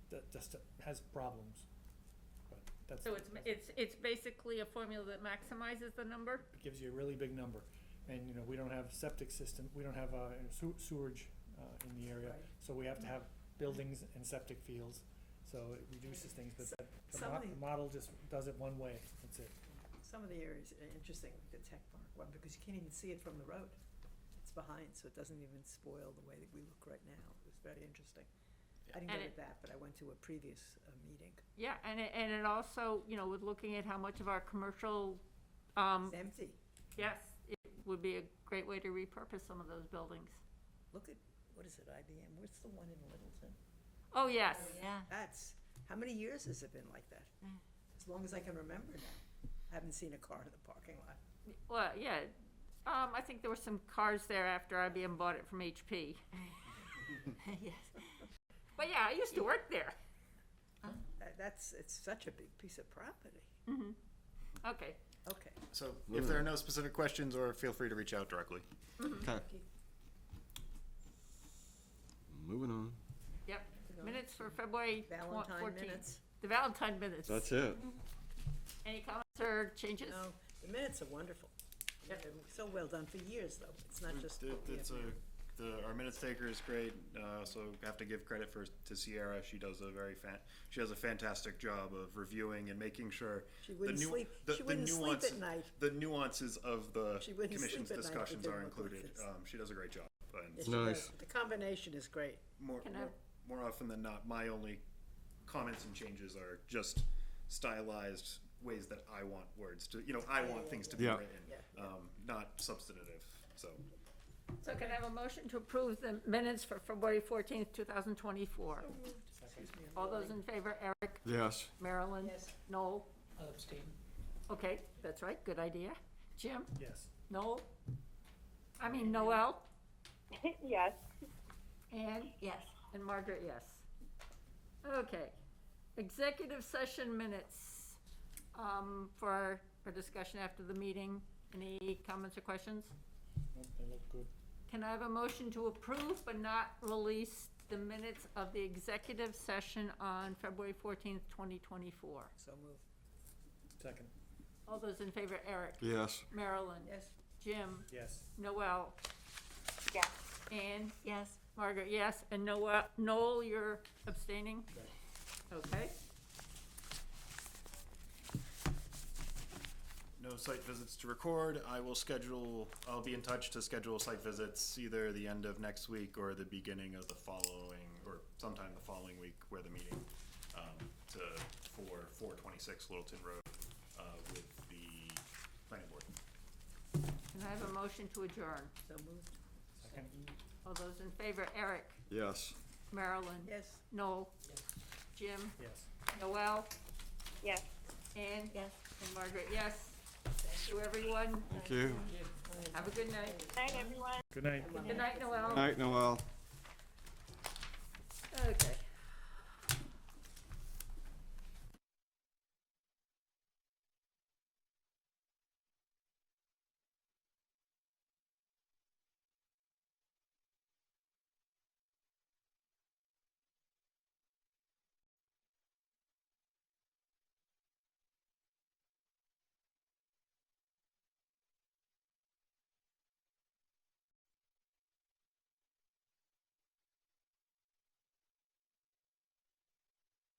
[SPEAKER 8] that just has problems. But that's.
[SPEAKER 1] So it's basically a formula that maximizes the number?
[SPEAKER 8] It gives you a really big number. And, we don't have septic system, we don't have sewerage in the area, so we have to have buildings and septic fields, so it reduces things, but the model just does it one way, that's it.
[SPEAKER 5] Some of the areas are interesting, like the tech park one, because you can't even see it from the road. It's behind, so it doesn't even spoil the way that we look right now. It was very interesting. I didn't go to that, but I went to a previous meeting.
[SPEAKER 1] Yeah, and it also, with looking at how much of our commercial,
[SPEAKER 5] It's empty.
[SPEAKER 1] yes, it would be a great way to repurpose some of those buildings.
[SPEAKER 5] Look at, what is it, IBM? What's the one in Littleton?
[SPEAKER 1] Oh, yes.
[SPEAKER 6] Yeah.
[SPEAKER 5] That's, how many years has it been like that? As long as I can remember now. I haven't seen a car in the parking lot.
[SPEAKER 1] Well, yeah, I think there were some cars there after IBM bought it from HP.
[SPEAKER 6] Yes.
[SPEAKER 1] But yeah, I used to work there.
[SPEAKER 5] It's such a big piece of property.
[SPEAKER 1] Mm-hmm. Okay.
[SPEAKER 5] Okay.
[SPEAKER 2] So if there are no specific questions, or feel free to reach out directly.
[SPEAKER 3] Okay. Moving on.
[SPEAKER 1] Yep. Minutes for February 14th.
[SPEAKER 5] Valentine minutes.
[SPEAKER 1] The Valentine minutes.
[SPEAKER 3] That's it.
[SPEAKER 1] Any comments or changes?
[SPEAKER 5] No, the minutes are wonderful.
[SPEAKER 1] Yep.
[SPEAKER 5] They're so well done for years, though. It's not just.
[SPEAKER 2] Our minutes taker is great. Also have to give credit to Sierra. She does a fantastic job of reviewing and making sure
[SPEAKER 5] She wouldn't sleep. She wouldn't sleep at night.
[SPEAKER 2] The nuances of the
[SPEAKER 5] She wouldn't
[SPEAKER 2] commission's
[SPEAKER 5] sleep at night if
[SPEAKER 2] discussions
[SPEAKER 5] it
[SPEAKER 2] are
[SPEAKER 5] didn't look like
[SPEAKER 2] included.
[SPEAKER 5] this.
[SPEAKER 2] She does a great job. And
[SPEAKER 5] Yes, she
[SPEAKER 3] Nice.
[SPEAKER 5] does. The combination is great.
[SPEAKER 2] more often than not, my only comments and changes are just stylized ways that I want words to, I want things to be written, not substantive, so.
[SPEAKER 1] So can I have a motion to approve the minutes for February 14th, 2024? All those in favor, Eric?
[SPEAKER 3] Yes.
[SPEAKER 1] Marilyn?
[SPEAKER 5] Yes.
[SPEAKER 1] Noel?
[SPEAKER 10] I'll abstain.
[SPEAKER 1] Okay, that's right, good idea. Jim?
[SPEAKER 8] Yes.
[SPEAKER 1] Noel? Noel?
[SPEAKER 6] Yes.
[SPEAKER 1] Ann?
[SPEAKER 6] Yes.
[SPEAKER 1] And Margaret, yes. Okay. Executive session minutes for our discussion after the meeting. Any comments or questions?
[SPEAKER 8] Nope, they look good.
[SPEAKER 1] Can I have a motion to approve but not release the minutes of the executive session on February 14th, 2024?
[SPEAKER 5] So moved.
[SPEAKER 8] Second.
[SPEAKER 1] All those in favor, Eric?
[SPEAKER 3] Yes.
[SPEAKER 1] Marilyn?
[SPEAKER 5] Yes.
[SPEAKER 1] Jim?
[SPEAKER 8] Yes.
[SPEAKER 1] Noel?
[SPEAKER 6] Yes.
[SPEAKER 1] Ann?
[SPEAKER 6] Yes.
[SPEAKER 1] Margaret, yes. And Noel, you're abstaining? Okay.
[SPEAKER 2] No site visits to record. I'll be in touch to schedule site visits either the end of next week or the beginning of the following, or sometime the following week where the meeting, for 426 Littleton Road, with the planning board.
[SPEAKER 1] Can I have a motion to adjourn?
[SPEAKER 5] So moved.
[SPEAKER 8] Second.
[SPEAKER 1] All those in favor, Eric?
[SPEAKER 3] Yes.
[SPEAKER 1] Marilyn?
[SPEAKER 5] Yes.
[SPEAKER 1] Noel? Jim?
[SPEAKER 8] Yes.
[SPEAKER 1] Noel?
[SPEAKER 6] Yes.
[SPEAKER 1] Ann?
[SPEAKER 6] Yes.
[SPEAKER 1] And Margaret, yes. Thank you, everyone.
[SPEAKER 3] Thank you.
[SPEAKER 1] Have a good night.
[SPEAKER 6] Night, everyone.
[SPEAKER 8] Good night.
[SPEAKER 1] Good night, Noel.
[SPEAKER 3] Night, Noel.
[SPEAKER 1] Okay.